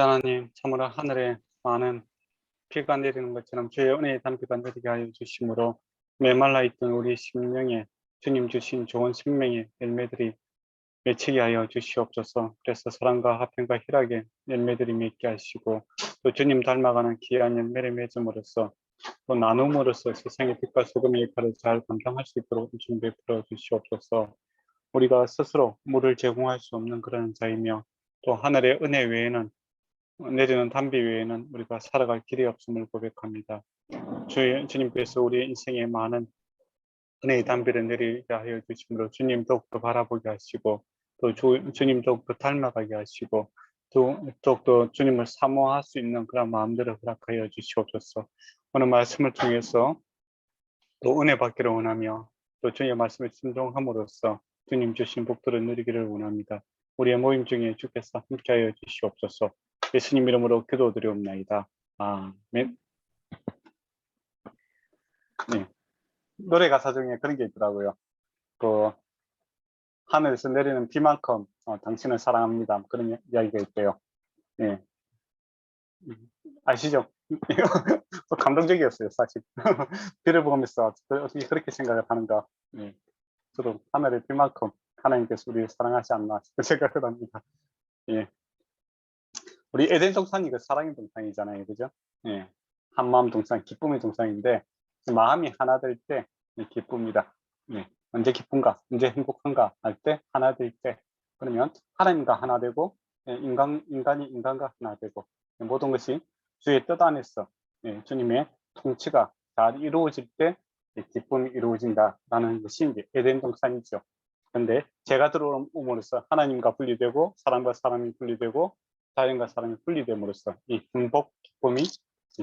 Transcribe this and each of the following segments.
하나님, 참으로 하늘에 많은 비가 내리는 것처럼 주의 은혜의 단비가 내리게 하여 주심으로 메말라 있던 우리 심령에 주님 주신 좋은 생명의 열매들이 맺히게 하여 주시옵소서. 그래서 사랑과 화평과 희락의 열매들이 맺게 하시고, 또 주님 닮아가는 귀한 열매를 맺음으로써 또 나눔으로써 세상의 빛과 소금의 역할을 잘 감당할 수 있도록 주님 베풀어 주시옵소서. 우리가 스스로 물을 제공할 수 없는 그런 자이며, 또 하늘의 은혜 외에는, 내리는 단비 외에는 우리가 살아갈 길이 없음을 고백합니다. 주님께서 우리의 인생에 많은 은혜의 단비를 내리게 하여 주심으로 주님 더욱더 바라보게 하시고, 또 주님 더욱더 닮아가게 하시고, 또 더욱더 주님을 사모할 수 있는 그런 마음들을 허락하여 주시옵소서. 오늘 말씀을 통해서 또 은혜 받기를 원하며, 또 주님의 말씀에 순종함으로써 주님 주신 복들을 누리기를 원합니다. 우리의 모임 중에 주께서 함께하여 주시옵소서. 예수님 이름으로 기도드리옵나이다. 아멘. 네. 노래 가사 중에 그런 게 있더라고요. 그 하늘에서 내리는 비만큼 당신을 사랑합니다. 그런 이야기가 있대요. 네. 아시죠? 감동적이었어요, 사실. 비를 보면서 어떻게 그렇게 생각을 하는가. 네. 저도 하늘의 비만큼 하나님께서 우리를 사랑하지 않나 생각을 합니다. 예. 우리 에덴 동산이 그 사랑의 동산이잖아요, 그죠? 예. 한마음 동산, 기쁨의 동산인데 마음이 하나 될 때 기쁩니다. 예. 언제 기쁜가, 언제 행복한가 할 때 하나 될 때, 그러면 하나님과 하나 되고, 인간이 인간과 하나 되고, 모든 것이 주의 뜻 안에서 주님의 통치가 잘 이루어질 때 기쁨이 이루어진다라는 것이 이제 에덴 동산이죠. 그런데 제가 들어옴으로써 하나님과 분리되고 사람과 사람이 분리되고 자연과 사람이 분리됨으로써 이 행복, 기쁨이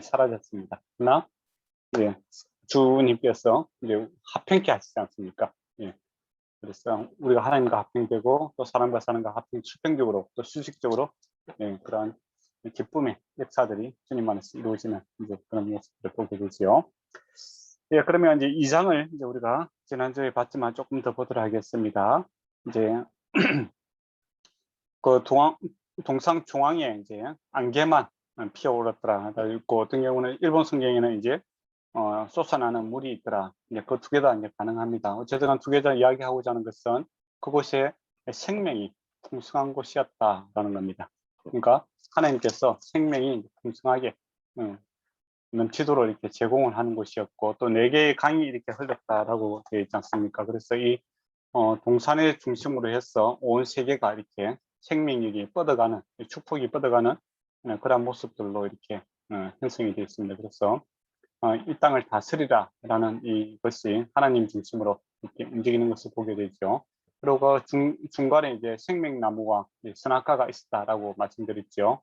사라졌습니다. 그러나 주님께서 이제 합평케 하시지 않습니까? 그래서 우리가 하나님과 합평되고 또 사람과 사람과 합평, 수평적으로 또 수직적으로 그러한 기쁨의 역사들이 주님 안에서 이루어지는 이제 그런 모습을 보게 되지요. 그러면 이제 2장을 이제 우리가 지난주에 봤지만 조금 더 보도록 하겠습니다. 이제 그 동상 중앙에 이제 안개만 피어오르더라. 있고 어떤 경우는 일본 성경에는 이제 솟아나는 물이 있더라. 이제 그 두 개 다 이제 가능합니다. 어쨌든 두 개 다 이야기하고자 하는 것은 그곳에 생명이 풍성한 곳이었다라는 겁니다. 그러니까 하나님께서 생명이 풍성하게 넘치도록 이렇게 제공을 하는 곳이었고, 또 4개의 강이 이렇게 흘렀다라고 되어 있지 않습니까? 그래서 이 동산의 중심으로 해서 온 세계가 이렇게 생명력이 뻗어가는, 축복이 뻗어가는 그런 모습들로 이렇게 형성이 되어 있습니다. 그래서 이 땅을 다스리라 라는 이것이 하나님 중심으로 이렇게 움직이는 것을 보게 되죠. 그리고 중간에 이제 생명나무와 선악과가 있었다라고 말씀드렸죠.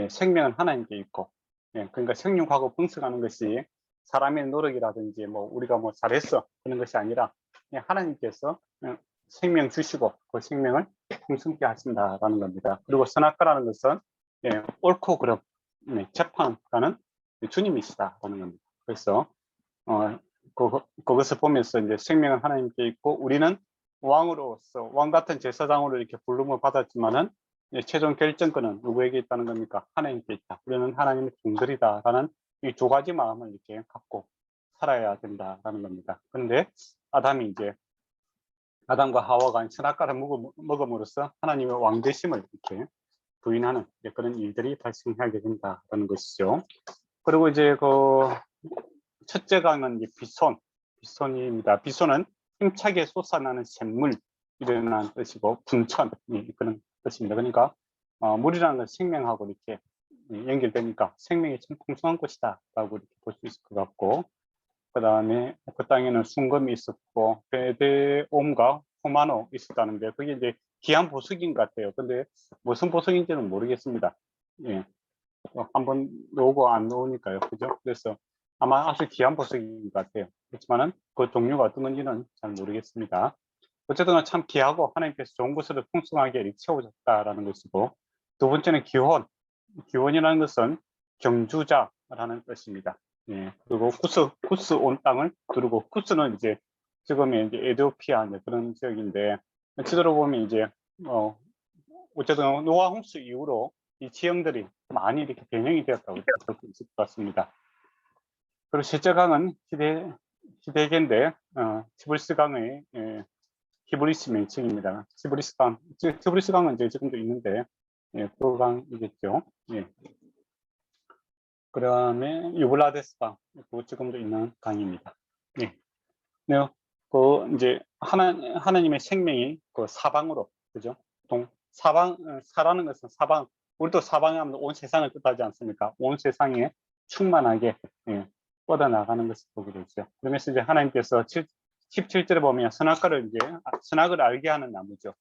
생명은 하나님께 있고, 그러니까 생육하고 번성하는 것이 사람의 노력이라든지 뭐 우리가 뭐 잘했어 그런 것이 아니라 하나님께서 생명 주시고 그 생명을 풍성케 하신다라는 겁니다. 그리고 선악과라는 것은 옳고 그름 재판하는 주님이시다라는 겁니다. 그래서 그것을 보면서 이제 생명은 하나님께 있고 우리는 왕으로서 왕 같은 제사장으로 이렇게 부름을 받았지만은 최종 결정권은 누구에게 있다는 겁니까? 하나님께 있다. 우리는 하나님의 종들이다라는 이 두 가지 마음을 이렇게 갖고 살아야 된다라는 겁니다. 그런데 아담과 하와가 선악과를 먹음으로써 하나님의 왕되심을 이렇게 부인하는 그런 일들이 발생하게 된다라는 것이죠. 그리고 이제 그 첫째 강은 이제 비손입니다. 비손은 힘차게 솟아나는 샘물이라는 뜻이고 분천이 그런 뜻입니다. 그러니까 물이라는 건 생명하고 이렇게 연결되니까 생명이 참 풍성한 곳이다라고 이렇게 볼 수 있을 것 같고, 그 다음에 그 땅에는 순금이 있었고 베데옴과 호마노 있었다는데 그게 이제 귀한 보석인 것 같아요. 근데 무슨 보석인지는 모르겠습니다. 한번 넣고 안 넣으니까요, 그죠? 그래서 아마 아주 귀한 보석인 것 같아요. 그렇지만은 그 종류가 어떤 건지는 잘 모르겠습니다. 어쨌든 참 귀하고 하나님께서 좋은 것으로 풍성하게 이렇게 채워졌다라는 것이고, 두 번째는 기원이라는 것은 경주자라는 뜻입니다. 그리고 쿠스 온 땅을 두르고, 쿠스는 이제 지금의 이제 에티오피아 그런 지역인데, 지도로 보면 이제 어쨌든 노아 홍수 이후로 이 지형들이 많이 이렇게 변형이 되었다고 볼 수 있을 것 같습니다. 그리고 실제강은 히데겐데 티브리스 강의 히브리스 명칭입니다. 티브리스 강은 이제 지금도 있는데 그 강이겠죠. 예. 그다음에 유블라데스 강, 그 지금도 있는 강입니다. 예. 네, 그 이제 하나님의 생명이 그 사방으로, 그죠? 사라는 것은 사방, 우리도 사방에 하면 온 세상을 뜻하지 않습니까? 온 세상에 충만하게 뻗어나가는 것을 보게 되죠. 그러면서 이제 하나님께서 17절에 보면 선악을 알게 하는 나무죠.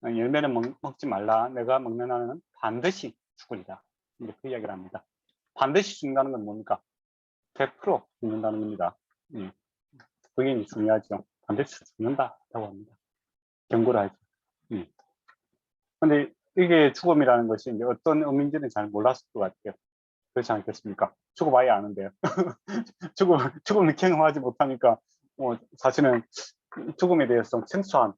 열매는 먹지 말라. 내가 먹는 나는 반드시 죽으리라. 이제 그 이야기를 합니다. 반드시 죽는다는 건 뭡니까? 100% 죽는다는 겁니다. 그게 이제 중요하죠. 반드시 죽는다라고 합니다. 경고를 하죠. 근데 이게 죽음이라는 것이 이제 어떤 의미인지는 잘 몰랐을 것 같아요. 그렇지 않겠습니까? 죽어봐야 아는데요. 죽음을 경험하지 못하니까 사실은 죽음에 대해서 생소한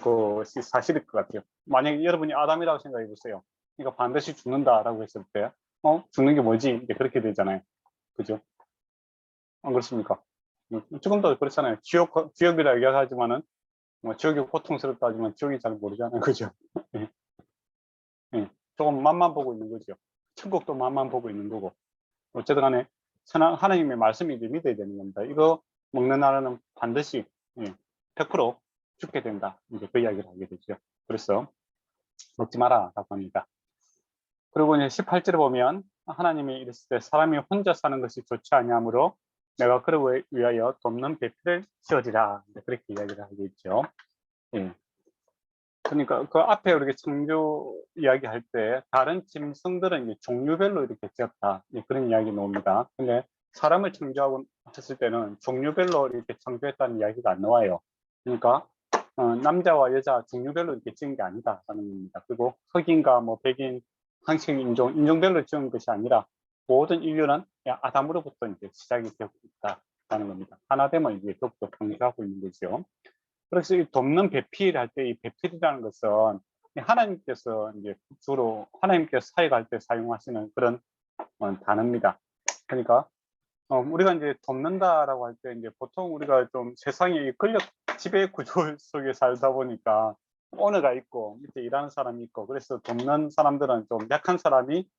것이 사실일 것 같아요. 만약에 여러분이 아담이라고 생각해 보세요. 이거 반드시 죽는다라고 했을 때, 죽는 게 뭐지? 이제 그렇게 되잖아요. 그죠? 안 그렇습니까? 지금도 그렇잖아요. 지옥이라 얘기하지만은, 지옥이 고통스럽다 하지만 지옥이 잘 모르잖아요. 그죠? 예. 조금 맛만 보고 있는 거죠. 천국도 맛만 보고 있는 거고. 어쨌든 간에 하나님의 말씀이 믿어야 되는 겁니다. 이거 먹는 날은 반드시 100% 죽게 된다. 이제 그 이야기를 하게 되죠. 그래서 먹지 마라 라고 합니다. 그리고 이제 18절에 보면 하나님이 이랬을 때 사람이 혼자 사는 것이 좋지 아니하므로 내가 그를 위하여 돕는 배필을 지어지라. 그렇게 이야기를 하고 있죠. 예. 그러니까 그 앞에 우리가 창조 이야기할 때 다른 짐승들은 이제 종류별로 이렇게 지었다. 그런 이야기 나옵니다. 근데 사람을 창조하고 했을 때는 종류별로 이렇게 창조했다는 이야기가 안 나와요. 그러니까 남자와 여자 종류별로 이렇게 지은 게 아니다라는 겁니다. 그리고 흑인과 뭐 백인, 한식 인종별로 지은 것이 아니라 모든 인류는 아담으로부터 이제 시작이 되고 있다라는 겁니다. 하나됨을 이제 더욱더 강조하고 있는 거죠. 그래서 이 돕는 배필 할 때 이 배필이라는 것은 하나님께서 이제 주로 하나님께서 사역할 때 사용하시는 그런 단어입니다. 그러니까 우리가 이제 돕는다라고 할 때 이제 보통 우리가 좀 세상의 권력 지배 구조 속에 살다 보니까 오너가 있고 밑에 일하는 사람이 있고 그래서 돕는 사람들은 좀 약한 사람이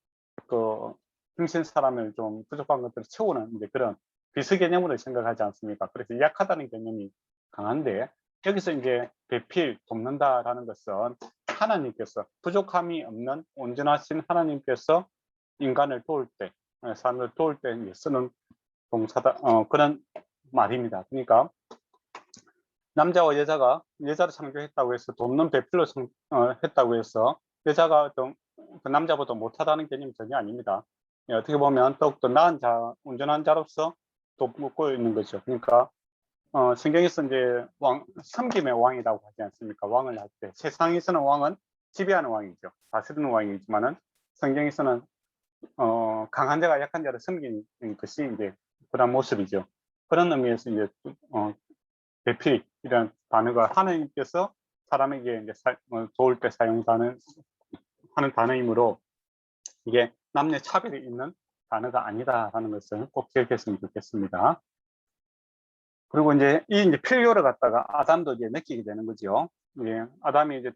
그 힘센 사람을 좀 부족한 것들을 채우는 이제 그런 비스 개념으로 생각하지 않습니까? 그래서 약하다는 개념이 강한데 여기서 이제 배필 돕는다라는 것은 하나님께서 부족함이 없는 온전하신 하나님께서 인간을 도울 때 사람을 도울 때 쓰는 동사다 그런 말입니다. 그러니까 남자와 여자를 창조했다고 해서 돕는 배필로 했다고 해서 여자가 그 남자보다 못하다는 개념이 전혀 아닙니다. 어떻게 보면 더욱더 나은 온전한 자로서 돕고 있는 거죠. 그러니까 성경에서 이제 섬김의 왕이라고 하지 않습니까? 왕을 할 때 세상에서는 왕은 지배하는 왕이죠. 다스리는 왕이지만은 성경에서는 강한 자가 약한 자를 섬기는 것이 이제 그런 모습이죠. 그런 의미에서 이제 배필이라는 단어가 하나님께서 사람에게 이제 도울 때 사용하는 단어이므로 이게 남녀 차별이 있는 단어가 아니다라는 것을 꼭 기억했으면 좋겠습니다. 그리고 이제 이제 필요를 갖다가 아담도 이제 느끼게 되는 거죠. 예, 아담이 이제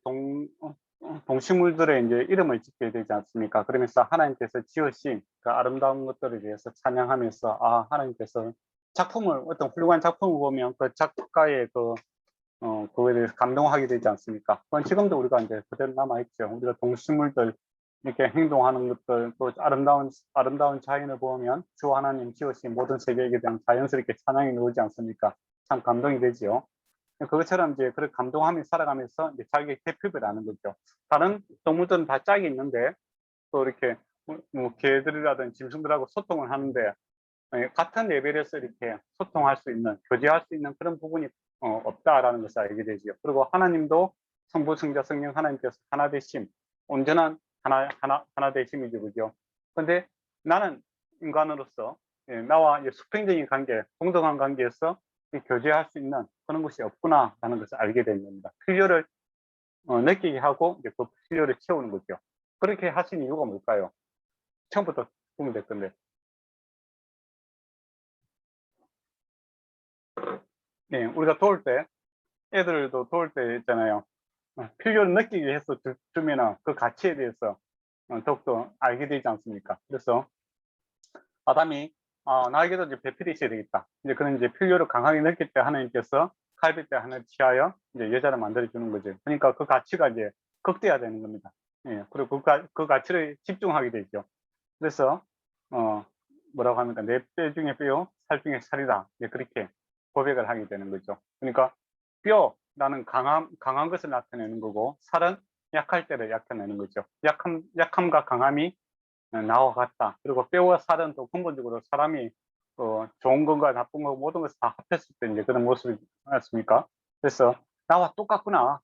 동식물들의 이제 이름을 짓게 되지 않습니까? 그러면서 하나님께서 지으신 그 아름다운 것들에 대해서 찬양하면서 하나님께서 어떤 훌륭한 작품을 보면 그 작가의 그거에 대해서 감동하게 되지 않습니까? 그건 지금도 우리가 이제 그대로 남아있죠. 우리가 동식물들 이렇게 행동하는 것들 또 아름다운 자연을 보면 주 하나님 지으신 모든 세계에 대한 자연스럽게 찬양이 나오지 않습니까? 참 감동이 되지요. 그것처럼 이제 그런 감동하며 살아가면서 이제 자기의 대표를 하는 거죠. 다른 동물들은 다 짝이 있는데 또 이렇게 뭐 개들이라든지 짐승들하고 소통을 하는데 같은 레벨에서 이렇게 소통할 수 있는, 교제할 수 있는 그런 부분이 없다라는 것을 알게 되죠. 그리고 하나님도 성부, 성자, 성령 하나님께서 하나 되심, 온전한 하나 되심이죠, 그죠? 근데 나는 인간으로서 나와 수평적인 관계, 동등한 관계에서 교제할 수 있는 그런 것이 없구나라는 것을 알게 된 겁니다. 필요를 느끼게 하고 이제 그 필요를 채우는 거죠. 그렇게 하신 이유가 뭘까요? 처음부터 보면 될 건데. 네, 우리가 도울 때, 애들도 도울 때 있잖아요. 필요를 느끼게 해서 주면 그 가치에 대해서 더욱더 알게 되지 않습니까? 그래서 아담이 나에게도 이제 배필이 있어야 되겠다. 이제 그런 이제 필요를 강하게 느낄 때 하나님께서 갈빗대 하나를 취하여 이제 여자를 만들어 주는 거죠. 그러니까 그 가치가 이제 극대화되는 겁니다. 예, 그리고 그 가치를 집중하게 되죠. 그래서 뭐라고 합니까? 내 뼈 중에 뼈요, 살 중에 살이다. 이제 그렇게 고백을 하게 되는 거죠. 그러니까 뼈라는 강한 것을 나타내는 거고, 살은 약할 때를 나타내는 거죠. 약함과 강함이 나와 같다. 그리고 뼈와 살은 또 근본적으로 사람이 좋은 건가 나쁜 거 모든 것을 다 합했을 때 이제 그런 모습이 않습니까? 그래서 나와 똑같구나.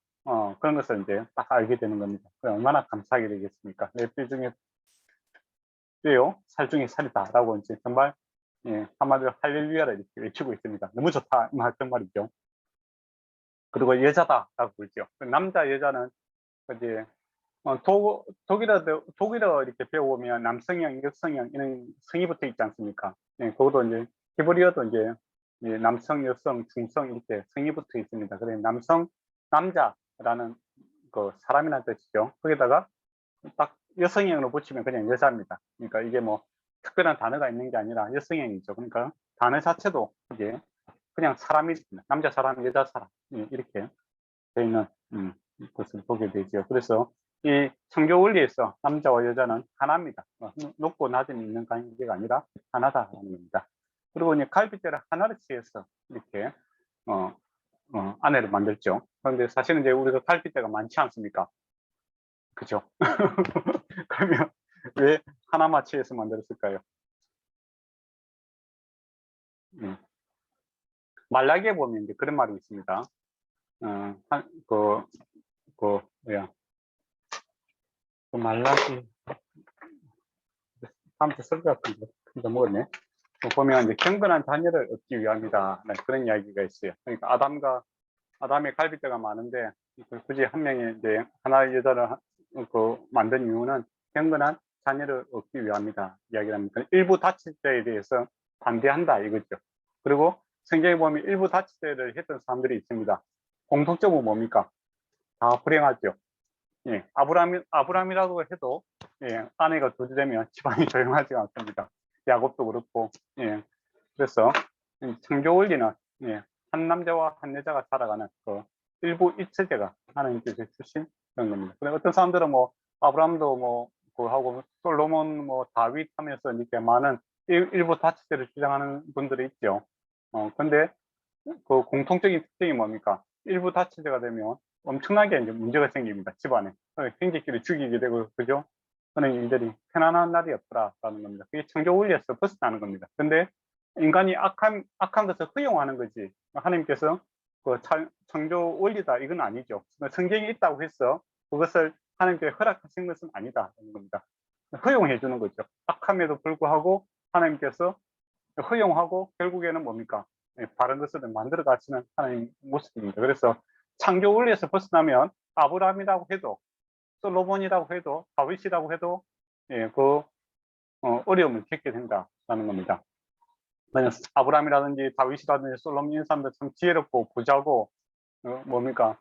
그런 것을 이제 딱 알게 되는 겁니다. 얼마나 감사하게 되겠습니까? 내 뼈 중에 뼈요, 살 중에 살이다라고 이제 정말 한마디로 할렐루야를 이렇게 외치고 있습니다. 너무 좋다 이 말이죠. 그리고 여자다라고 그러죠. 남자 여자는 이제 독일어 이렇게 배워보면 남성형, 여성형 이런 성이 붙어 있지 않습니까? 네, 그것도 이제 히브리어도 이제 남성, 여성, 중성 이렇게 성이 붙어 있습니다. 그래서 남성, 남자라는 그 사람이라는 뜻이죠. 거기다가 딱 여성형으로 붙이면 그냥 여자입니다. 그러니까 이게 뭐 특별한 단어가 있는 게 아니라 여성형이죠. 그러니까 단어 자체도 이게 그냥 사람이 남자 사람, 여자 사람 이렇게 되어 있는 것을 보게 되죠. 그래서 이 창조 원리에서 남자와 여자는 하나입니다. 높고 낮은 있는 관계가 아니라 하나다라는 겁니다. 그리고 이제 갈빗대를 하나로 취해서 이렇게 아내를 만들죠. 그런데 사실은 이제 우리가 갈빗대가 많지 않습니까? 그죠? 그러면 왜 하나만 취해서 만들었을까요? 말라기에 보면 이제 그런 말이 있습니다. 뭐야, 그 말라기 다음부터 쓸 것 같은데 먹었네. 보면 이제 경건한 자녀를 얻기 위함이다. 그런 이야기가 있어요. 그러니까 아담의 갈빗대가 많은데 굳이 한 명의 이제 하나의 여자를 만든 이유는 경건한 자녀를 얻기 위함이다. 이야기를 합니다. 일부 다치자에 대해서 반대한다 이거죠. 그리고 성경에 보면 일부 다치자를 했던 사람들이 있습니다. 공통점은 뭡니까? 다 불행하죠. 예, 아브라함이라고 해도 아내가 두이 되면 집안이 조용하지 않습니다. 야곱도 그렇고 그래서 창조 원리는 한 남자와 한 여자가 살아가는 그 일부 일체제가 하나님께서 주신 그런 겁니다. 근데 어떤 사람들은 뭐 아브라함도 뭐 하고 솔로몬 뭐 다윗 하면서 이렇게 많은 일부 다치제를 주장하는 분들이 있죠. 근데 그 공통적인 특징이 뭡니까? 일부 다치제가 되면 엄청나게 이제 문제가 생깁니다. 집안에. 형제끼리 죽이게 되고, 그죠? 그런 일들이 편안한 날이 없더라라는 겁니다. 그게 창조 원리에서 벗어나는 겁니다. 근데 인간이 악한 것을 허용하는 거지. 하나님께서 그 창조 원리다. 이건 아니죠. 성경이 있다고 해서 그것을 하나님께 허락하신 것은 아니다라는 겁니다. 허용해 주는 거죠. 악함에도 불구하고 하나님께서 허용하고 결국에는 뭡니까? 바른 것을 만들어 가시는 하나님 모습입니다. 그래서 창조 원리에서 벗어나면 아브라함이라고 해도 솔로몬이라고 해도 다윗이라고 해도 어려움을 겪게 된다는 겁니다. 아브라함이라든지 다윗이라든지 솔로몬 이런 사람들 참 지혜롭고 부자고 뭡니까?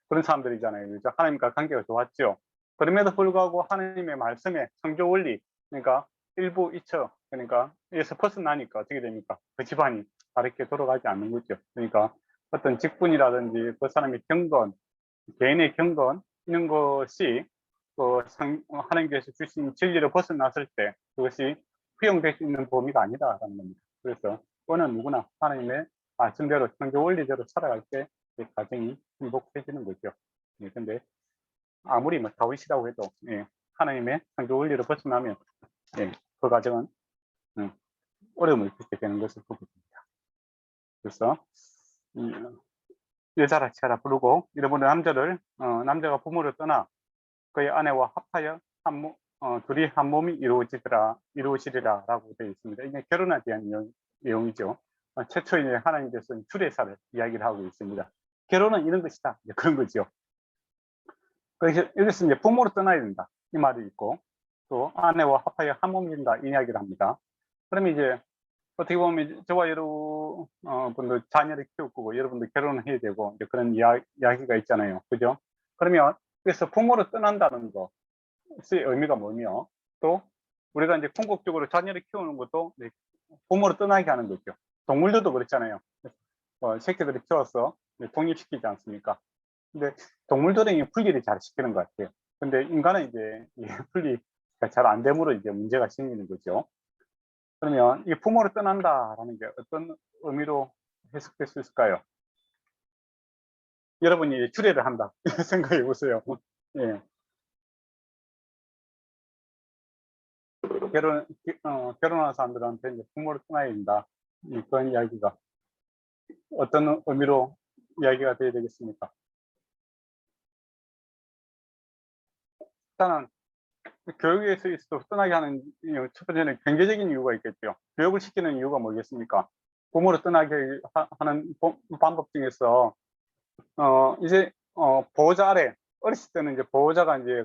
그런 사람들이잖아요. 그렇죠? 하나님과 관계가 좋았죠. 그럼에도 불구하고 하나님의 말씀에 창조 원리, 그러니까 일부 이처, 그러니까 에서 벗어나니까 어떻게 됩니까? 그 집안이 다르게 돌아가지 않는 거죠. 그러니까 어떤 직분이라든지 그 사람의 경건, 개인의 경건 이런 것이 하나님께서 주신 진리를 벗어났을 때 그것이 허용될 수 있는 범위가 아니다라는 겁니다. 그래서 어느 누구나 하나님의 말씀대로 창조 원리대로 살아갈 때 그 가정이 행복해지는 거죠. 근데 아무리 뭐 다윗이라고 해도 하나님의 창조 원리를 벗어나면 그 가정은 어려움을 겪게 되는 것을 보게 됩니다. 그래서 여자라 치하라 부르고 이러므로 남자가 부모를 떠나 그의 아내와 합하여 둘이 한 몸이 이루어지리라 라고 되어 있습니다. 이게 결혼에 대한 내용이죠. 최초 이제 하나님께서 주례사를 이야기를 하고 있습니다. 결혼은 이런 것이다. 그런 거죠. 그래서 여기서 이제 부모를 떠나야 된다. 이 말이 있고, 또 아내와 합하여 한 몸이다 이 이야기를 합니다. 그러면 이제 어떻게 보면 저와 여러분들 자녀를 키울 거고 여러분들 결혼을 해야 되고 이제 그런 이야기가 있잖아요. 그죠? 그러면 그래서 부모를 떠난다는 것의 의미가 뭐며, 또 우리가 이제 궁극적으로 자녀를 키우는 것도 부모를 떠나게 하는 거죠. 동물들도 그렇잖아요. 새끼들을 키워서 독립시키지 않습니까? 근데 동물들은 분리를 잘 시키는 것 같아요. 근데 인간은 이제 분리가 잘 안 되므로 이제 문제가 생기는 거죠. 그러면 이 부모를 떠난다라는 게 어떤 의미로 해석될 수 있을까요? 여러분이 주례를 한다 생각해 보세요. 예. 결혼한 사람들한테 이제 부모를 떠나야 된다. 그런 이야기가 어떤 의미로 이야기가 되어야 되겠습니까? 일단은 교육에서 있어도 떠나게 하는 첫 번째는 경제적인 이유가 있겠죠. 교육을 시키는 이유가 뭐겠습니까? 부모를 떠나게 하는 방법 중에서 이제 보호자 아래, 어렸을 때는 이제 보호자가 이제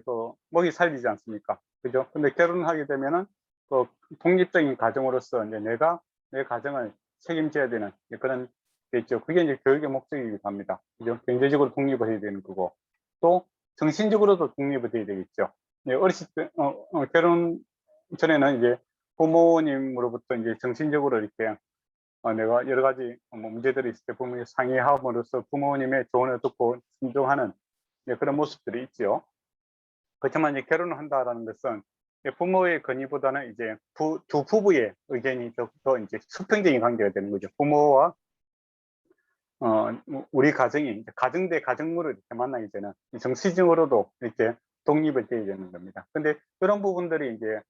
먹이 살리지 않습니까? 그죠? 근데 결혼을 하게 되면은 그 독립적인 가정으로서 이제 내가 내 가정을 책임져야 되는 그런 게 있죠. 그게 이제 교육의 목적이기도 합니다. 그죠? 경제적으로 독립을 해야 되는 거고, 또 정신적으로도 독립을 해야 되겠죠. 어렸을 때 결혼 전에는 이제 부모님으로부터 이제 정신적으로 이렇게 내가 여러 가지 문제들이 있을 때 부모님 상의함으로써 부모님의 조언을 듣고 순종하는 그런 모습들이 있죠. 그렇지만 이제 결혼을 한다라는 것은 부모의 권위보다는 이제 두 부부의 의견이 더 이제 수평적인 관계가 되는 거죠. 부모와 우리 가정이 가정 대 가정으로 이렇게 만나게 되는, 정치적으로도 이렇게 독립을 되어야 되는 겁니다. 근데 그런 부분들이 이제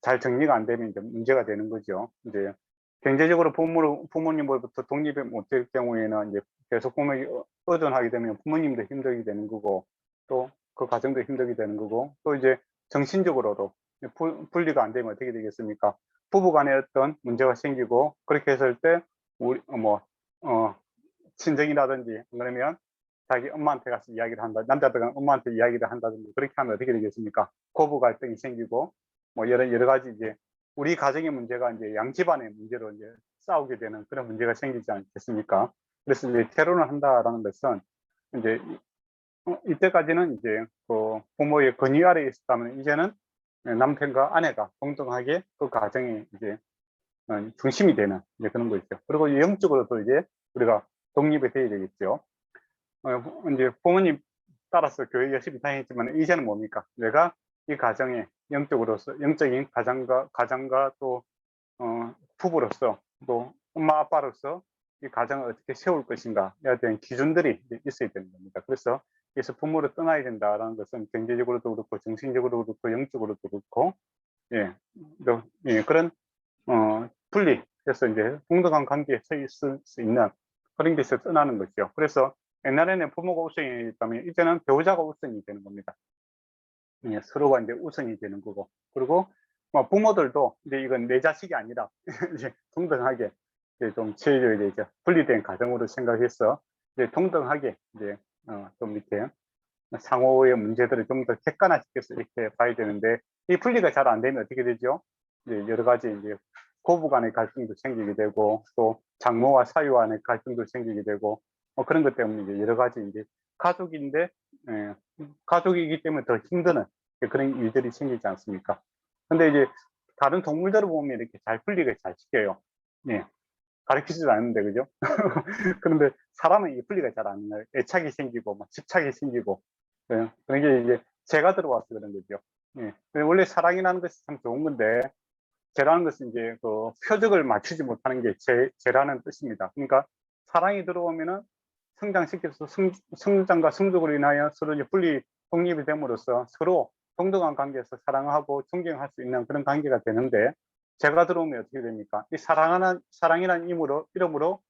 잘 정리가 안 되면 이제 문제가 되는 거죠. 이제 경제적으로 부모님으로부터 독립이 못 될 경우에는 이제 계속 부모에 의존하게 되면 부모님도 힘들게 되는 거고, 또 그 가정도 힘들게 되는 거고, 또 이제 정신적으로도 분리가 안 되면 어떻게 되겠습니까? 부부 간에 어떤 문제가 생기고, 그렇게 했을 때 우리 친정이라든지, 그러면 자기 엄마한테 가서 이야기를 한다, 남자들은 엄마한테 이야기를 한다든지, 그렇게 하면 어떻게 되겠습니까? 고부 갈등이 생기고, 뭐 여러 가지 이제 우리 가정의 문제가 이제 양 집안의 문제로 이제 싸우게 되는 그런 문제가 생기지 않겠습니까? 그래서 이제 결혼을 한다라는 것은 이제 이때까지는 이제 그 부모의 권위 아래에 있었다면, 이제는 남편과 아내가 동등하게 그 가정의 이제 중심이 되는 이제 그런 거 있죠. 그리고 영적으로도 이제 우리가 독립이 돼야 되겠죠. 이제 부모님 따라서 교회 열심히 다녔지만 이제는 뭡니까? 내가 이 가정에 영적인 가장과 또 부부로서, 또 엄마 아빠로서 이 가정을 어떻게 세울 것인가에 대한 기준들이 있어야 되는 겁니다. 그래서 부모를 떠나야 된다라는 것은 경제적으로도 그렇고 정신적으로도 그렇고 영적으로도 그렇고, 그런 분리해서 이제 동등한 관계에 서 있을 수 있는 그런 데서 떠나는 거죠. 그래서 옛날에는 부모가 우선이었다면 이제는 배우자가 우선이 되는 겁니다. 서로가 이제 우선이 되는 거고, 그리고 부모들도 이제 이건 내 자식이 아니라 이제 동등하게 이제 좀 체제에 대해서 분리된 가정으로 생각해서 이제 동등하게 이제 좀 이렇게 상호의 문제들을 좀 더 객관화시켜서 이렇게 봐야 되는데, 이 분리가 잘 안 되면 어떻게 되죠? 이제 여러 가지 이제 고부 간의 갈등도 생기게 되고, 또 장모와 사위 간의 갈등도 생기게 되고, 그런 것 때문에 이제 여러 가지 이제 가족인데 가족이기 때문에 더 힘드는 그런 일들이 생기지 않습니까? 근데 이제 다른 동물들을 보면 이렇게 잘 분리를 잘 시켜요. 네. 가르치지도 않는데, 그죠? 그런데 사람은 이 분리가 잘 안 나요. 애착이 생기고, 막 집착이 생기고, 그런 게 이제 죄가 들어와서 그런 거죠. 예. 원래 사랑이라는 것이 참 좋은 건데, 죄라는 것은 이제 그 표적을 맞추지 못하는 게 죄라는 뜻입니다. 그러니까 사랑이 들어오면은 성장시켜서 성장과 성적으로 인하여 서로 이제 독립이 됨으로써 서로 동등한 관계에서 사랑하고 존경할 수 있는 그런 관계가 되는데, 죄가 들어오면 어떻게 됩니까? 이 사랑이라는 이름으로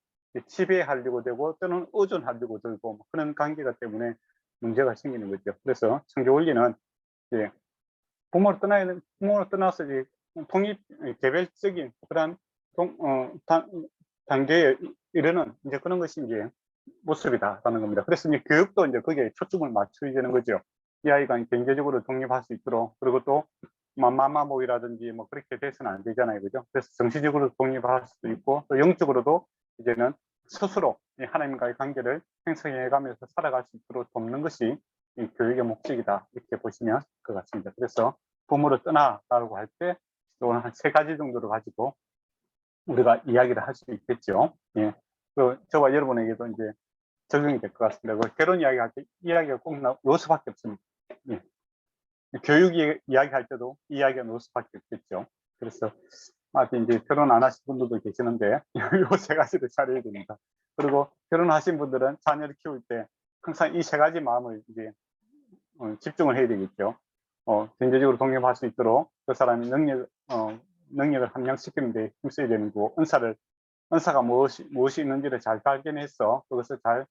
지배하려고 되고, 또는 의존하려고 들고, 뭐 그런 관계가 때문에 문제가 생기는 거죠. 그래서 창조 원리는 이제 부모를 떠나서 이제 개별적인 그런 단계에 이르는 이제 그런 것이 이제 모습이다라는 겁니다. 그래서 이제 교육도 이제 거기에 초점을 맞춰야 되는 거죠. 이 아이가 경제적으로 독립할 수 있도록, 그리고 또 맘마마목이라든지 뭐 그렇게 돼서는 안 되잖아요, 그죠? 그래서 정신적으로 독립할 수도 있고 또 영적으로도 이제는 스스로 이 하나님과의 관계를 형성해가면서 살아갈 수 있도록 돕는 것이 이 교육의 목적이다, 이렇게 보시면 될 것 같습니다. 그래서 부모를 떠나라고 할 때 또한 한 3가지 정도를 가지고 우리가 이야기를 할 수 있겠죠. 예. 그 저와 여러분에게도 이제 적용이 될 것 같습니다. 그 결혼 이야기할 때 이야기가 꼭 나올 수밖에 없습니다. 예. 교육 이야기할 때도 이야기가 나올 수밖에 없겠죠. 그래서 아직 이제 결혼 안 하신 분들도 계시는데 요 3가지를 잘해야 됩니다. 그리고 결혼하신 분들은 자녀를 키울 때 항상 이 3가지 마음을 이제 집중을 해야 되겠죠. 경제적으로 독립할 수 있도록 그 사람이 능력을 함양시키는 데 힘써야 되는 거고, 은사가 무엇이 있는지를 잘 발견해서 그것을 잘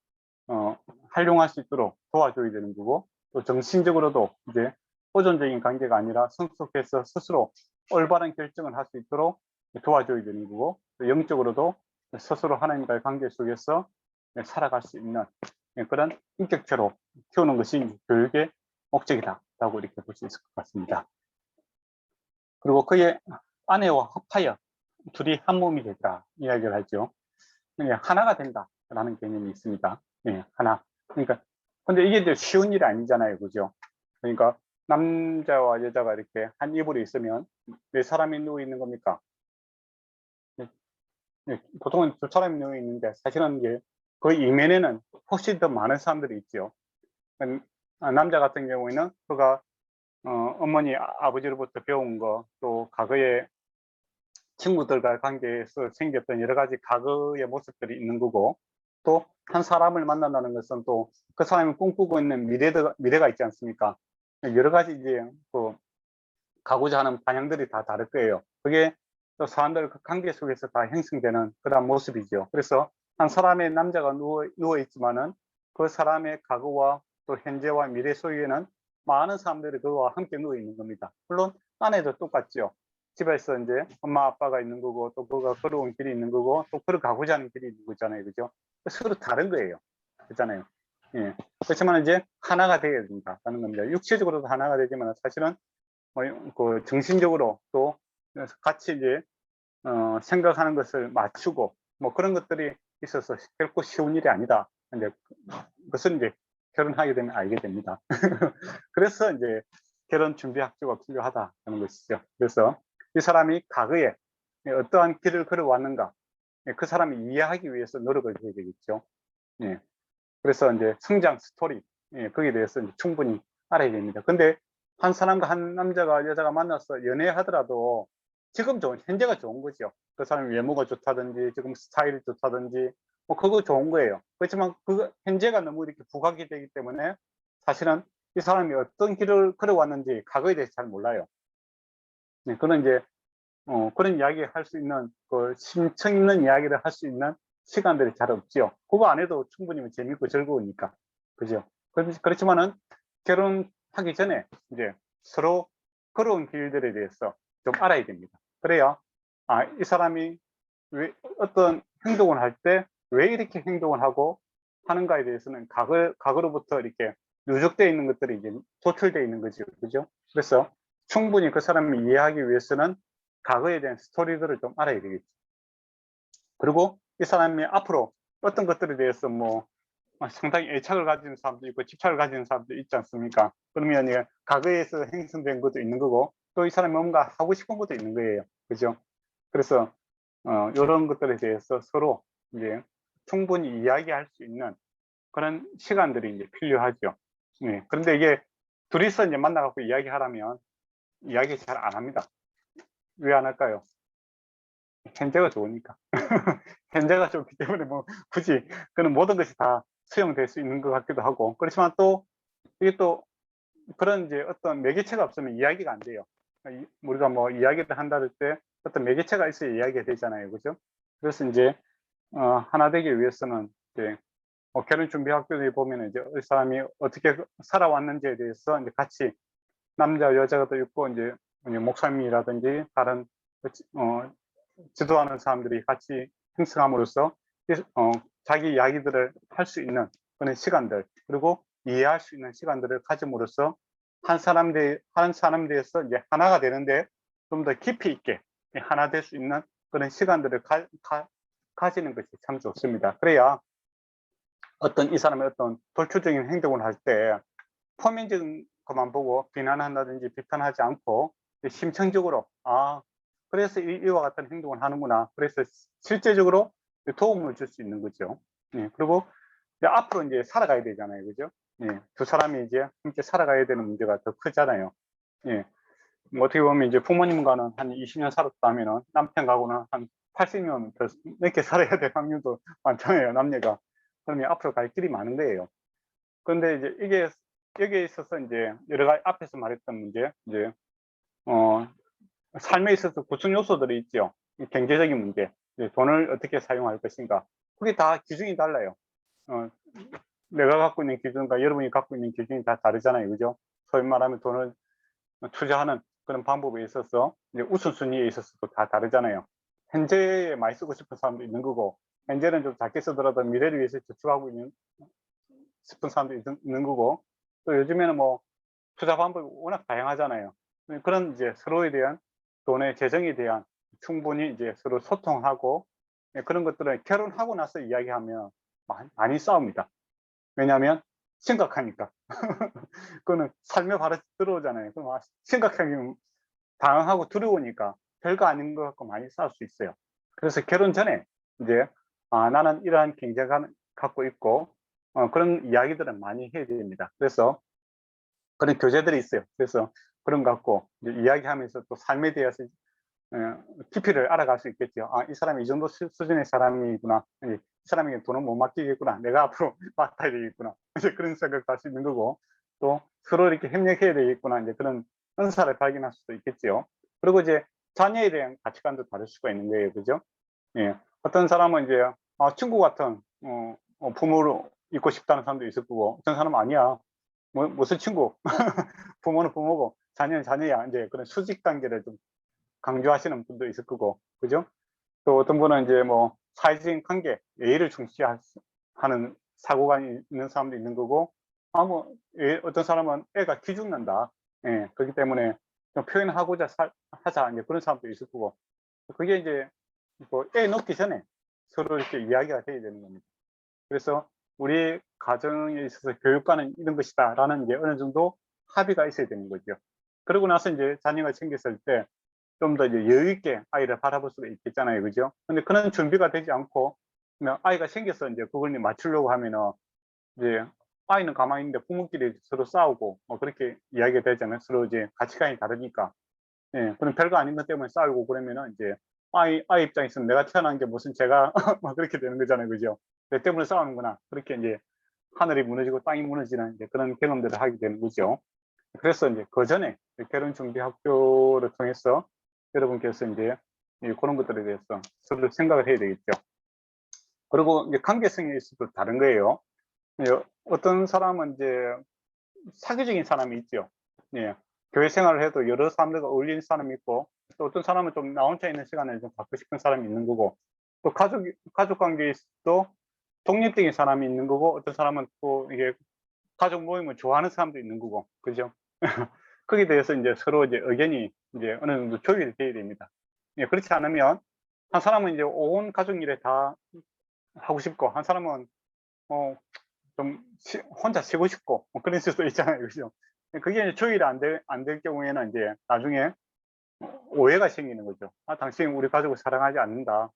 활용할 수 있도록 도와줘야 되는 거고, 또 정신적으로도 이제 호전적인 관계가 아니라 성숙해서 스스로 올바른 결정을 할 수 있도록 도와줘야 되는 거고, 또 영적으로도 스스로 하나님과의 관계 속에서 살아갈 수 있는 그런 인격체로 키우는 것이 교육의 목적이다라고 이렇게 볼 수 있을 것 같습니다. 그리고 그의 아내와 합하여 둘이 한 몸이 되다 이야기를 하죠. 하나가 된다라는 개념이 있습니다. 하나. 그러니까 근데 이게 이제 쉬운 일이 아니잖아요, 그죠? 그러니까 남자와 여자가 이렇게 한 이불에 있으면 4사람이 누워 있는 겁니까? 보통은 2사람이 누워 있는데 사실은 이게 그 이면에는 훨씬 더 많은 사람들이 있죠. 남자 같은 경우에는 그가 어머니 아버지로부터 배운 거, 또 과거에 친구들과 관계에서 생겼던 여러 가지 과거의 모습들이 있는 거고, 또 한 사람을 만난다는 것은 또 그 사람이 꿈꾸고 있는 미래가 있지 않습니까? 여러 가지 이제 그 가고자 하는 방향들이 다 다를 거예요. 그게 또 사람들 그 관계 속에서 다 형성되는 그런 모습이죠. 그래서 한 사람의 남자가 누워 있지만은 그 사람의 과거와 또 현재와 미래 속에는 많은 사람들이 그와 함께 누워 있는 겁니다. 물론 아내도 똑같죠. 집에서 이제 엄마 아빠가 있는 거고, 또 그가 걸어온 길이 있는 거고, 또 걸어가고자 하는 길이 있는 거잖아요, 그죠? 서로 다른 거예요, 그렇잖아요. 예. 그렇지만 이제 하나가 되어야 된다는 겁니다. 육체적으로도 하나가 되지만 사실은 그 정신적으로 또 같이 이제 생각하는 것을 맞추고 뭐 그런 것들이 있어서 결코 쉬운 일이 아니다. 이제 그것은 이제 결혼하게 되면 알게 됩니다. 그래서 이제 결혼 준비 학교가 필요하다는 것이죠. 그래서 이 사람이 과거에 어떠한 길을 걸어왔는가, 그 사람이 이해하기 위해서 노력을 해야 되겠죠. 예. 그래서 이제 성장 스토리, 거기에 대해서 이제 충분히 알아야 됩니다. 근데 한 사람과 한 남자가 여자가 만나서 연애하더라도 지금 현재가 좋은 거죠. 그 사람이 외모가 좋다든지 지금 스타일이 좋다든지 뭐 그거 좋은 거예요. 그렇지만 그 현재가 너무 이렇게 부각이 되기 때문에 사실은 이 사람이 어떤 길을 걸어왔는지 과거에 대해서 잘 몰라요. 그런 이제 그런 이야기 할 수 있는 그 심층 있는 이야기를 할 수 있는 시간들이 잘 없지요. 그거 안 해도 충분히 재밌고 즐거우니까. 그죠? 그렇지만은 결혼하기 전에 이제 서로 걸어온 길들에 대해서 좀 알아야 됩니다. 그래야 이 사람이 왜 어떤 행동을 할 때 왜 이렇게 행동을 하고 하는가에 대해서는 과거로부터 이렇게 누적되어 있는 것들이 이제 도출되어 있는 거죠. 그죠? 그래서 충분히 그 사람을 이해하기 위해서는 과거에 대한 스토리들을 좀 알아야 되겠죠. 그리고 이 사람이 앞으로 어떤 것들에 대해서 뭐 상당히 애착을 가지는 사람도 있고 집착을 가지는 사람도 있지 않습니까? 그러면 이제 과거에서 형성된 것도 있는 거고 또 이 사람이 뭔가 하고 싶은 것도 있는 거예요. 그죠? 그래서 이런 것들에 대해서 서로 이제 충분히 이야기할 수 있는 그런 시간들이 이제 필요하죠. 그런데 이게 둘이서 이제 만나갖고 이야기하라면 이야기 잘 안 합니다. 왜 안 할까요? 현재가 좋으니까. 현재가 좋기 때문에 뭐 굳이 그런 모든 것이 다 수용될 수 있는 것 같기도 하고, 그렇지만 또 이게 또 그런 이제 어떤 매개체가 없으면 이야기가 안 돼요. 우리가 뭐 이야기를 한다 할 때 어떤 매개체가 있어야 이야기가 되잖아요, 그죠? 그래서 이제 하나 되기 위해서는 이제 결혼 준비 학교에 보면 이제 이 사람이 어떻게 살아왔는지에 대해서 이제 같이 남자 여자가 또 있고 이제 목사님이라든지 다른 지도하는 사람들이 같이 형성함으로써 자기 이야기들을 할 수 있는 그런 시간들, 그리고 이해할 수 있는 시간들을 가짐으로써 한 사람에 대해서 이제 하나가 되는데 좀 더 깊이 있게 하나 될 수 있는 그런 시간들을 가지는 것이 참 좋습니다. 그래야 어떤 이 사람의 어떤 돌출적인 행동을 할 때 표면적인 것만 보고 비난한다든지 비판하지 않고 심층적으로 그래서 이와 같은 행동을 하는구나. 그래서 실제적으로 도움을 줄 수 있는 거죠. 그리고 이제 앞으로 이제 살아가야 되잖아요. 그죠? 두 사람이 이제 함께 살아가야 되는 문제가 더 크잖아요. 뭐 어떻게 보면 이제 부모님과는 한 20년 살았다 하면은 남편하고는 한 80년 더 넘게 살아야 될 확률도 많잖아요. 남녀가. 그러면 앞으로 갈 길이 많은 거예요. 그런데 이제 이게 여기에 있어서 이제 여러 가지 앞에서 말했던 문제, 이제 삶에 있어서 구성 요소들이 있죠. 경제적인 문제, 돈을 어떻게 사용할 것인가. 그게 다 기준이 달라요. 내가 갖고 있는 기준과 여러분이 갖고 있는 기준이 다 다르잖아요. 그죠? 소위 말하면 돈을 투자하는 그런 방법에 있어서 이제 우선순위에 있어서도 다 다르잖아요. 현재에 많이 쓰고 싶은 사람도 있는 거고, 현재는 좀 작게 쓰더라도 미래를 위해서 저축하고 싶은 사람도 있는 거고, 또 요즘에는 뭐 투자 방법이 워낙 다양하잖아요. 그런 이제 서로에 대한 돈의 재정에 대한 충분히 이제 서로 소통하고 그런 것들을 결혼하고 나서 이야기하면 많이 싸웁니다. 왜냐하면 심각하니까. 그거는 삶에 바로 들어오잖아요. 그럼 심각하게 당황하고 두려우니까 별거 아닌 것 같고 많이 싸울 수 있어요. 그래서 결혼 전에 이제 나는 이러한 경제가 갖고 있고 그런 이야기들은 많이 해야 됩니다. 그래서 그런 교재들이 있어요. 그래서 그런 거 갖고 이야기하면서 또 삶에 대해서 깊이를 알아갈 수 있겠죠. 이 사람이 이 정도 수준의 사람이구나. 이 사람에게 돈은 못 맡기겠구나. 내가 앞으로 맡아야 되겠구나. 이제 그런 생각도 할 수 있는 거고, 또 서로 이렇게 협력해야 되겠구나. 이제 그런 은사를 발견할 수도 있겠죠. 그리고 이제 자녀에 대한 가치관도 다를 수가 있는 거예요. 그죠? 어떤 사람은 이제 친구 같은 부모로 있고 싶다는 사람도 있을 거고, 어떤 사람은 아니야. 무슨 친구? 부모는 부모고 자녀는 자녀야. 이제 그런 수직 관계를 좀 강조하시는 분도 있을 거고, 그죠? 또 어떤 분은 이제 뭐 사회적인 관계, 예의를 중시하는 사고가 있는 사람도 있는 거고, 어떤 사람은 애가 기죽는다. 그렇기 때문에 좀 표현하고자 하자. 이제 그런 사람도 있을 거고, 그게 이제 뭐 애 놓기 전에 서로 이렇게 이야기가 돼야 되는 겁니다. 그래서 우리 가정에 있어서 교육과는 이런 것이다라는 이제 어느 정도 합의가 있어야 되는 거죠. 그러고 나서 이제 자녀가 생겼을 때 좀 더 이제 여유 있게 아이를 바라볼 수가 있겠잖아요. 그죠? 근데 그런 준비가 되지 않고 그냥 아이가 생겨서 이제 그걸 맞추려고 하면은 이제 아이는 가만히 있는데 부모끼리 서로 싸우고 그렇게 이야기가 되잖아요. 서로 이제 가치관이 다르니까. 그럼 별거 아닌 것 때문에 싸우고 그러면은 이제 아이 입장에서는 내가 태어난 게 무슨 죄가 막 그렇게 되는 거잖아요. 그죠? 내 때문에 싸우는구나. 그렇게 이제 하늘이 무너지고 땅이 무너지는 이제 그런 경험들을 하게 되는 거죠. 그래서 이제 그 전에 결혼 준비 학교를 통해서 여러분께서 이제 그런 것들에 대해서 서로 생각을 해야 되겠죠. 그리고 이제 관계성에 있어도 다른 거예요. 어떤 사람은 이제 사교적인 사람이 있죠. 교회 생활을 해도 여러 사람들과 어울리는 사람이 있고, 또 어떤 사람은 좀 나 혼자 있는 시간을 좀 갖고 싶은 사람이 있는 거고, 또 가족 관계에서도 독립적인 사람이 있는 거고, 어떤 사람은 또 이게 가족 모임을 좋아하는 사람도 있는 거고, 그죠? 거기에 대해서 이제 서로 이제 의견이 이제 어느 정도 조율이 돼야 됩니다. 그렇지 않으면 한 사람은 이제 온 가족 일에 다 하고 싶고, 한 사람은 좀 혼자 쉬고 싶고 그럴 수도 있잖아요. 그죠? 그게 이제 조율이 안 될 경우에는 이제 나중에 오해가 생기는 거죠. 당신 우리 가족을 사랑하지 않는다.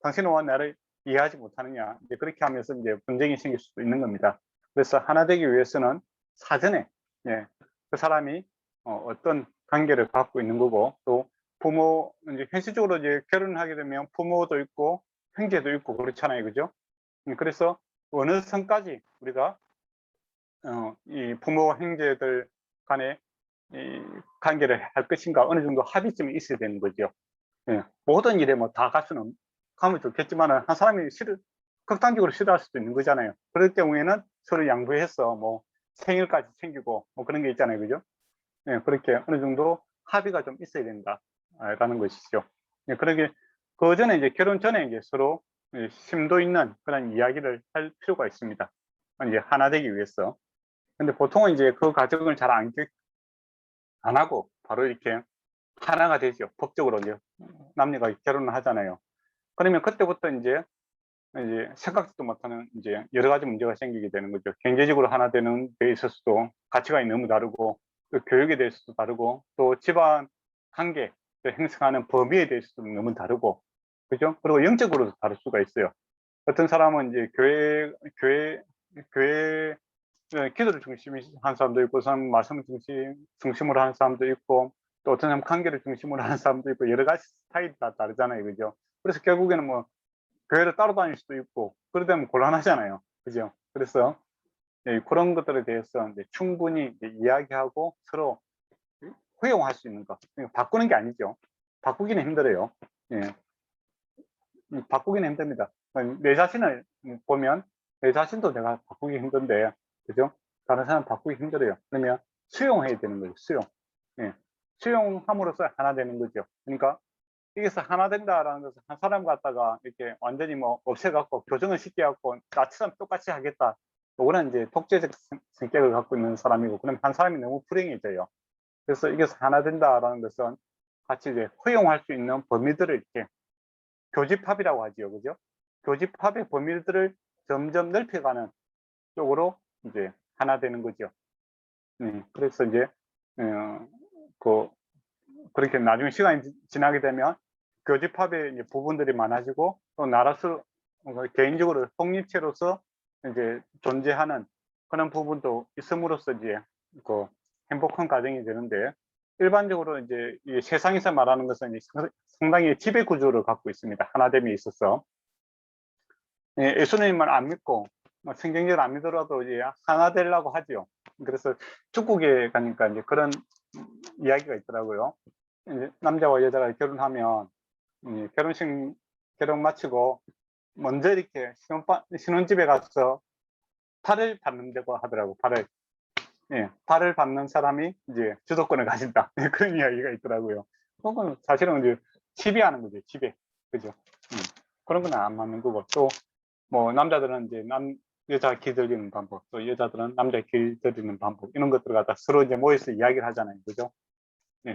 당신은 왜 나를 이해하지 못하느냐. 이제 그렇게 하면서 이제 분쟁이 생길 수도 있는 겁니다. 그래서 하나 되기 위해서는 사전에 그 사람이 어떤 관계를 갖고 있는 거고, 또 부모 이제 현실적으로 이제 결혼을 하게 되면 부모도 있고 형제도 있고 그렇잖아요. 그죠? 그래서 어느 선까지 우리가 이 부모 형제들 간에 이 관계를 할 것인가 어느 정도 합의점이 있어야 되는 거죠. 모든 일에 뭐 다 가면 좋겠지만 한 사람이 극단적으로 싫어할 수도 있는 거잖아요. 그럴 경우에는 서로 양보해서 뭐 생일까지 챙기고 뭐 그런 게 있잖아요. 그죠? 그렇게 어느 정도 합의가 좀 있어야 된다라는 것이죠. 그러게 그 전에 이제 결혼 전에 이제 서로 심도 있는 그런 이야기를 할 필요가 있습니다. 이제 하나 되기 위해서. 근데 보통은 이제 그 과정을 잘 안 하고 바로 이렇게 하나가 되죠. 법적으로 이제 남녀가 결혼을 하잖아요. 그러면 그때부터 이제 생각지도 못하는 이제 여러 가지 문제가 생기게 되는 거죠. 경제적으로 하나 되는 데 있어서도 가치관이 너무 다르고, 또 교육에 대해서도 다르고, 또 집안 관계 형성하는 범위에 대해서도 너무 다르고, 그죠? 그리고 영적으로도 다를 수가 있어요. 어떤 사람은 이제 교회 기도를 중심으로 한 사람도 있고, 사람 말씀을 중심으로 하는 사람도 있고, 또 어떤 사람 관계를 중심으로 하는 사람도 있고, 여러 가지 스타일이 다 다르잖아요, 그죠? 그래서 결국에는 뭐 교회를 따로 다닐 수도 있고, 그러다면 곤란하잖아요, 그죠? 그래서 그런 것들에 대해서 이제 충분히 이제 이야기하고 서로 허용할 수 있는 것, 바꾸는 게 아니죠. 바꾸기는 힘들어요. 예. 바꾸기는 힘듭니다. 내 자신을 보면 내 자신도 내가 바꾸기 힘든데, 그죠? 다른 사람 바꾸기 힘들어요. 그러면 수용해야 되는 거죠. 수용. 예. 수용함으로써 하나 되는 거죠. 그러니까 여기서 하나 된다라는 것은 한 사람 갖다가 이렇게 완전히 뭐 없애갖고 교정을 시켜갖고 나처럼 똑같이 하겠다. 요거는 이제 독재적 성격을 갖고 있는 사람이고, 그럼 한 사람이 너무 불행해져요. 그래서 여기서 하나 된다라는 것은 같이 이제 허용할 수 있는 범위들을 이렇게 교집합이라고 하지요, 그죠? 교집합의 범위들을 점점 넓혀가는 쪽으로 이제 하나 되는 거죠. 그래서 이제 그렇게 나중에 시간이 지나게 되면 교집합의 이제 부분들이 많아지고, 또 나라서 개인적으로 독립체로서 이제 존재하는 그런 부분도 있음으로써 이제 그 행복한 가정이 되는데, 일반적으로 이제 이 세상에서 말하는 것은 상당히 지배 구조를 갖고 있습니다. 하나됨에 있어서. 예수님을 안 믿고 뭐 성경적으로 안 믿더라도 이제 하나 되려고 하죠. 그래서 축구에 가니까 이제 그런 이야기가 있더라고요. 이제 남자와 여자가 결혼하면 결혼 마치고 먼저 이렇게 신혼집에 가서 팔을 받는다고 하더라고. 팔을 받는 사람이 이제 주도권을 가진다. 그런 이야기가 있더라고요. 그건 사실은 이제 지배하는 거죠. 지배. 그죠? 그런 건 안 맞는 거고, 또 뭐 남자들은 이제 여자 길들이는 방법, 또 여자들은 남자 길들이는 방법, 이런 것들을 갖다 서로 이제 모여서 이야기를 하잖아요. 그죠?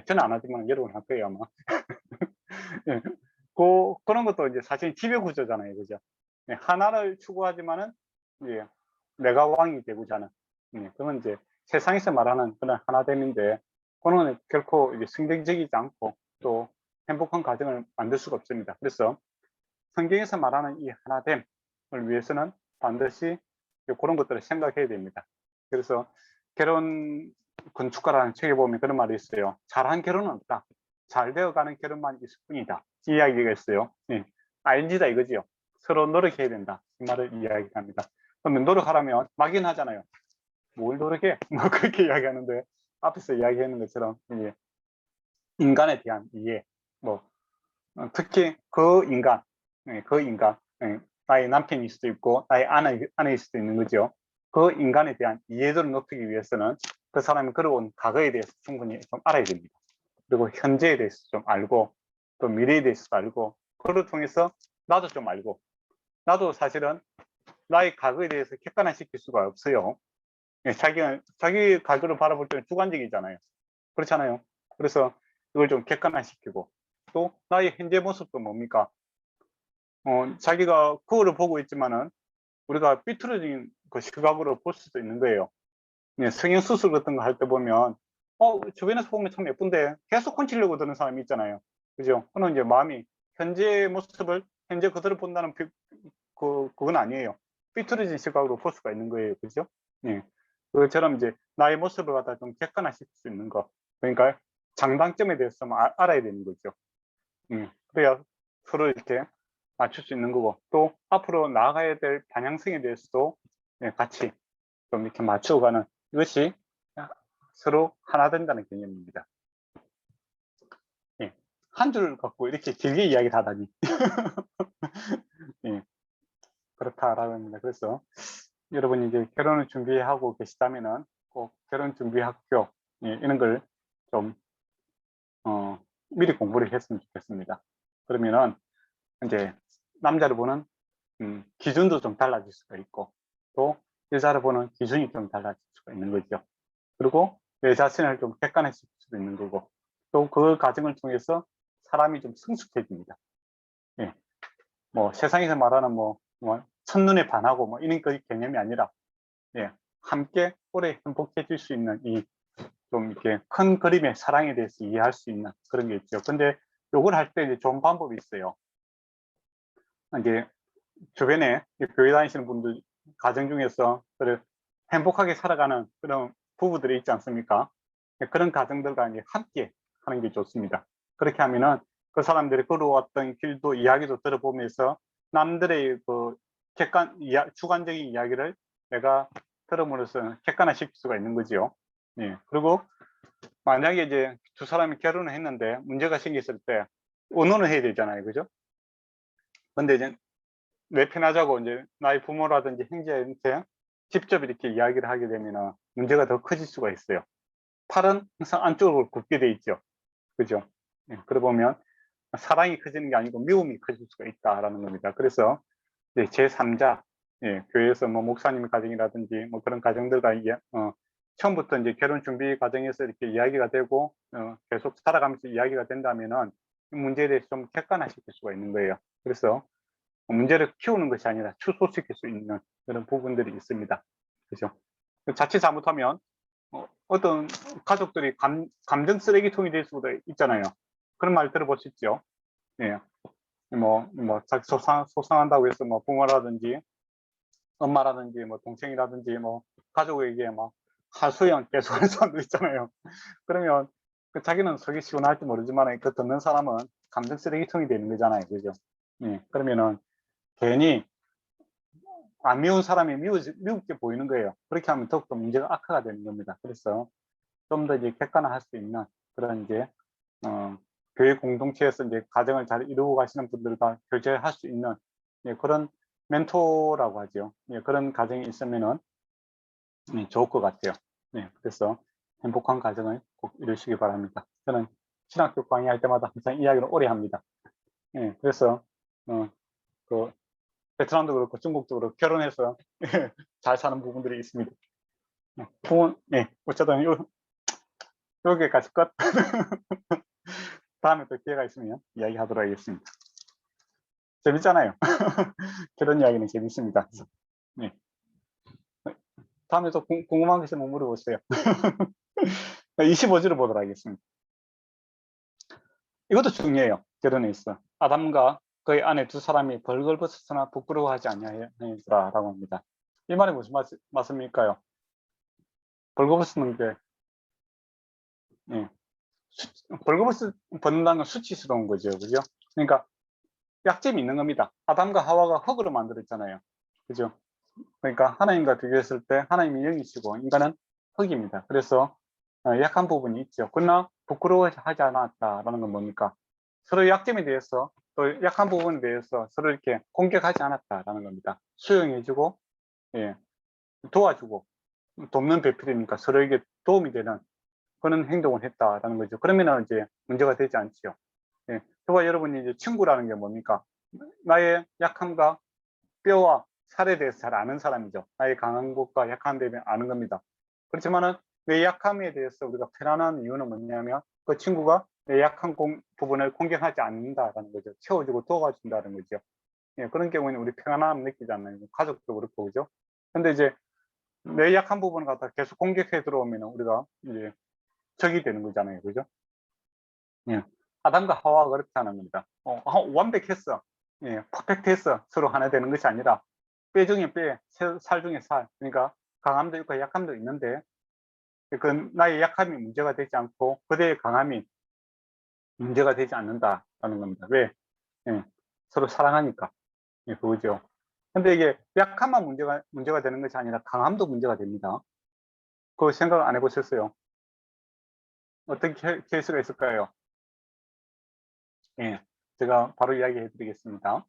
저는 안 하지만 여러분 할 거예요, 아마. 그런 것도 이제 사실 지배 구조잖아요. 그죠? 하나를 추구하지만은 이제 내가 왕이 되고자 하는, 그건 이제 세상에서 말하는 그런 하나됨인데, 그거는 결코 이제 성경적이지 않고 또 행복한 가정을 만들 수가 없습니다. 그래서 성경에서 말하는 이 하나됨을 위해서는 반드시 그런 것들을 생각해야 됩니다. 그래서 결혼 건축가라는 책에 보면 그런 말이 있어요. 잘한 결혼은 없다. 잘 되어가는 결혼만 있을 뿐이다. 이 이야기가 있어요. ING다 이거지요. 서로 노력해야 된다. 이 말을 이야기합니다. 그러면 노력하려면 막연하잖아요. 뭘 노력해? 뭐 그렇게 이야기하는데, 앞에서 이야기하는 것처럼 이제 인간에 대한 이해, 뭐 특히 그 인간, 나의 남편일 수도 있고 나의 아내일 수도 있는 거죠. 그 인간에 대한 이해도를 높이기 위해서는 그 사람이 걸어온 과거에 대해서 충분히 좀 알아야 됩니다. 그리고 현재에 대해서 좀 알고, 또 미래에 대해서도 알고, 그걸 통해서 나도 좀 알고, 나도 사실은 나의 과거에 대해서 객관화시킬 수가 없어요. 자기 과거를 바라볼 때는 주관적이잖아요. 그렇잖아요. 그래서 이걸 좀 객관화시키고, 또 나의 현재 모습도 뭡니까? 자기가 거울을 보고 있지만은 우리가 삐뚤어진 그 시각으로 볼 수도 있는 거예요. 성형수술 같은 거 할 때 보면 주변에서 보면 참 예쁜데 계속 콘치려고 드는 사람이 있잖아요. 그죠? 그는 이제 마음이 현재 모습을 현재 그대로 본다는 그건 아니에요. 삐뚤어진 시각으로 볼 수가 있는 거예요. 그죠? 그처럼 이제 나의 모습을 갖다 좀 객관화시킬 수 있는 거. 그러니까 장단점에 대해서 좀 알아야 되는 거죠. 그래야 서로 이렇게 맞출 수 있는 거고, 또 앞으로 나아가야 될 방향성에 대해서도 같이 좀 이렇게 맞춰가는, 이것이 서로 하나 된다는 개념입니다. 한 줄 갖고 이렇게 길게 이야기를 하다니. 그렇다라고 합니다. 그래서 여러분이 이제 결혼을 준비하고 계시다면은 꼭 결혼 준비 학교 이런 걸 좀 미리 공부를 했으면 좋겠습니다. 그러면은 이제 남자를 보는 기준도 좀 달라질 수가 있고, 또 여자를 보는 기준이 좀 달라질 수가 있는 거죠. 그리고 내 자신을 좀 객관화시킬 수도 있는 거고, 또 그 과정을 통해서 사람이 좀 성숙해집니다. 예. 뭐 세상에서 말하는 뭐 첫눈에 반하고 뭐 이런 그 개념이 아니라, 예, 함께 오래 행복해질 수 있는 이 좀 이렇게 큰 그림의 사랑에 대해서 이해할 수 있는 그런 게 있죠. 근데 요걸 할 때 이제 좋은 방법이 있어요. 이제 주변에 교회 다니시는 분들 가정 중에서 행복하게 살아가는 그런 부부들이 있지 않습니까? 그런 가정들과 이제 함께 하는 게 좋습니다. 그렇게 하면은 그 사람들이 걸어왔던 길도 이야기도 들어보면서 남들의 그 주관적인 이야기를 내가 들음으로써 객관화시킬 수가 있는 거죠. 예. 그리고 만약에 이제 두 사람이 결혼을 했는데 문제가 생겼을 때 의논을 해야 되잖아요. 그죠? 근데 이제 내 편하자고 이제 나의 부모라든지 형제한테 직접 이렇게 이야기를 하게 되면 문제가 더 커질 수가 있어요. 팔은 항상 안쪽으로 굽게 돼 있죠. 그죠? 예, 그러고 보면 사랑이 커지는 게 아니고 미움이 커질 수가 있다라는 겁니다. 그래서 이제 제3자, 예, 교회에서 뭐 목사님 가정이라든지 뭐 그런 가정들과 처음부터 이제 결혼 준비 과정에서 이렇게 이야기가 되고 계속 살아가면서 이야기가 된다면은 문제에 대해서 좀 객관화시킬 수가 있는 거예요. 그래서 문제를 키우는 것이 아니라 축소시킬 수 있는 그런 부분들이 있습니다. 그죠? 자칫 잘못하면 어떤 가족들이 감정 쓰레기통이 될 수도 있잖아요. 그런 말 들어보셨죠? 예. 자기 소상한다고 해서 뭐 부모라든지 엄마라든지 뭐 동생이라든지 뭐 가족에게 막 하소연 계속하는 사람도 있잖아요. 그러면 자기는 속이 시원할지 모르지만 그 듣는 사람은 감정 쓰레기통이 되는 거잖아요. 그죠? 예. 그러면은 괜히 안 미운 사람이 미웁게 보이는 거예요. 그렇게 하면 더욱더 문제가 악화가 되는 겁니다. 그래서 좀 더 이제 객관화할 수 있는 그런 이제 교회 공동체에서 이제 가정을 잘 이루고 가시는 분들과 교제할 수 있는, 예, 그런 멘토라고 하죠. 예, 그런 가정이 있으면은 좋을 것 같아요. 예, 그래서 행복한 가정을 꼭 이루시기 바랍니다. 저는 신학교 강의할 때마다 항상 이야기를 오래 합니다. 예, 그래서 그 베트남도 그렇고 중국도 그렇고 결혼해서 잘 사는 부분들이 있습니다. 예, 어쨌든 여기까지 끝. 다음에 또 기회가 있으면 이야기하도록 하겠습니다. 재밌잖아요. 결혼 이야기는 재밌습니다. 네. 다음에 또 궁금한 게 있으면 물어보세요. 25주를 보도록 하겠습니다. 이것도 중요해요. 결혼에 있어. 아담과 그의 아내 두 사람이 벌거벗었으나 부끄러워하지 아니하였더라라고 합니다. 이 말이 무슨 말씀일까요? 벌거벗는 게, 예, 벌거벗는다는 건 수치스러운 거죠. 그죠? 그러니까 약점이 있는 겁니다. 아담과 하와가 흙으로 만들었잖아요. 그죠? 그러니까 하나님과 비교했을 때 하나님이 영이시고 인간은 흙입니다. 그래서 약한 부분이 있죠. 그러나 부끄러워하지 않았다라는 건 뭡니까? 서로 약점에 대해서 또 약한 부분에 대해서 서로 이렇게 공격하지 않았다라는 겁니다. 수용해주고, 예, 도와주고, 돕는 배필이니까 서로에게 도움이 되는 그런 행동을 했다라는 거죠. 그러면 이제 문제가 되지 않지요. 예, 저와 여러분이 이제 친구라는 게 뭡니까? 나의 약함과 뼈와 살에 대해서 잘 아는 사람이죠. 나의 강한 곳과 약한 데 아는 겁니다. 그렇지만은 내 약함에 대해서 우리가 편안한 이유는 뭐냐면 그 친구가 내 약한 부분을 공격하지 않는다라는 거죠. 채워주고 도와준다는 거죠. 예, 그런 경우에는 우리 평안함 느끼잖아요. 가족도 그렇고, 그죠? 근데 이제 내 약한 부분을 갖다 계속 공격해 들어오면 우리가 이제 적이 되는 거잖아요. 그죠? 예. 아담과 하와가 그렇지 않은 겁니다. 완벽했어. 예, 퍼펙트했어. 서로 하나 되는 것이 아니라 뼈 중에 뼈, 살 중에 살. 그러니까 강함도 있고 약함도 있는데 그 나의 약함이 문제가 되지 않고 그대의 강함이 문제가 되지 않는다라는 겁니다. 왜? 예, 서로 사랑하니까. 예, 그거죠. 근데 이게 약함만 문제가 되는 것이 아니라 강함도 문제가 됩니다. 그거 생각 안 해보셨어요? 어떤 케이스가 있을까요? 예, 제가 바로 이야기해 드리겠습니다.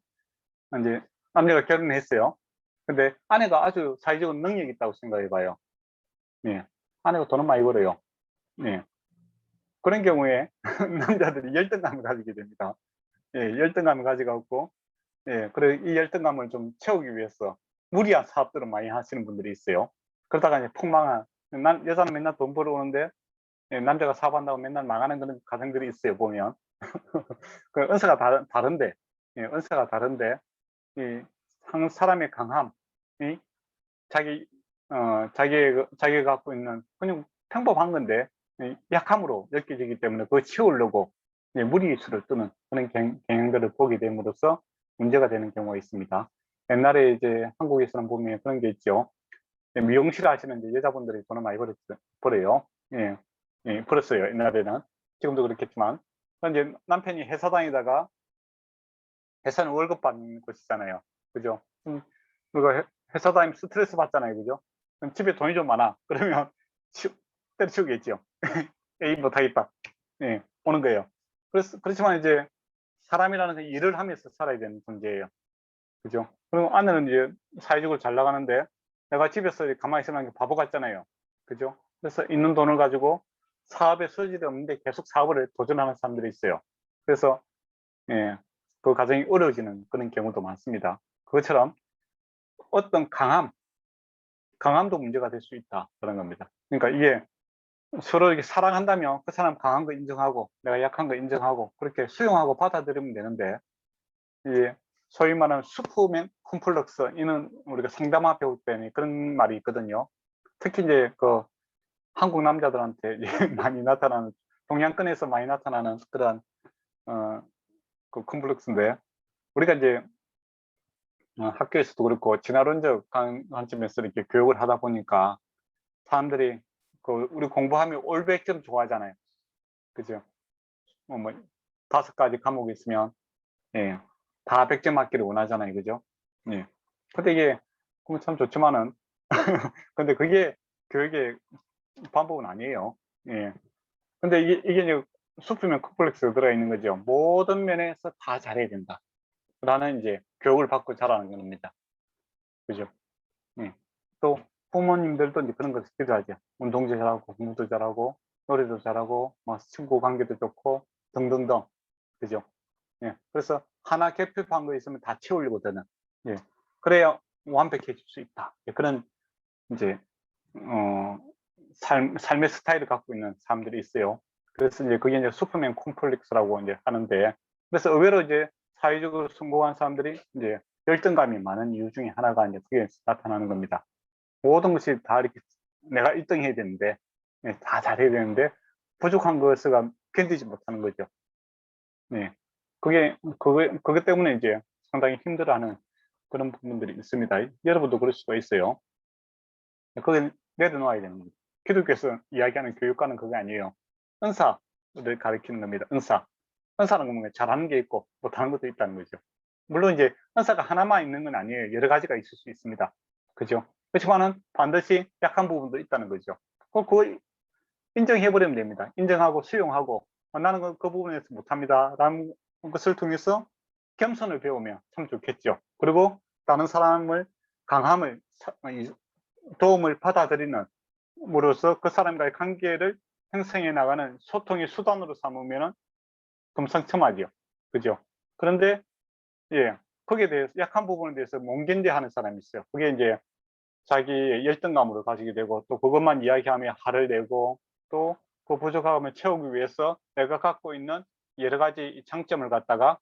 이제 남녀가 결혼을 했어요. 근데 아내가 아주 사회적인 능력이 있다고 생각해 봐요. 예. 아내가 돈은 많이 벌어요. 예. 그런 경우에 남자들이 열등감을 가지게 됩니다. 예, 열등감을 가지고, 예, 그래 이 열등감을 좀 채우기 위해서 무리한 사업들을 많이 하시는 분들이 있어요. 그러다가 이제 폭망한, 여자는 맨날 돈 벌어오는데, 남자가 사업한다고 맨날 망하는 그런 가정들이 있어요, 보면. 그 은사가 다른데, 은사가 다른데, 이 한 사람의 강함이 자기가 갖고 있는 그냥 평범한 건데, 약함으로 느껴지기 때문에 그걸 채우려고 무리수를 두는 그런 경향들을 보게 됨으로써 문제가 되는 경우가 있습니다. 옛날에 이제 한국에서는 보면 그런 게 있죠. 미용실 하시는 이제 여자분들이 돈을 많이 벌어요. 예, 벌었어요. 옛날에는. 지금도 그렇겠지만. 이제 남편이 회사 다니다가, 회사는 월급 받는 곳이잖아요. 그죠? 그리고 회사 다니면 스트레스 받잖아요. 그죠? 그럼 집에 돈이 좀 많아. 그러면 때려치우겠죠. 에이, 못하겠다. 오는 거예요. 그렇지만 이제 사람이라는 게 일을 하면서 살아야 되는 존재예요. 그죠? 그리고 아내는 이제 사회적으로 잘 나가는데, 내가 집에서 가만히 있으면 바보 같잖아요. 그죠? 그래서 있는 돈을 가지고 사업에 소질이 없는데 계속 사업을 도전하는 사람들이 있어요. 그래서 그 가정이 어려워지는 그런 경우도 많습니다. 그것처럼 어떤 강함도 문제가 될 수 있다, 그런 겁니다. 그러니까 이게 서로 이렇게 사랑한다면 그 사람 강한 거 인정하고 내가 약한 거 인정하고 그렇게 수용하고 받아들이면 되는데, 이게 소위 말하는 슈퍼맨 콤플렉스, 이는 우리가 상담화 배울 때는 그런 말이 있거든요. 특히 이제 그 한국 남자들한테 많이 나타나는, 동양권에서 많이 나타나는 그런 그 콤플렉스인데, 우리가 이제 학교에서도 그렇고 진화론적 관점에서 이렇게 교육을 하다 보니까 사람들이 그 우리 공부하면 올 100점 좋아하잖아요. 그죠? 뭐 5가지 과목이 있으면 다 100점 맞기를 원하잖아요. 그죠? 근데 이게 그건 참 좋지만은 근데 그게 교육의 방법은 아니에요. 근데 이게 이제 슈퍼맨 콤플렉스가 들어있는 거죠. 모든 면에서 다 잘해야 된다 라는 이제 교육을 받고 자라는 겁니다. 그죠? 또 부모님들도 이제 그런 것을 필요하죠. 운동도 잘하고 공부도 잘하고 노래도 잘하고 뭐 친구 관계도 좋고 등등등. 그죠? 그래서 하나 결핍한 거 있으면 다 채우려고 드는, 그래야 완벽해질 수 있다. 그런 이제 삶의 스타일을 갖고 있는 사람들이 있어요. 그래서 이제 그게 이제 슈퍼맨 콤플렉스라고 이제 하는데, 그래서 의외로 이제 사회적으로 성공한 사람들이 이제 열등감이 많은 이유 중에 하나가 이제 그게 나타나는 겁니다. 모든 것이 다 이렇게 내가 1등 해야 되는데, 다 잘해야 되는데 부족한 것을 견디지 못하는 거죠. 그것 때문에 이제 상당히 힘들어하는 그런 부분들이 있습니다. 여러분도 그럴 수가 있어요. 그걸 내려놓아야 되는 겁니다. 기독교에서 이야기하는 교육과는 그게 아니에요. 은사를 가리키는 겁니다. 은사는 뭔가 잘하는 게 있고 못하는 것도 있다는 거죠. 물론 이제 은사가 하나만 있는 건 아니에요. 여러 가지가 있을 수 있습니다. 그죠? 그렇지만은 반드시 약한 부분도 있다는 거죠. 그걸 인정해버리면 됩니다. 인정하고 수용하고, 나는 그 부분에서 못합니다 라는 것을 통해서 겸손을 배우면 참 좋겠죠. 그리고 다른 사람을 강함을 도움을 받아들이는 으로써 그 사람과의 관계를 형성해 나가는 소통의 수단으로 삼으면 금상첨화죠. 그죠? 그런데 거기에 대해서 약한 부분에 대해서 몽견대하는 사람이 있어요. 그게 이제 자기의 열등감으로 가지게 되고, 또 그것만 이야기하면 화를 내고, 또 그 부족함을 채우기 위해서 내가 갖고 있는 여러 가지 장점을 갖다가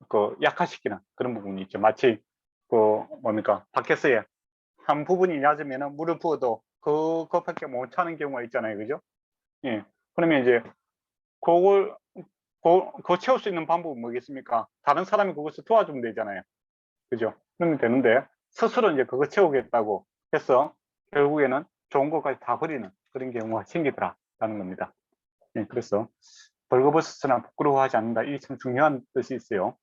그 약화시키는 그런 부분이 있죠. 마치 그 뭡니까, 밖에서의 한 부분이 낮으면 물을 부어도 그것밖에 못 차는 경우가 있잖아요. 그죠? 그러면 이제 그걸 채울 수 있는 방법은 뭐겠습니까? 다른 사람이 그것을 도와주면 되잖아요. 그죠? 그러면 되는데 스스로 이제 그거 채우겠다고 해서 결국에는 좋은 것까지 다 버리는 그런 경우가 생기더라라는 겁니다. 그래서 벌거벗었으나 부끄러워하지 않는다. 이게 참 중요한 뜻이 있어요.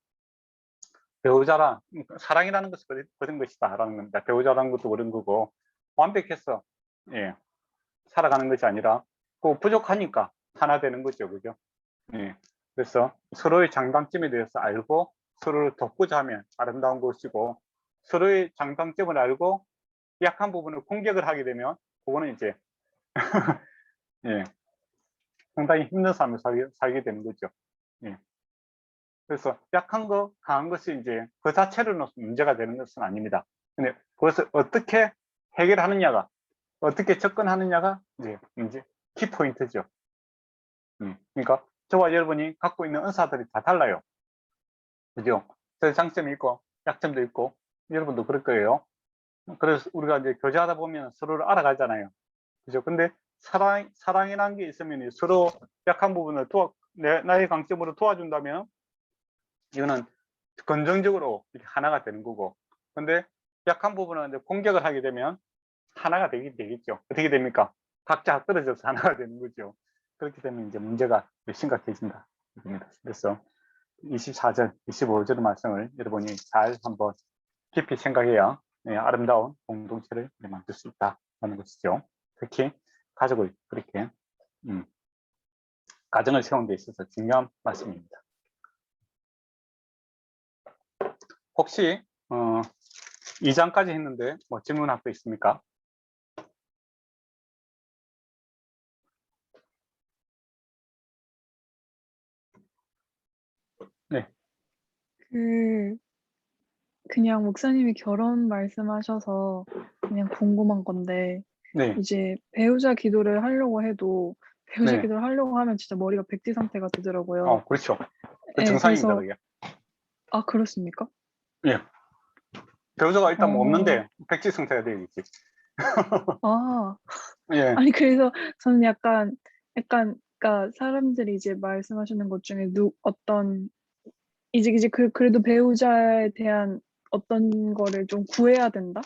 배우자라, 사랑이라는 것은 그런 것이다 라는 겁니다. 배우자라는 것도 그런 거고, 완벽해서 살아가는 것이 아니라 그 부족하니까 하나 되는 거죠. 그죠? 그래서 서로의 장단점에 대해서 알고 서로를 돕고자 하면 아름다운 것이고, 서로의 장단점을 알고 약한 부분을 공격을 하게 되면 그거는 이제 상당히 힘든 삶을 살게 되는 거죠. 그래서 약한 거, 강한 것이 이제 그 자체로는 문제가 되는 것은 아닙니다. 근데 그것을 어떻게 해결하느냐가, 어떻게 접근하느냐가 이제 문제, 키포인트죠. 그러니까 저와 여러분이 갖고 있는 은사들이 다 달라요. 그죠? 저 장점이 있고 약점도 있고 여러분도 그럴 거예요. 그래서 우리가 이제 교제하다 보면 서로를 알아가잖아요. 그죠? 근데 사랑이라는 게 있으면 서로 약한 부분을 나의 강점으로 도와준다면 이거는 긍정적으로 이렇게 하나가 되는 거고, 근데 약한 부분은 이제 공격을 하게 되면 하나가 되겠죠. 어떻게 됩니까? 각자 떨어져서 하나가 되는 거죠. 그렇게 되면 이제 문제가 심각해진다. 그래서 24절, 25절 말씀을 여러분이 잘 한번 깊이 생각해야 아름다운 공동체를 만들 수 있다는 것이죠. 특히 가족을 그렇게 가정을 세우는 데 있어서 중요한 말씀입니다. 혹시 2장까지 했는데 뭐 질문할 거 있습니까? 네. 그냥 목사님이 결혼 말씀하셔서 그냥 궁금한 건데, 네. 이제 배우자 기도를 하려고 해도 배우자 네. 기도를 하려고 하면 진짜 머리가 백지 상태가 되더라고요. 그렇죠. 그 네, 정상입니다, 그래서 그게. 그렇습니까? 예. 배우자가 일단 뭐 어, 없는데 백지 상태가 되겠지. 아, 예. 아니 그래서 저는 약간 그러니까 사람들이 이제 말씀하시는 것 중에 어떤 이제 그래도 배우자에 대한 어떤 거를 좀 구해야 된다?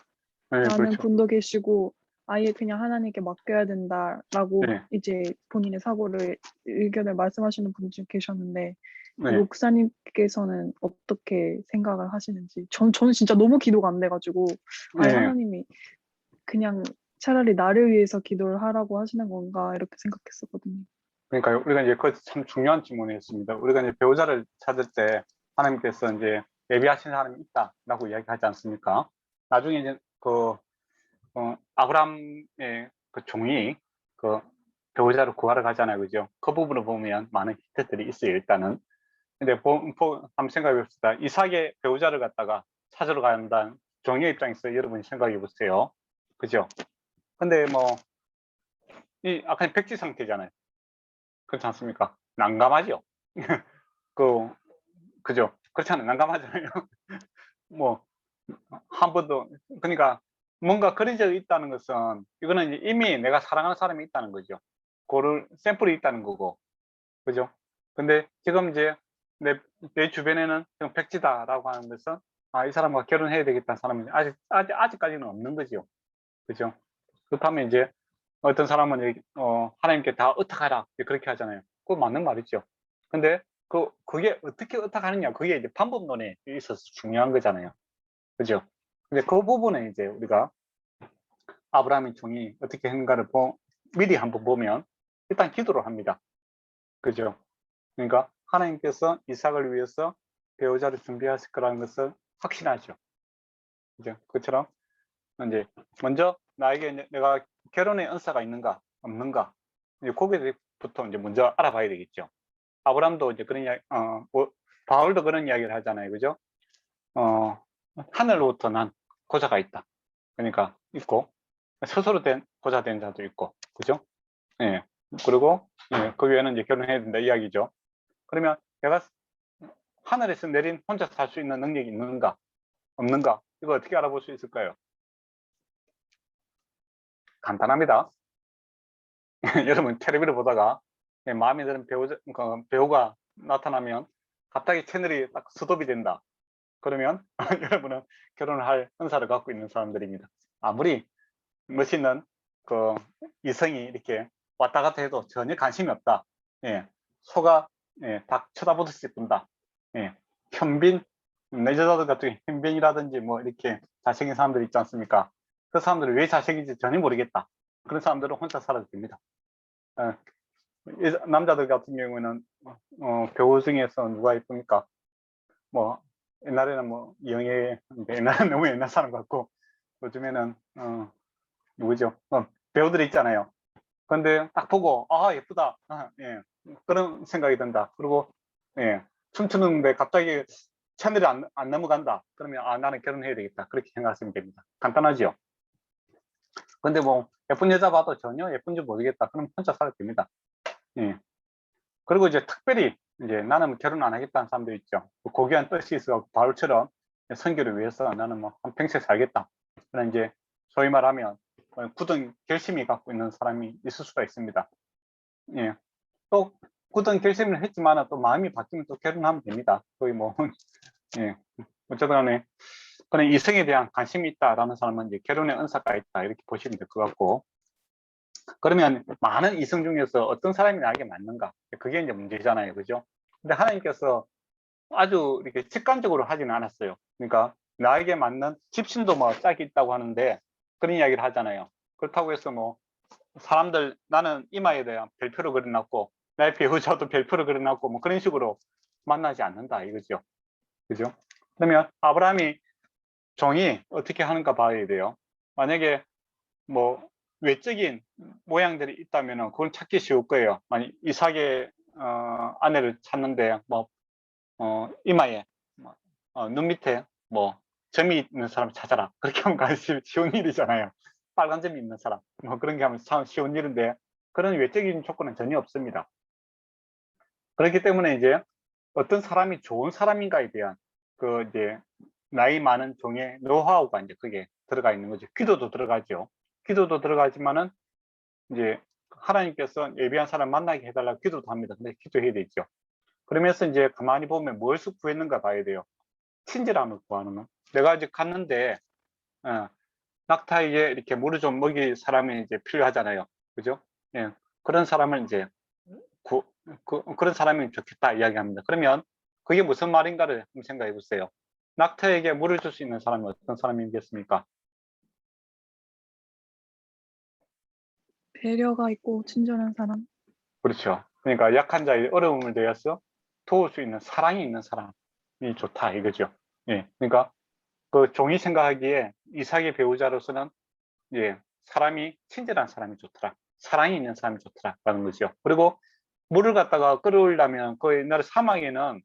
네, 라는 그렇죠. 분도 계시고 아예 그냥 하나님께 맡겨야 된다라고 네. 이제 본인의 의견을 말씀하시는 분이 계셨는데 네. 목사님께서는 어떻게 생각을 하시는지 저는 진짜 너무 기도가 안 돼가지고 아예 네. 하나님이 그냥 차라리 나를 위해서 기도를 하라고 하시는 건가 이렇게 생각했었거든요. 그러니까 우리가 이제 그 참 중요한 질문이었습니다. 우리가 이제 배우자를 찾을 때 하나님께서 이제 예비하신 사람이 있다라고 이야기하지 않습니까? 나중에 이제 아브라함의 그 종이 그 배우자를 구하러 가잖아요, 그죠? 그 부분을 보면 많은 힌트들이 있어요, 일단은. 근데 한번 생각해 봅시다. 이삭의 배우자를 갖다가 찾으러 간다는 종의 입장에서 여러분이 생각해 보세요, 그죠? 근데 뭐 이 아까 백지 상태잖아요. 그렇지 않습니까? 난감하죠. 그죠? 그렇잖아요. 난감하잖아요. 뭐 한 번도, 그러니까 뭔가 그려져 있다는 것은 이거는 이제 이미 내가 사랑하는 사람이 있다는 거죠. 그를 샘플이 있다는 거고, 그죠? 근데 지금 이제 내 주변에는 지금 백지다라고 하는 것은 이 사람과 결혼해야 되겠다는 사람이 아직까지는 없는 거죠. 그죠? 그렇다면 이제 어떤 사람은 하나님께 다 의탁하라 그렇게 하잖아요. 그거 맞는 말이죠. 근데 그게 어떻게 의탁하느냐, 그게 이제 방법론에 있어서 중요한 거잖아요. 그죠? 근데 그 부분에 이제 우리가 아브라함의 종이 어떻게 했는가를 미리 한번 보면 일단 기도를 합니다. 그죠? 그러니까 하나님께서 이삭을 위해서 배우자를 준비하실 거라는 것을 확신하죠. 그죠? 그처럼 이제 먼저 나에게 이제 내가 결혼의 은사가 있는가 없는가, 이제 거기부터 이제 먼저 알아봐야 되겠죠. 아브라함도 이제 그런 이야기, 바울도 그런 이야기를 하잖아요, 그죠? 하늘로부터 난 고자가 있다. 그러니까 있고, 스스로 된 고자 된 자도 있고, 그죠? 예. 그리고 그 외에는 이제 결혼해야 된다 이야기죠. 그러면 내가 하늘에서 내린 혼자 살 수 있는 능력이 있는가 없는가, 이거 어떻게 알아볼 수 있을까요? 간단합니다. 여러분 텔레비를 보다가 마음에 드는 배우가 나타나면 갑자기 채널이 딱 스톱이 된다. 그러면 여러분은 결혼을 할 은사를 갖고 있는 사람들입니다. 아무리 멋있는 그 이성이 이렇게 왔다 갔다 해도 전혀 관심이 없다. 예, 소가 딱 쳐다보듯이 본다. 예, 현빈, 내 여자들 같은 현빈이라든지 뭐 이렇게 잘생긴 사람들 있지 않습니까? 그 사람들이 왜 잘생긴지 전혀 모르겠다. 그런 사람들은 혼자 살아도 됩니다. 남자들 같은 경우에는 배우 중에서 누가 있습니까? 뭐 옛날에는 뭐 영예, 옛날에는 너무 옛날 사람 같고 요즘에는 누구죠? 배우들이 있잖아요. 근데 딱 보고 예쁘다. 예. 그런 생각이 든다. 그리고 춤추는데 갑자기 채널이 안 넘어간다. 그러면 나는 결혼해야 되겠다. 그렇게 생각하시면 됩니다. 간단하죠. 근데 뭐 예쁜 여자 봐도 전혀 예쁜지 모르겠다. 그럼 혼자 살아도 됩니다. 예. 그리고 이제 특별히 이제 나는 결혼 안 하겠다는 사람도 있죠. 고귀한 뜻이 있어 바울처럼 선교를 위해서 나는 뭐 한평생 살겠다. 그런 이제 소위 말하면 굳은 결심이 갖고 있는 사람이 있을 수가 있습니다. 예. 또 굳은 결심을 했지만 또 마음이 바뀌면 또 결혼하면 됩니다. 거의 뭐 예. 어쨌든 간에 그런 이성에 대한 관심이 있다라는 사람은 이제 결혼의 은사가 있다 이렇게 보시면 될 것 같고, 그러면 많은 이성 중에서 어떤 사람이 나에게 맞는가, 그게 이제 문제잖아요, 그죠? 근데 하나님께서 아주 이렇게 직관적으로 하지는 않았어요. 그러니까 나에게 맞는 집신도 뭐 짝이 있다고 하는데 그런 이야기를 하잖아요. 그렇다고 해서 뭐 사람들 나는 이마에 대한 별표를 그려놨고 나의 배우자도 별표를 그려놨고 뭐 그런 식으로 만나지 않는다 이거죠, 그죠? 그러면 아브라함이 종이 어떻게 하는가 봐야 돼요. 만약에 뭐 외적인 모양들이 있다면 그건 찾기 쉬울 거예요. 만약 이삭의 아내를 찾는데 뭐 이마에 눈 밑에 뭐 점이 있는 사람 찾아라, 그렇게 하면 가장 쉬운 일이잖아요. 빨간 점이 있는 사람 뭐 그런 게 하면 참 쉬운 일인데 그런 외적인 조건은 전혀 없습니다. 그렇기 때문에 이제 어떤 사람이 좋은 사람인가에 대한 그 이제 나이 많은 종의 노하우가 이제 그게 들어가 있는 거죠. 기도도 들어가죠. 기도도 들어가지만은 이제 하나님께서 예비한 사람 만나게 해달라고 기도도 합니다. 근데 기도해야 되죠. 그러면서 이제 가만히 보면 무엇을 구했는가 봐야 돼요. 친절함을 구하는 거. 내가 이제 갔는데 낙타에게 이렇게 물을 좀 먹일 사람이 이제 필요하잖아요. 그죠? 예. 그런 사람을 이제 그런 사람이 좋겠다 이야기합니다. 그러면 그게 무슨 말인가를 한번 생각해 보세요. 낙타에게 물을 줄 수 있는 사람이 어떤 사람이겠습니까? 배려가 있고 친절한 사람. 그렇죠. 그러니까 약한 자의 어려움을 대해서 도울 수 있는 사랑이 있는 사람이 좋다 이거죠. 예. 그러니까 그 종이 생각하기에 이삭의 배우자로서는 예, 사람이 친절한 사람이 좋더라. 사랑이 있는 사람이 좋더라라는 거죠. 그리고 물을 갖다가 끌어올리려면 그 옛날 사막에는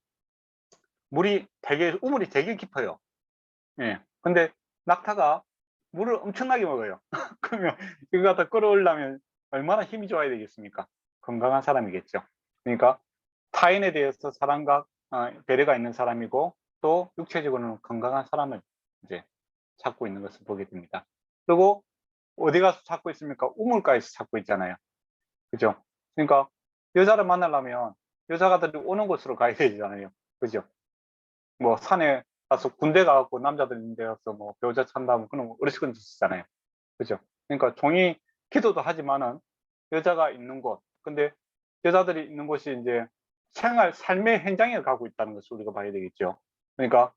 물이 되게 우물이 되게 깊어요. 예. 근데 낙타가 물을 엄청나게 먹어요. 그러면 이거 갖다 끌어올리려면 얼마나 힘이 좋아야 되겠습니까? 건강한 사람이겠죠. 그러니까 타인에 대해서 사랑과 배려가 있는 사람이고 또 육체적으로는 건강한 사람을 이제 찾고 있는 것을 보게 됩니다. 그리고 어디 가서 찾고 있습니까? 우물가에서 찾고 있잖아요. 그죠? 그러니까 여자를 만나려면 여자가들이 오는 곳으로 가야 되잖아요. 그죠? 뭐 산에 가서 군대 가갖고 남자들 데가서 뭐 배우자 찾는다면 그런 어리석은 짓이잖아요. 그죠? 그러니까 종이 기도도 하지만은 여자가 있는 곳, 근데 여자들이 있는 곳이 이제 삶의 현장에 가고 있다는 것을 우리가 봐야 되겠죠. 그러니까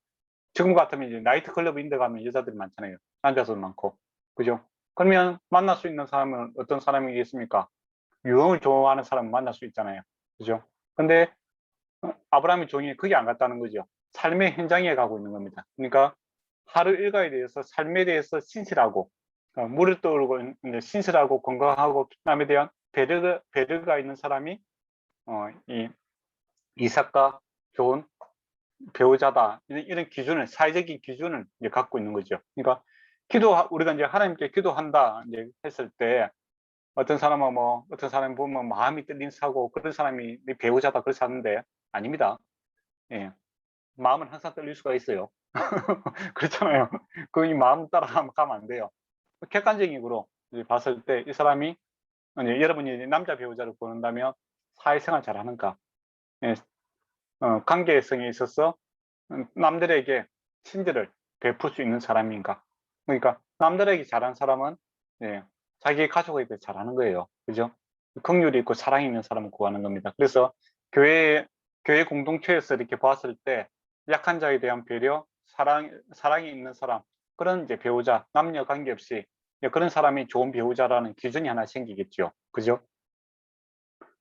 지금 같으면 이제 나이트 클럽 인데 가면 여자들이 많잖아요. 남자도 많고. 그죠? 그러면 만날 수 있는 사람은 어떤 사람이겠습니까? 유흥을 좋아하는 사람을 만날 수 있잖아요. 그죠? 근데 아브라함의 종이 거기 안 갔다는 거죠. 삶의 현장에 가고 있는 겁니다. 그러니까 하루 일과에 대해서 삶에 대해서 신실하고 물을 떠오르고 신실하고 건강하고 남에 대한 배려가 있는 사람이 이 이삭과 좋은 배우자다 이런 기준을 사회적인 기준을 이제 갖고 있는 거죠. 그러니까 우리가 이제 하나님께 기도한다 이제 했을 때 어떤 사람은 뭐 어떤 사람 보면 마음이 떨린 사고 그런 사람이 배우자다 그렇게 하는데 아닙니다. 예. 마음은 항상 떨릴 수가 있어요. 그렇잖아요. 그 이 마음 따라 가면 안 돼요. 객관적으로 봤을 때 이 사람이 여러분이 남자 배우자를 보는다면 사회생활 잘하는가, 예, 관계성에 있어서 남들에게 친절을 베풀 수 있는 사람인가. 그러니까 남들에게 잘한 사람은 예, 자기 가족에게 잘하는 거예요. 그죠? 긍휼이 있고 사랑이 있는 사람을 구하는 겁니다. 그래서 교회 공동체에서 이렇게 봤을 때 약한 자에 대한 배려, 사랑이 있는 사람, 그런 이제 배우자, 남녀 관계없이 그런 사람이 좋은 배우자라는 기준이 하나 생기겠죠. 그죠?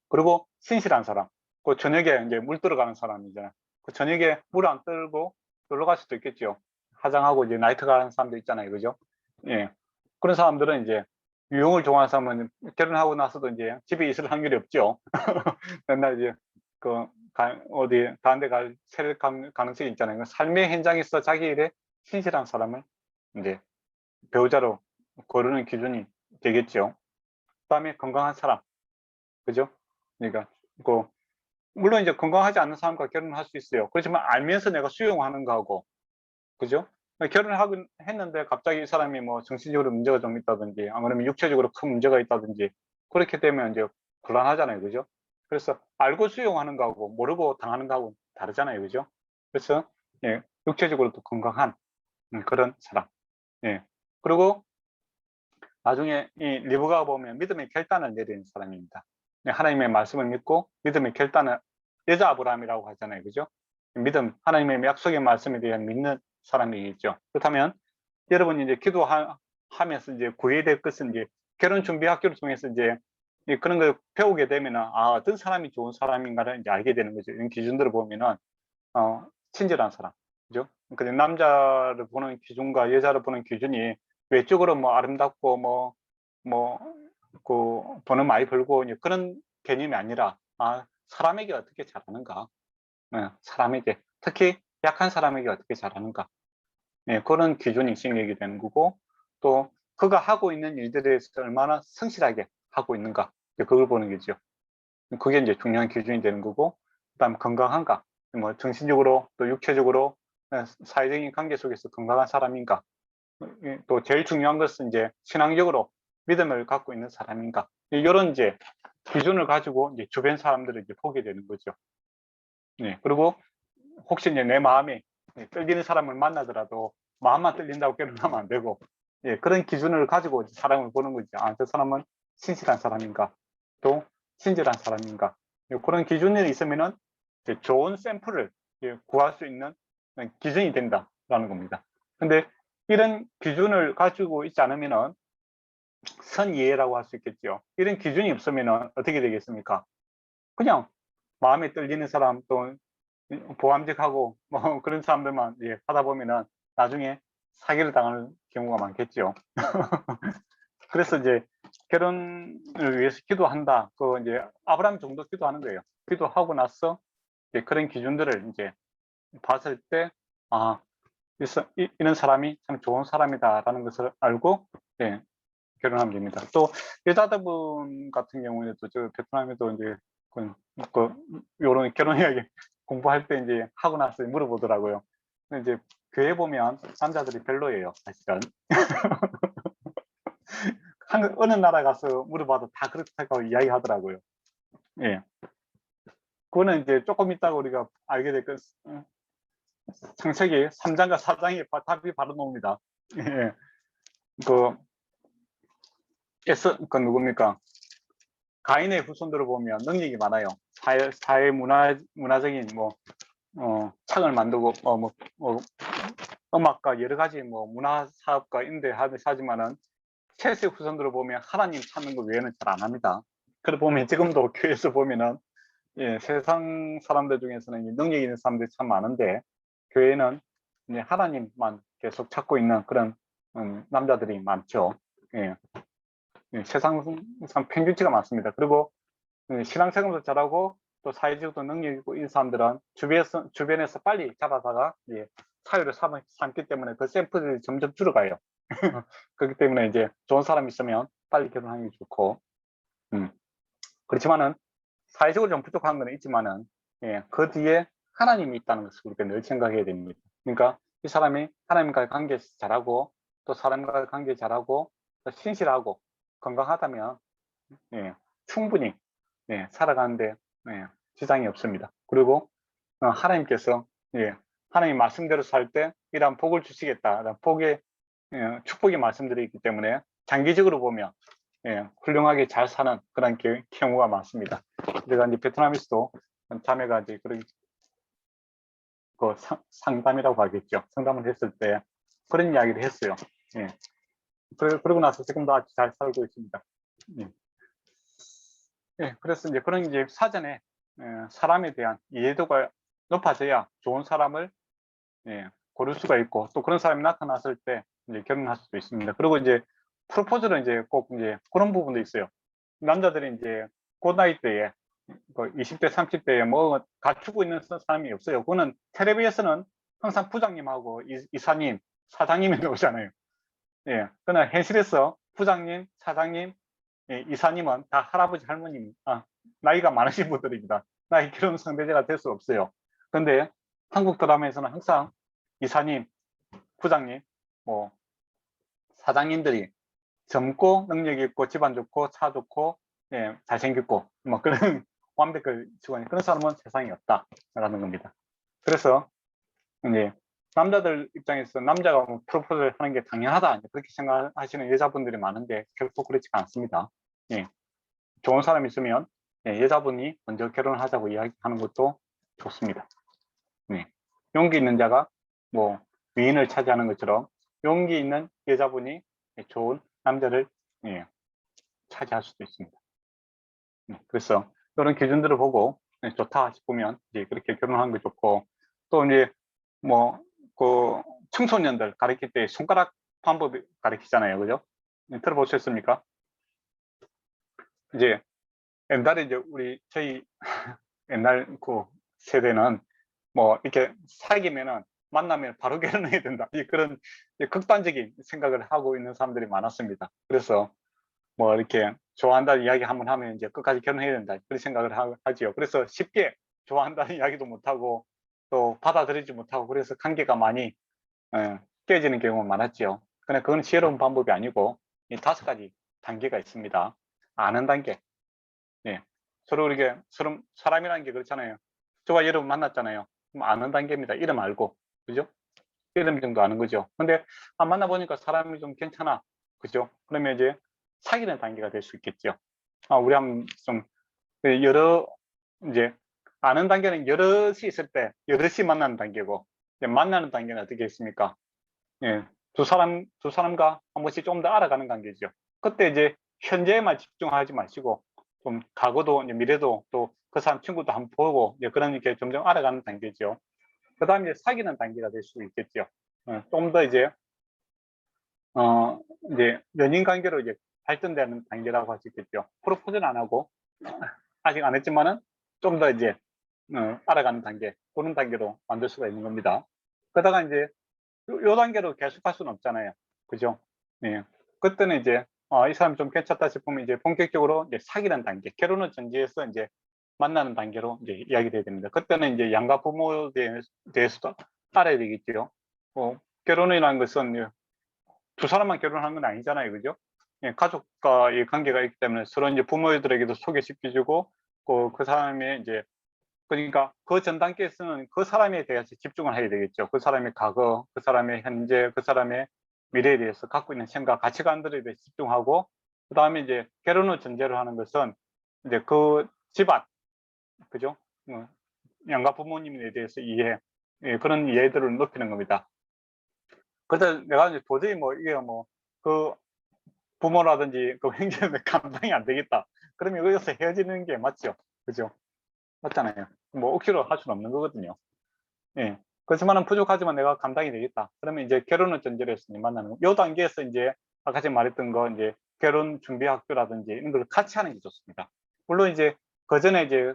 그리고 신실한 사람, 그 저녁에 이제 물 들어가는 사람이잖아요. 그 저녁에 물 안 들고 놀러 갈 수도 있겠죠. 화장하고 이제 나이트 가는 사람도 있잖아요. 그죠? 예. 그런 사람들은 이제 유흥을 좋아하는 사람은 결혼하고 나서도 이제 집에 있을 확률이 없죠. 맨날 이제 어디 다른 데 갈 가능성이 있잖아요. 그 삶의 현장에서 자기 일에 신실한 사람을 이제 배우자로 고르는 기준이 되겠죠. 그다음에 건강한 사람, 그죠? 그러니까 그 물론 이제 건강하지 않은 사람과 결혼할 수 있어요. 그렇지만 알면서 내가 수용하는 거하고, 그죠? 결혼을 하긴 했는데 갑자기 이 사람이 뭐 정신적으로 문제가 좀 있다든지, 안 그러면 육체적으로 큰 문제가 있다든지, 그렇게 되면 이제 곤란하잖아요, 그죠? 그래서 알고 수용하는 거하고 모르고 당하는 거하고 다르잖아요, 그죠? 그래서 예, 육체적으로도 건강한 그런 사람. 예. 그리고 나중에 이 리브가가 보면 믿음의 결단을 내리는 사람입니다. 네, 하나님의 말씀을 믿고 믿음의 결단을, 여자 아브라함이라고 하잖아요, 그죠? 믿음, 하나님의 약속의 말씀에 대한 믿는 사람이겠죠. 그렇다면 여러분이 이제 기도하면서 이제 구해야 될 것은 이제 결혼 준비 학교를 통해서 이제 그런 걸 배우게 되면은 어떤 사람이 좋은 사람인가를 이제 알게 되는 거죠. 이런 기준들을 보면은 친절한 사람, 그죠? 그 남자를 보는 기준과 여자를 보는 기준이 외적으로 뭐 아름답고 돈을 많이 벌고 그런 개념이 아니라 사람에게 어떻게 잘하는가, 사람에게, 특히 약한 사람에게 어떻게 잘하는가, 그런 기준이 생기게 되는 거고, 또 그가 하고 있는 일들에 대해서 얼마나 성실하게 하고 있는가, 그걸 보는 거죠. 그게 이제 중요한 기준이 되는 거고, 그다음 건강한가, 뭐 정신적으로 또 육체적으로 사회적인 관계 속에서 건강한 사람인가, 또 제일 중요한 것은 이제 신앙적으로 믿음을 갖고 있는 사람인가, 이런 이제 기준을 가지고 이제 주변 사람들을 이제 보게 되는 거죠. 그리고 혹시 이제 내 마음이 떨리는 사람을 만나더라도 마음만 떨린다고 결혼하면 안 되고, 그런 기준을 가지고 사람을 보는 거죠. 저 사람은 신실한 사람인가, 또 친절한 사람인가, 그런 기준이 있으면은 좋은 샘플을 구할 수 있는 기준이 된다라는 겁니다. 근데 이런 기준을 가지고 있지 않으면은 선이해라고 할 수 있겠죠. 이런 기준이 없으면은 어떻게 되겠습니까? 그냥 마음에 떨리는 사람, 또 보암직하고 뭐 그런 사람들만 하다 보면은 나중에 사기를 당하는 경우가 많겠죠. 그래서 이제 결혼을 위해서 기도한다. 그 이제 아브라함 정도 기도하는 거예요. 기도하고 나서 그런 기준들을 이제 봤을 때, 이런 사람이 참 좋은 사람이다라는 것을 알고 결혼하면 됩니다. 또 여자분 같은 경우에도 저 베트남에도 이제 요런 결혼 이야기 공부할 때 이제 하고 나서 물어보더라고요. 근데 이제 교회 보면 남자들이 별로예요, 사실은. 어느 나라 가서 물어봐도 다 그렇다고 이야기하더라고요. 예. 그거는 이제 조금 있다가 우리가 알게 될 것, 창세기 3장과 4장에 답이 바로 나옵니다. 예. 그 누굽니까? 가인의 후손들을 보면 능력이 많아요. 사회 문화적인 창을 만들고 음악과 여러 가지 문화 사업과 인데 하지만은 셋의 후손들을 보면 하나님 찾는 거 외에는 잘 안 합니다. 그래 보면 지금도 교회에서 보면은 세상 사람들 중에서는 능력 있는 사람들이 참 많은데 교회는 하나님만 계속 찾고 있는 그런 남자들이 많죠. 세상 평균치가 많습니다. 그리고 신앙생활도 잘하고 또 사회적으로 능력 있고 있는 사람들은 주변에서 빨리 잡아다가 사유를 삼기 때문에 그 샘플이 점점 줄어가요. 그렇기 때문에 이제 좋은 사람이 있으면 빨리 결혼하는 게 좋고, 그렇지만은 사회적으로 좀 부족한 건 있지만은 그 뒤에 하나님이 있다는 것을 우리가 늘 생각해야 됩니다. 그러니까 이 사람이 하나님과의 관계 잘하고 또 사람과의 관계 잘하고 또 신실하고 건강하다면 충분히 살아가는데 지장이 없습니다. 그리고 하나님께서 하나님 말씀대로 살 때 이러한 복을 주시겠다, 복의 축복의 말씀들이 있기 때문에 장기적으로 보면 훌륭하게 잘 사는 그런 경우가 많습니다. 제가 이제 베트남에서도 자매가 이제 그런 상담이라고 하겠죠. 상담을 했을 때 그런 이야기를 했어요. 그러고 나서 지금도 아주 잘 살고 있습니다. 그래서 이제 그런 이제 사전에 사람에 대한 이해도가 높아져야 좋은 사람을 고를 수가 있고, 또 그런 사람이 나타났을 때 이제 결혼할 수도 있습니다. 그리고 이제 프로포즈는 이제 꼭 이제 그런 부분도 있어요. 남자들이 이제 그 나이 때에 20대, 30대에 뭐 갖추고 있는 사람이 없어요. 그거는 텔레비에서는 항상 부장님하고 이사님, 사장님이 나오잖아요. 그러나 현실에서 부장님, 사장님, 예, 이사님은 다 할아버지, 할머님, 나이가 많으신 분들입니다. 나이 결혼 상대자가 될 수 없어요. 근데 한국 드라마에서는 항상 이사님, 부장님, 뭐 사장님들이 젊고 능력 있고 집안 좋고 차 좋고 예, 잘생겼고 뭐 그런 완벽한 직원이 그런 사람은 세상에 없다라는 겁니다. 그래서 이제 남자들 입장에서 남자가 뭐 프로포즈를 하는 게 당연하다 그렇게 생각하시는 여자분들이 많은데 결코 그렇지가 않습니다. 예, 좋은 사람 있으면 예, 여자분이 먼저 결혼하자고 이야기하는 것도 좋습니다. 예, 용기 있는 자가 뭐 위인을 차지하는 것처럼 용기 있는 여자분이 좋은 남자를 예, 차지할 수도 있습니다. 그래서 이런 기준들을 보고 좋다 싶으면 이제 그렇게 결혼하는 게 좋고 또 이제 뭐 그 청소년들 가르칠 때 손가락 방법 가르치잖아요, 그죠? 들어보셨습니까? 이제 옛날에 이제 저희 옛날 그 세대는 뭐 이렇게 사귀면은 만나면 바로 결혼해야 된다 그런 극단적인 생각을 하고 있는 사람들이 많았습니다. 그래서 뭐 이렇게 좋아한다는 이야기 한번 하면 이제 끝까지 결혼해야 된다 그런 생각을 하지요. 그래서 쉽게 좋아한다는 이야기도 못하고 또 받아들이지 못하고 그래서 관계가 많이 깨지는 경우가 많았지요. 근데 그건 지혜로운 방법이 아니고 이 5가지 단계가 있습니다. 아는 단계. 예. 서로 이렇게 서로 사람이라는 게 그렇잖아요. 저와 여러분 만났잖아요. 그럼 아는 단계입니다. 이름 알고 그죠? 이름 정도 아는 거죠. 근데 만나보니까 사람이 좀 괜찮아. 그죠? 그러면 이제 사귀는 단계가 될 수 있겠죠. 우리 한번 좀 여러 이제 아는 단계는 여럿이 있을 때 여럿이 만나는 단계고 이제 만나는 단계는 어떻게 있습니까? 예, 두 사람과 한 번씩 좀 더 알아가는 관계죠. 그때 이제 현재에만 집중하지 마시고 좀 과거도 이제 미래도 또 그 사람 친구도 한번 보고 이제 그런 게 점점 알아가는 단계죠. 그 다음에 이제 사귀는 단계가 될 수 있겠죠. 좀 더 이제 이제 연인 관계로 이제 발전되는 단계라고 할 수 있겠죠. 프로포즈는 안 하고 아직 안 했지만은 좀 더 이제 알아가는 단계 그런 단계로 만들 수가 있는 겁니다. 그러다가 이제 요 단계로 계속할 수는 없잖아요. 그죠? 네. 그때는 이제 이 사람 좀 괜찮다 싶으면 이제 본격적으로 이제 사귀는 단계, 결혼을 전제해서 이제 만나는 단계로 이제 이야기돼야 됩니다. 그때는 이제 양가 부모에 대해서도 알아야 되겠죠. 결혼이라는 것은 두 사람만 결혼한 건 아니잖아요, 그죠? 예, 가족과의 관계가 있기 때문에 서로 이제 부모들에게도 소개시켜주고 그 사람의 이제 그러니까 그 전 단계에서는 그 사람에 대해서 집중을 해야 되겠죠. 그 사람의 과거, 그 사람의 현재, 그 사람의 미래에 대해서 갖고 있는 생각, 가치관들에 대해서 집중하고 그 다음에 이제 결혼을 전제로 하는 것은 이제 그 집안, 그죠? 양가 부모님에 대해서 이해, 예, 그런 이해들을 높이는 겁니다. 그래서 내가 이제 도저히 뭐 이게 뭐 그 부모라든지 그 형제는 감당이 안 되겠다. 그러면 여기서 헤어지는 게 맞죠, 그죠? 맞잖아요. 뭐 억지로 할 수는 없는 거거든요. 예. 그렇지만은 부족하지만 내가 감당이 되겠다. 그러면 이제 결혼을 전제로 해서 만나는 거. 요 단계에서 이제 아까 제가 말했던 거 이제 결혼 준비 학교라든지 이런 걸 같이 하는 게 좋습니다. 물론 이제 그 전에 이제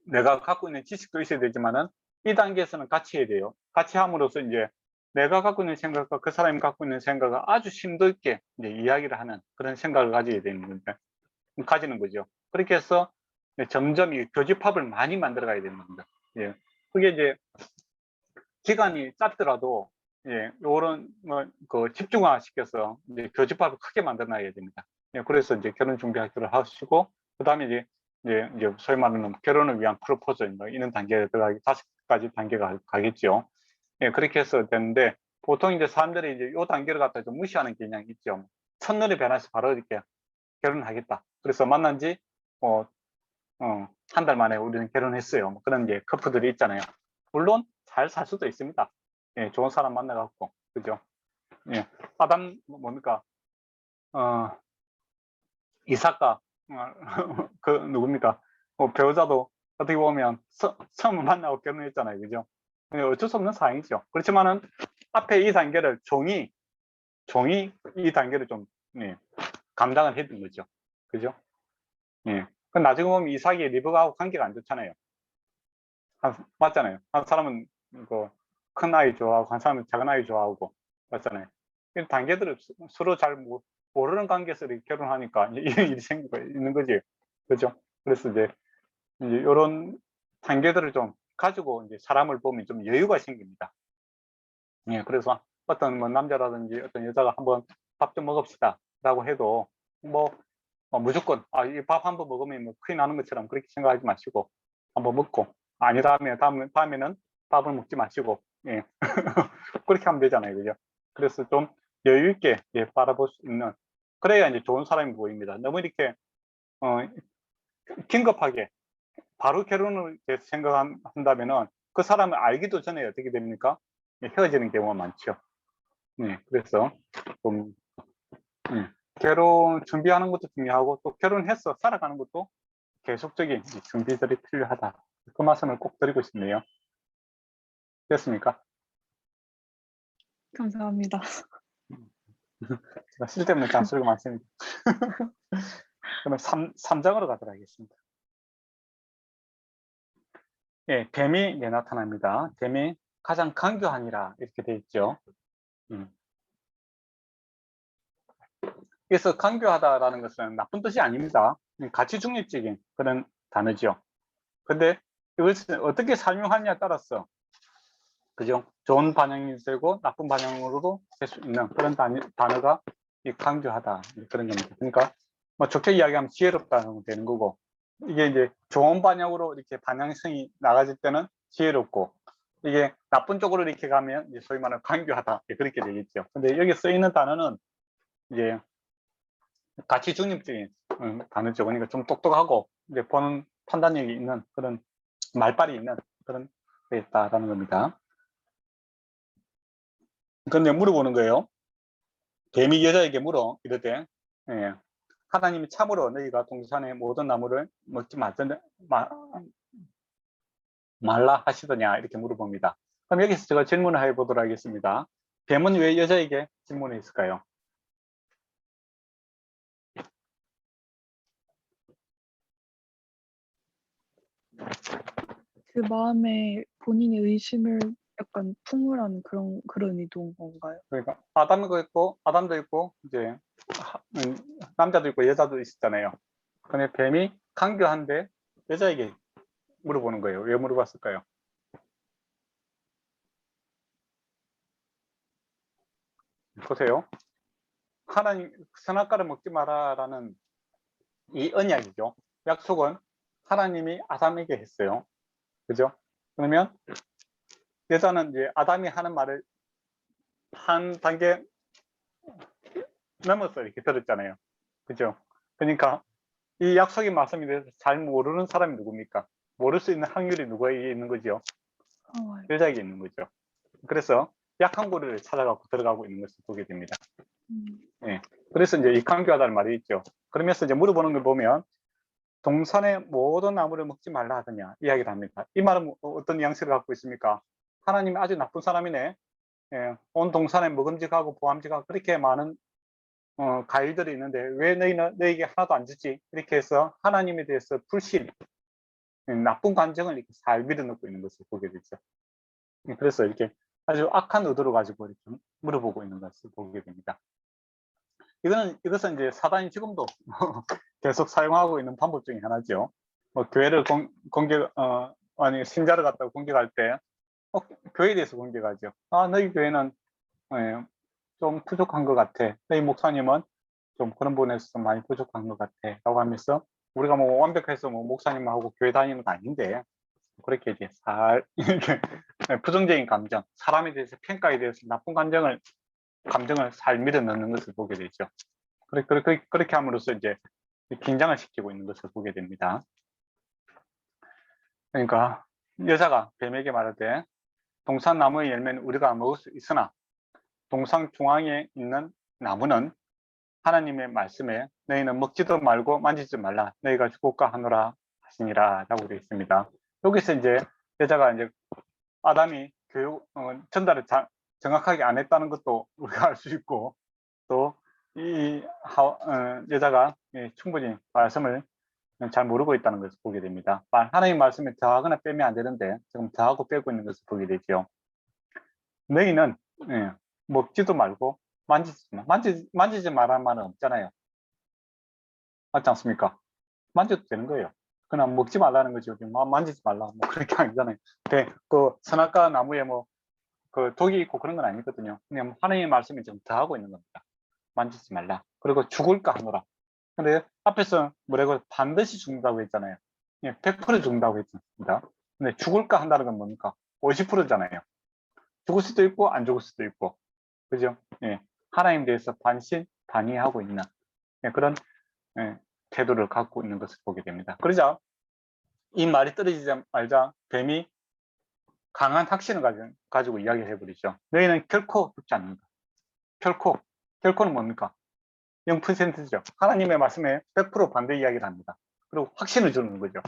내가 갖고 있는 지식도 있어야 되지만은 이 단계에서는 같이 해야 돼요. 같이 함으로써 이제 내가 갖고 있는 생각과 그 사람이 갖고 있는 생각을 아주 심도 있게 이제 이야기를 하는 그런 생각을 가지게 되는 건데, 가지는 거죠. 그렇게 해서 점점 이 교집합을 많이 만들어 가야 되는 겁니다. 예. 그게 이제 기간이 짧더라도 예, 요런 그 집중화 시켜서 이제 교집합을 크게 만들어 놔야 됩니다. 예, 그래서 이제 결혼 준비 학교를 하시고 그다음에 이제 소위 말하는 결혼을 위한 프로포즈 뭐 이런 단계에 들어가기 5가지 단계가 가겠죠. 예, 그렇게 해서 되는데 보통 이제 사람들이 이제 요 단계를 갖다 좀 무시하는 경향이 있죠. 첫눈에 변해서 바로 이렇게 결혼하겠다. 그래서 만난 지 한 달 만에 우리는 결혼했어요. 뭐 그런 이제 커플들이 있잖아요. 물론 잘 살 수도 있습니다. 예, 좋은 사람 만나갖고, 그죠? 예, 아담, 뭡니까? 이삭과, 그, 누굽니까? 배우자도 어떻게 보면 처음 만나고 결혼했잖아요. 그죠? 예, 어쩔 수 없는 사항이죠. 그렇지만은 앞에 이 단계를 종이 이 단계를 좀, 예, 감당을 했던 거죠. 그죠? 예. 그 나중에 보면 이삭이 리브가하고 관계가 안 좋잖아요. 맞잖아요. 한 사람은 큰 아이 좋아하고 한 사람은 작은 아이 좋아하고 맞잖아요. 이 단계들을 서로 잘 모르는 관계에서 이렇게 결혼하니까 이런 일이 생기고 있는 거지. 그죠? 그래서 이제 이런 단계들을 좀 가지고 이제 사람을 보면 좀 여유가 생깁니다. 예, 그래서 어떤 뭐 남자라든지 어떤 여자가 한번 밥 좀 먹읍시다 라고 해도 뭐 무조건 이 밥 한번 먹으면 뭐 큰일 나는 것처럼 그렇게 생각하지 마시고 한번 먹고, 아니라면 다음에는 밥을 먹지 마시고, 예. 그렇게 하면 되잖아요. 그죠? 그래서 좀 여유 있게, 예, 바라볼 수 있는, 그래야 이제 좋은 사람이 보입니다. 너무 이렇게 어, 긴급하게 바로 결혼을 생각한다면은 그 사람을 알기도 전에 어떻게 됩니까? 예, 헤어지는 경우가 많죠. 네, 그래서 좀 결혼 준비하는 것도 중요하고, 또 결혼해서 살아가는 것도 계속적인 준비들이 필요하다. 그 말씀을 꼭 드리고 싶네요. 됐습니까? 감사합니다. 제가 쓸데없는 잔소리가 많습니다. 그러면 3장으로 가도록 하겠습니다. 예, 뱀이 나타납니다. 뱀이 가장 강교하니라 이렇게 되어 있죠. 그래서 강교하다라는 것은 나쁜 뜻이 아닙니다. 가치 중립적인 그런 단어죠. 근데 이것을 어떻게 사용하느냐에 따라서, 그죠? 좋은 반영이 되고 나쁜 반영으로도 될 수 있는 그런 단어가 이 강조하다, 그런 겁니다. 그러니까 뭐 좋게 이야기하면 지혜롭다는 되는 거고, 이게 이제 좋은 반영으로 이렇게 반영성이 나가질 때는 지혜롭고, 이게 나쁜 쪽으로 이렇게 가면 이제 소위 말하는 강조하다, 그렇게 되겠죠. 근데 여기 써 있는 단어는 이제 가치 중립적인 단어죠. 그러니까 좀 똑똑하고 이제 보는 판단력이 있는 그런 말빨이 있는 그런 데 있다라는 겁니다. 그런데 물어보는 거예요. 뱀이 여자에게 물어 이르되, 예, 하나님이 참으로 너희가 동산의 모든 나무를 먹지 말라 하시더냐, 이렇게 물어봅니다. 그럼 여기서 제가 질문을 해보도록 하겠습니다. 뱀은 왜 여자에게 질문했을까요? 그 마음에 본인의 의심을 약간 품으라는 그런 의도인 건가요? 그러니까 아담도 있고 이제 남자도 있고 여자도 있었잖아요. 근데 뱀이 강교한데 여자에게 물어보는 거예요. 왜 물어봤을까요? 보세요. 하나님 선악과를 먹지 마라라는 이 언약이죠. 약속은 하나님이 아담에게 했어요. 그죠? 그러면 여자는 이제 아담이 하는 말을 한 단계 넘어서 이렇게 들었잖아요. 그죠? 그러니까 이 약속의 말씀에 대해서 잘 모르는 사람이 누굽니까? 모를 수 있는 확률이 누구에게 있는 거죠? 여자에게 있는 거죠. 그래서 약한 고리를 찾아가고 들어가고 있는 것을 보게 됩니다. 예. 그래서 이제 이 강교하다는 말이 있죠. 그러면서 이제 물어보는 걸 보면 동산의 모든 나무를 먹지 말라 하더냐 이야기를 합니다. 이 말은 어떤 뉘앙스를 갖고 있습니까? 하나님이 아주 나쁜 사람이네. 예. 온 동산에 먹음직하고 보암직하고 그렇게 많은 과일들이 있는데 왜 너에게 하나도 안 주지? 이렇게 해서 하나님에 대해서 불신, 나쁜 감정을 이렇게 잘 밀어넣고 있는 것을 보게 되죠. 그래서 이렇게 아주 악한 의도를 가지고 이렇게 물어보고 있는 것을 보게 됩니다. 이것은 이제 사단이 지금도 계속 사용하고 있는 방법 중에 하나죠. 뭐 교회를 신자를 갖다가 공격할 때 교회에 대해서 공격하죠. 너희 교회는 좀 부족한 것 같아. 너희 목사님은 좀 그런 부분에서 좀 많이 부족한 것 같아. 라고 하면서 우리가 뭐 완벽해서 뭐 목사님하고 교회 다니는 건 아닌데 그렇게 이제 이렇게 부정적인 감정, 사람에 대해서 평가에 대해서 나쁜 감정을 잘 밀어넣는 것을 보게 되죠. 그렇게 함으로써 이제 긴장을 시키고 있는 것을 보게 됩니다. 그러니까 여자가 뱀에게 말하되 동산 나무의 열매는 우리가 먹을 수 있으나 동산 중앙에 있는 나무는 하나님의 말씀에 너희는 먹지도 말고 만지지 말라 너희가 죽을까 하노라 하시니라 라고 되어 있습니다. 여기서 이제 여자가 이제 아담이 교육 전달을 정확하게 안 했다는 것도 우리가 알 수 있고, 또 이 여자가 충분히 말씀을 잘 모르고 있다는 것을 보게 됩니다. 하나님 말씀에 더하거나 빼면 안 되는데 지금 더하고 빼고 있는 것을 보게 되죠. 너희는 먹지도 말고 만지지 말라는 말은 없잖아요. 맞지 않습니까? 만져도 되는 거예요. 그냥 먹지 말라는 거죠. 만지지 말라. 뭐 그렇게 아니잖아요. 그 선악과 나무에 뭐 그 독이 있고 그런 건 아니거든요. 그냥 하나님의 말씀이 좀 더하고 있는 겁니다. 만지지 말라. 그리고 죽을까 하노라. 근데 앞에서 뭐라고 반드시 죽는다고 했잖아요. 100% 죽는다고 했습니다. 근데 죽을까 한다는 건 뭡니까? 50%잖아요. 죽을 수도 있고 안 죽을 수도 있고, 그죠? 예. 하나님 대해서 반신반의하고 있는 그런 태도를 갖고 있는 것을 보게 됩니다. 그러자 이 말이 떨어지자마자 뱀이 강한 확신을 가지고 이야기를 해버리죠. 너희는 결코 죽지 않는다. 결코는 뭡니까? 0%죠. 하나님의 말씀에 100% 반대 이야기를 합니다. 그리고 확신을 주는 거죠.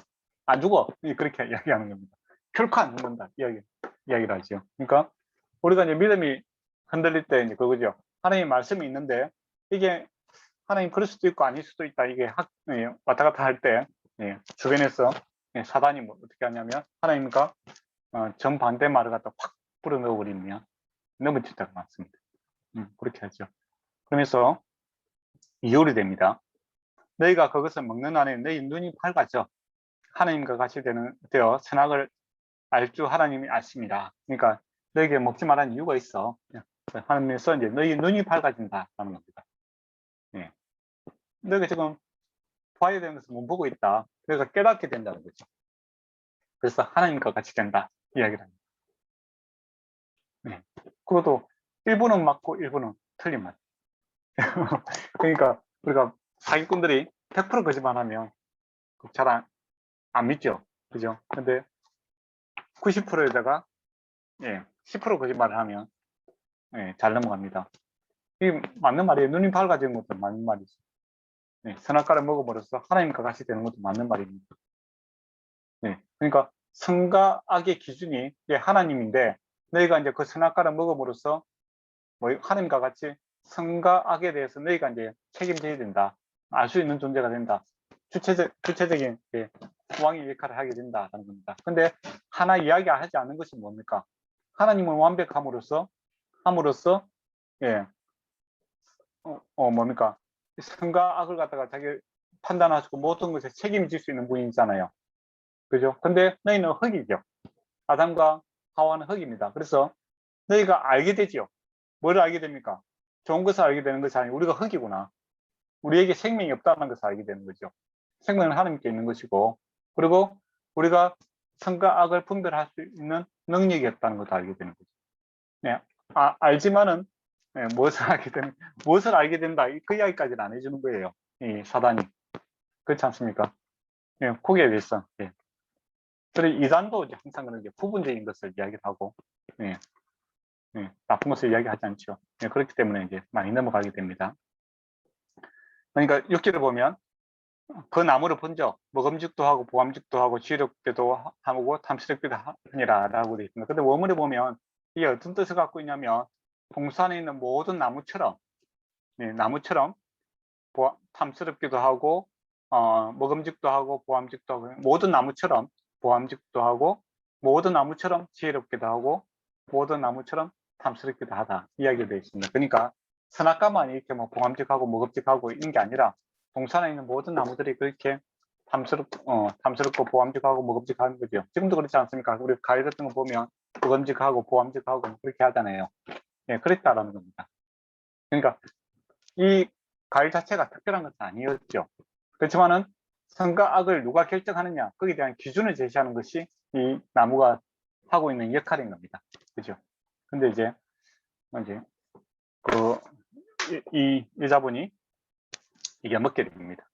안 죽어. 그렇게 이야기하는 겁니다. 결코 안 죽는다. 이야기를 하죠. 그러니까 우리가 이제 믿음이 흔들릴 때 이제 그거죠. 하나님의 말씀이 있는데 이게 하나님 그럴 수도 있고 아닐 수도 있다. 이게 왔다 갔다 할 때 주변에서 사단이 뭐 어떻게 하냐면 하나님과 정반대 말을 갖다 확 불어넣어 버리면 넘어질 때가 많습니다. 그렇게 하죠. 그러면서 이유리 됩니다. 너희가 그것을 먹는 안에 너희 눈이 밝아져 하나님과 같이 되어 선악을 알 줄 하나님이 아십니다. 그러니까 너희에게 먹지 말라는 이유가 있어. 하나님께서 이제 너희 눈이 밝아진다라는 겁니다. 너희가 지금 봐야 되는 것을 못 보고 있다. 그래서 깨닫게 된다는 거죠. 그래서 하나님과 같이 된다 이야기를 합니다. 그것도 일부는 맞고 일부는 틀린 말. 그러니까 우리가 사기꾼들이 100% 거짓말하면 잘 안 믿죠, 그죠? 근데 90%에다가 10% 거짓말을 하면 잘 넘어갑니다. 이게 맞는 말이에요. 눈이 밝아지는 것도 맞는 말이죠. 선악과를 먹어버려서 하나님과 같이 되는 것도 맞는 말입니다. 그러니까 선과 악의 기준이 하나님인데 너희가 이제 그 선악과를 먹어버려서 뭐 하나님과 같이 선과 악에 대해서 너희가 이제 책임져야 된다. 알 수 있는 존재가 된다. 주체적인 왕의 역할을 하게 된다라는 겁니다. 근데 하나 이야기하지 않는 것이 뭡니까? 하나님은 완벽함으로써 뭡니까? 선과 악을 갖다가 자기 판단하시고 모든 것에 책임질 수 있는 분이잖아요. 그죠? 근데 너희는 흙이죠. 아담과 하와는 흙입니다. 그래서 너희가 알게 되지요. 뭘 알게 됩니까? 좋은 것을 알게 되는 것이 아니고 우리가 흙이구나. 우리에게 생명이 없다는 것을 알게 되는 거죠. 생명은 하나님께 있는 것이고, 그리고 우리가 선과 악을 분별할 수 있는 능력이 없다는 것도 알게 되는 거죠. 알지만은 무엇을 알게 된다 그 이야기까지는 안 해주는 거예요. 이 사단이. 그렇지 않습니까? 거기에 대해서. 그리고 이단도 이제 항상 그런 게 부분적인 것을 이야기를 하고, 나쁜 것을 이야기하지 않죠. 그렇기 때문에 이제 많이 넘어가게 됩니다. 그러니까 6절을 보면 그 나무를 본적 먹음직도 하고 보암직도 하고 지혜롭게도 하고 탐스럽게도 하니라 라고 되어 있습니다. 근데 원문에 보면 이게 어떤 뜻을 갖고 있냐면 동산에 있는 모든 나무처럼 탐스럽기도 하고 먹음직도 하고 보암직도 하고 모든 나무처럼 보암직도 하고 모든 나무처럼 지혜롭기도 하고 모든 나무처럼 탐스럽기도 하다 이야기가 되어 있습니다. 그러니까 선악과만 이렇게 뭐 보암직하고 먹음직하고 있는 게 아니라 동산에 있는 모든 나무들이 그렇게 탐스럽고 보암직하고 먹음직하는 거죠. 지금도 그렇지 않습니까? 우리 과일 같은 거 보면 먹음직하고 보암직하고 그렇게 하잖아요. 그랬다라는 겁니다. 그러니까 이 과일 자체가 특별한 것은 아니었죠. 그렇지만은 선과 악을 누가 결정하느냐 거기에 대한 기준을 제시하는 것이 이 나무가 하고 있는 역할인 겁니다. 그죠? 근데 이제 이 여자분이 이게 먹게 됩니다.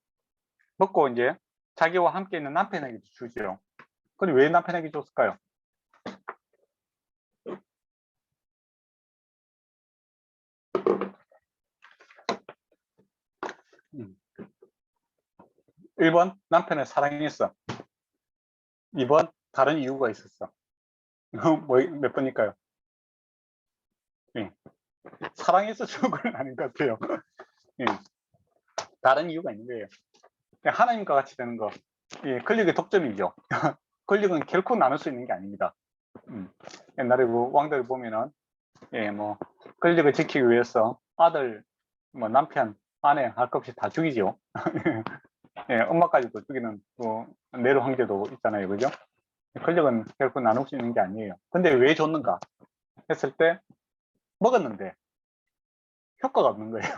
먹고 이제 자기와 함께 있는 남편에게 주죠. 그럼 왜 남편에게 줬을까요? 음. 1번 남편을 사랑했어. 2번 다른 이유가 있었어. 몇 번일까요? 사랑해서 준 건 아닌 것 같아요. 다른 이유가 있는 거예요. 하나님과 같이 되는 거. 권력의 독점이죠. 권력은 결코 나눌 수 있는 게 아닙니다. 옛날에 그 왕들 보면은 권력을 지키기 위해서 아들, 뭐 남편, 아내 할 것 없이 다 죽이죠. 예, 엄마까지도 죽이는 또 내로 황제도 있잖아요, 그죠? 권력은 결코 나눌 수 있는 게 아니에요. 근데 왜 줬는가 했을 때 먹었는데 효과가 없는 거예요.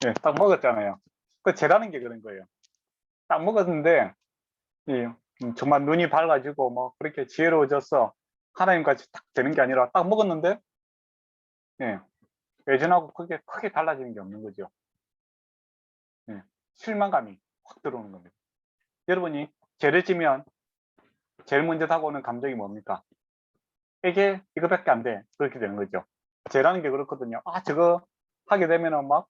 예, 딱 먹었잖아요. 그 죄라는 게 그런 거예요. 딱 먹었는데 정말 눈이 밝아지고 뭐 그렇게 지혜로워졌어. 하나님 같이 딱 되는 게 아니라 딱 먹었는데 예, 예전하고 크게 달라지는 게 없는 거죠. 예, 실망감이 확 들어오는 겁니다. 여러분이 죄를 지면 제일 먼저 다가오는 감정이 뭡니까? 이게 이거밖에 안 돼. 그렇게 되는 거죠. 죄라는 게 그렇거든요. 아, 저거 하게 되면은 막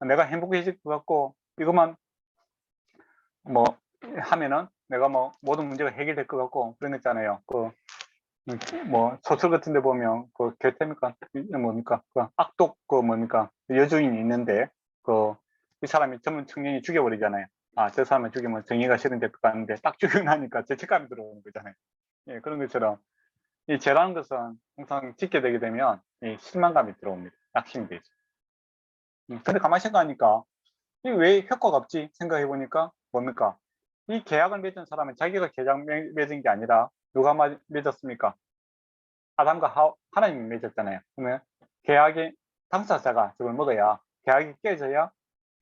내가 행복해질 것 같고 이것만 뭐 하면은 내가 뭐 모든 문제가 해결될 것 같고 그런 거 있잖아요. 뭐 소설 같은 데 보면 그 괴테입니까? 뭡니까? 그 악독 그 뭡니까? 여주인이 있는데 그 이 사람이 젊은 청년이 죽여버리잖아요. 아, 저 사람을 죽이면 정의가 실현될 것 같은데 딱 죽이고 나니까 죄책감이 들어오는 거잖아요. 예, 그런 것처럼 이 죄라는 것은 항상 짓게 되게 되면 이 실망감이 들어옵니다. 낙심이 되죠. 근데 가만히 생각하니까 이게 왜 효과가 없지 생각해 보니까 뭡니까? 이 계약을 맺은 사람은 자기가 계약 맺은 게 아니라 누가 맺었습니까? 아담과 하나님이 맺었잖아요. 그러면 계약의 당사자가 저걸 먹어야 계약이 깨져야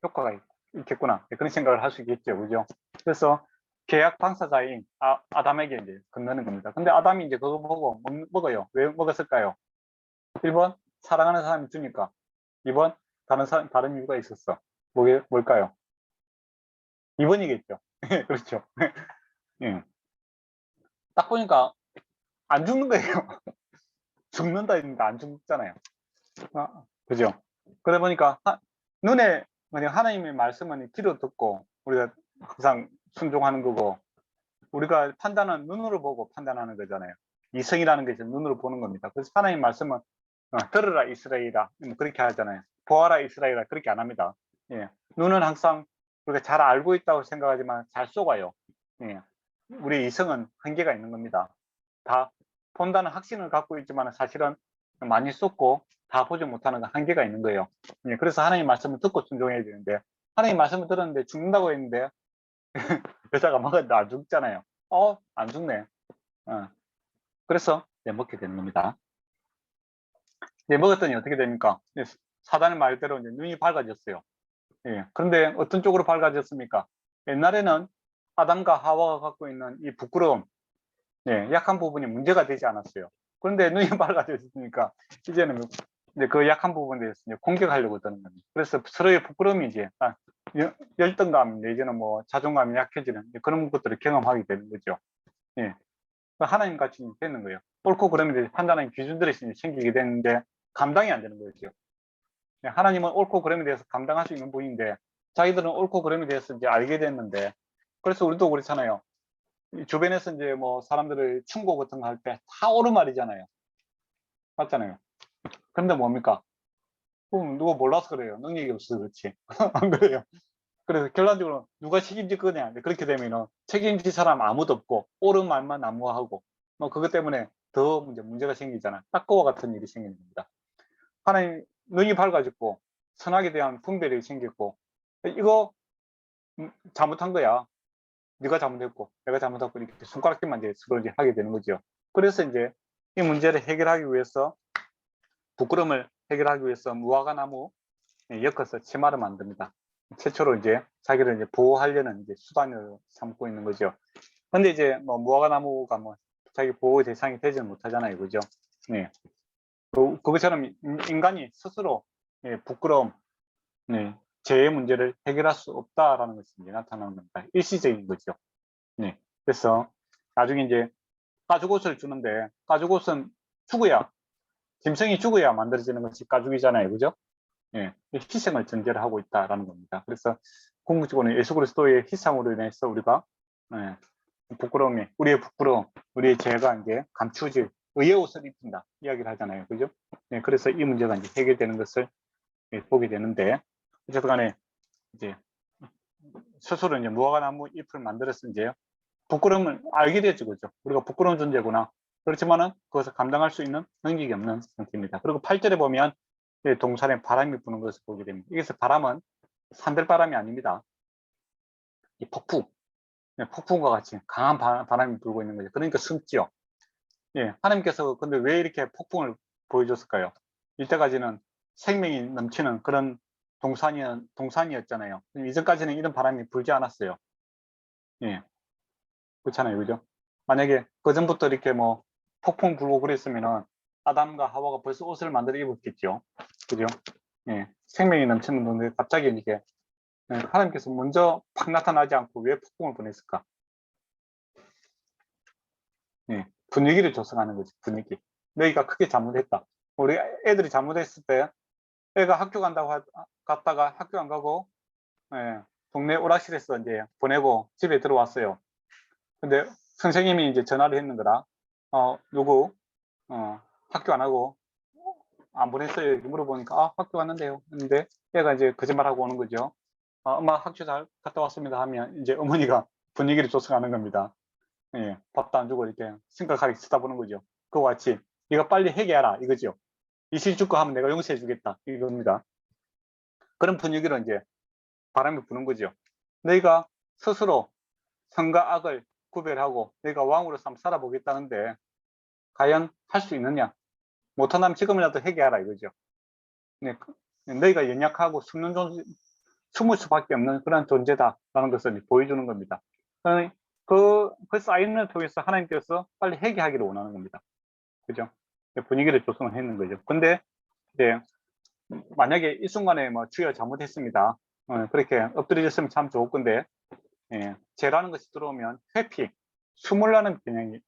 효과가 있겠구나. 그런 생각을 할 수 있겠죠. 그죠? 그래서 계약 당사자인 아담에게 이제 건너는 겁니다. 근데 아담이 이제 그거 보고 먹어요. 왜 먹었을까요? 1번 사랑하는 사람이 주니까. 2번 다른 이유가 있었어. 뭘까요? 2번이겠죠. 그렇죠. 예. 딱 보니까 안 죽는 거예요. 죽는다 했는데 안 죽잖아요. 그죠? 그러다 보니까 눈에 그냥 하나님의 말씀은 귀로 듣고 우리가 항상 순종하는 거고 우리가 판단은 눈으로 보고 판단하는 거잖아요. 이성이라는 것이 눈으로 보는 겁니다. 그래서 하나님 말씀은 들으라 이스라엘아 뭐 그렇게 하잖아요. 보아라 이스라엘아 그렇게 안 합니다. 예. 눈은 항상 우리가 잘 알고 있다고 생각하지만 잘 속아요. 예. 우리 이성은 한계가 있는 겁니다. 다 본다는 확신을 갖고 있지만 사실은 많이 쏟고 다 보지 못하는 한계가 있는 거예요. 예, 그래서 하나님 말씀을 듣고 순종해야 되는데 하나님 말씀을 들었는데 죽는다고 했는데 여자가 먹었는데 안 죽잖아요. 안 죽네. 그래서 먹게 되는 겁니다. 먹었더니 어떻게 됩니까? 사단의 말대로 이제 눈이 밝아졌어요. 예, 그런데 어떤 쪽으로 밝아졌습니까? 옛날에는 아담과 하와가 갖고 있는 이 부끄러움, 약한 부분이 문제가 되지 않았어요. 그런데 눈이 밝아졌으니까 이제는 이제 그 약한 부분에 대해서 이제 공격하려고 드는 겁니다. 그래서 서로의 부끄러움이 이제 열등감 내지는 뭐 자존감이 약해지는 그런 것들을 경험하게 되는 거죠. 예. 하나님 같이 되는 거예요. 옳고 그름에 대해서 판단하는 기준들이 생기게 되는데 감당이 안 되는 거죠. 하나님은 옳고 그름에 대해서 감당할 수 있는 분인데 자기들은 옳고 그름에 대해서 이제 알게 됐는데 그래서 우리도 그렇잖아요. 주변에서 이제 뭐 사람들을 충고 같은 거 할 때 다 옳은 말이잖아요. 맞잖아요. 그런데 뭡니까? 누가 몰라서 그래요. 능력이 없어서 그렇지. 안 그래요. 그래서 결론적으로 누가 책임질 거냐. 그렇게 되면은 책임질 사람 아무도 없고 옳은 말만 난무하고 뭐 그것 때문에 더 문제가 생기잖아. 딱 그와 같은 일이 생기는 겁니다. 하나님 눈이 밝아졌고 선악에 대한 분별이 생겼고 이거 잘못한 거야. 네가 잘못했고 내가 잘못했고 이렇게 손가락질만 이제 서로 이제 하게 되는 거죠. 그래서 이제 이 문제를 해결하기 위해서 부끄러움을 해결하기 위해서 무화과 나무 엮어서 치마를 만듭니다. 최초로 이제 자기를 이제 보호하려는 이제 수단을 삼고 있는 거죠. 근데 이제 뭐 무화과 나무가 뭐 자기 보호 대상이 되지는 못하잖아요, 그죠? 네. 그것처럼 인간이 스스로 부끄러움, 죄의 문제를 해결할 수 없다라는 것이 이제 나타나는 겁니다. 일시적인 거죠. 네. 그래서 나중에 이제 가죽옷을 주는데 가죽옷은 죽어야 짐승이 죽어야 만들어지는 것이 가죽이잖아요, 그죠? 예, 희생을 전제를 하고 있다라는 겁니다. 그래서 궁극적으로는 예수 그리스도의 희생으로 인해서 우리가 부끄러움이 우리의 부끄러움, 우리의 죄가 이제 감추어질 의의 옷을 입힌다 이야기를 하잖아요, 그죠? 예, 그래서 이 문제가 이제 해결되는 것을 보게 되는데 어쨌든 간에 이제 스스로 이제 무화과 나무 잎을 만들어서 이제 부끄러움을 알게 되죠, 그죠? 우리가 부끄러운 존재구나. 그렇지만은 그것을 감당할 수 있는 능력이 없는 상태입니다. 그리고 8절에 보면 이 동산에 바람이 부는 것을 보게 됩니다. 여기서 바람은 산들바람이 아닙니다. 이 폭풍, 폭풍과 같이 강한 바람이 불고 있는 거죠. 그러니까 숨지요. 예, 하나님께서 근데 왜 이렇게 폭풍을 보여줬을까요? 이때까지는 생명이 넘치는 그런 동산이었잖아요. 이전까지는 이런 바람이 불지 않았어요. 예, 그렇잖아요, 그죠? 만약에 그 전부터 이렇게 뭐 폭풍 불고 그랬으면은 아담과 하와가 벌써 옷을 만들어 입었겠죠, 그죠? 예, 생명이 넘치는 건데 갑자기 이렇게 하나님께서 먼저 팍 나타나지 않고 왜 폭풍을 보냈을까? 예, 분위기를 조성하는 거지, 분위기. 너희가 크게 잘못했다. 우리 애들이 잘못했을 때 애가 학교 간다고 갔다가 학교 안 가고 예, 동네 오락실에서 이제 보내고 집에 들어왔어요. 근데 선생님이 이제 전화를 했는 거라. 누구 학교 안 하고 안 보냈어요 이렇게 물어보니까 학교 갔는데요. 근데 애가 이제 거짓말하고 오는 거죠. 엄마 학교 잘 갔다 왔습니다 하면 이제 어머니가 분위기를 조성하는 겁니다. 예, 밥도 안 주고 이렇게 심각하게 쳐다보는 거죠. 그와 같이 네가 빨리 회개하라 이거죠. 이실직고 하면 내가 용서해 주겠다 이겁니다. 그런 분위기로 이제 바람이 부는 거죠. 너희가 스스로 선과 악을 구별하고 너희가 왕으로서 한번 살아보겠다는데 과연 할 수 있느냐? 못한다면 지금이라도 회개하라 이거죠. 네, 너희가 연약하고 숨을 수밖에 없는 그런 존재다라는 것을 보여주는 겁니다. 그 사인을 통해서 하나님께서 빨리 회개하기를 원하는 겁니다. 그죠? 분위기를 조성을 했는 거죠. 근데 이제 만약에 이 순간에 뭐 주여 잘못했습니다. 그렇게 엎드려졌으면 참 좋을 건데 죄라는 것이 들어오면 회피, 숨으려는 경향이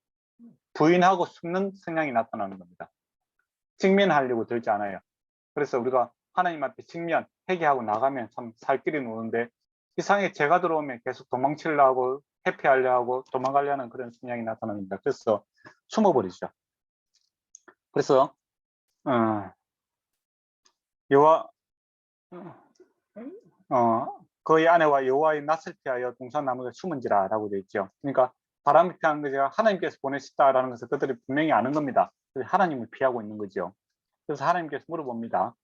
부인하고 숨는 성향이 나타나는 겁니다. 직면하려고 들지 않아요. 그래서 우리가 하나님 앞에 직면, 회개하고 나가면 참 살 길이 노는데 이상하게 죄가 들어오면 계속 도망치려고 하고 회피하려 하고 도망가려는 그런 성향이 나타납니다. 그래서 숨어버리죠. 그래서 여호와 그의 아내와 여호와의 낯을 피하여 동산나무에 숨은지라라고 되어 있죠. 그러니까 바람을 피하는 것이 하나님께서 보내셨다라는 것을 그들이 분명히 아는 겁니다. 하나님을 피하고 있는 거죠. 그래서 하나님께서 물어봅니다.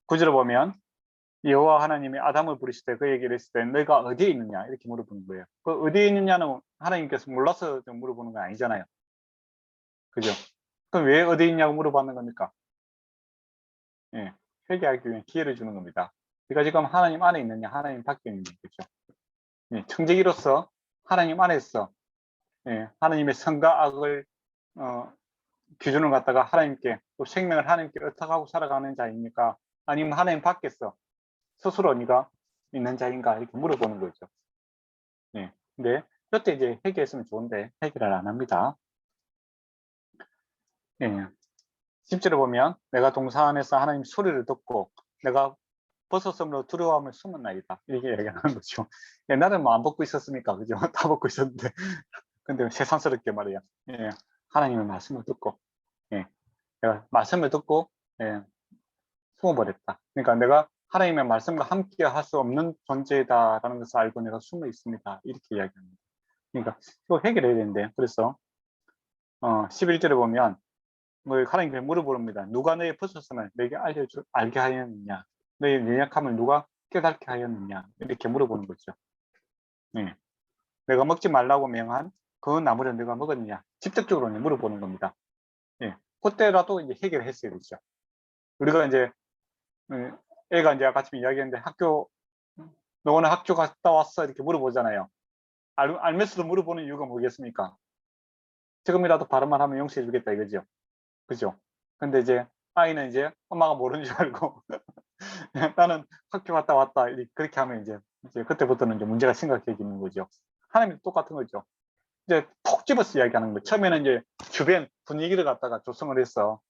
9절을 보면 여호와 하나님이 아담을 부르실 때 그에게 이랬을 때 너희가 어디에 있느냐 이렇게 물어보는 거예요. 그 어디에 있느냐는 하나님께서 몰라서 물어보는 건 아니잖아요. 그죠? 그럼 왜 어디에 있냐고 물어봤는 겁니까? 예, 회개하기 위해 기회를 주는 겁니다. 우리가 지금 하나님 안에 있느냐 하나님 밖에 있느냐 그죠? 예, 청지기로서 하나님 안에서 하나님의 선과 악을 기준을 갖다가 하나님께 또 생명을 하나님께 어떻게 살아가는 자입니까? 아니면 하나님 밖에서 스스로 네가 있는 자인가 이렇게 물어보는 거죠. 예. 근데 이때 이제 회개했으면 좋은데 회개를 안 합니다. 예. 10절에 보면 내가 동산에서 하나님 소리를 듣고 내가 벗었으므로 두려워함을 숨었나이다 이렇게 얘기하는 거죠. 옛날에는 뭐 안 벗고 있었습니까? 그죠? 다 벗고 있었는데 근데 세상스럽게 말이야. 예. 하나님의 말씀을 듣고 내가 말씀을 듣고 숨어버렸다. 그러니까 내가 하나님의 말씀과 함께 할 수 없는 존재다라는 것을 알고 내가 숨어 있습니다. 이렇게 이야기합니다. 그러니까 이거 해결해야 되는데 그래서 11절에 보면 하나님께 물어봅니다. 누가 너의 벗었음을 내게 알게 하였느냐? 너의 연약함을 누가 깨닫게 하였느냐? 이렇게 물어보는 거죠. 내가 먹지 말라고 명한 그 나무를 내가 먹었느냐? 직접적으로 물어보는 겁니다. 그때라도 이제 해결을 했어야 되죠. 우리가 이제 애가 이제 아까 이야기했는데 너 오늘 학교 갔다 왔어? 이렇게 물어보잖아요. 알면서도 물어보는 이유가 뭐겠습니까? 지금이라도 발음만 하면 용서해 주겠다 이거죠. 그죠? 근데 이제 아이는 이제 엄마가 모르는 줄 알고 나는 학교 갔다 왔다 그렇게 하면 이제 그때부터는 이제 문제가 심각해지는 거죠. 하나님도 똑같은 거죠. 이제 톡 집어서 이야기하는 거예요. 처음에는 이제 주변 분위기를 갖다가 조성을 해서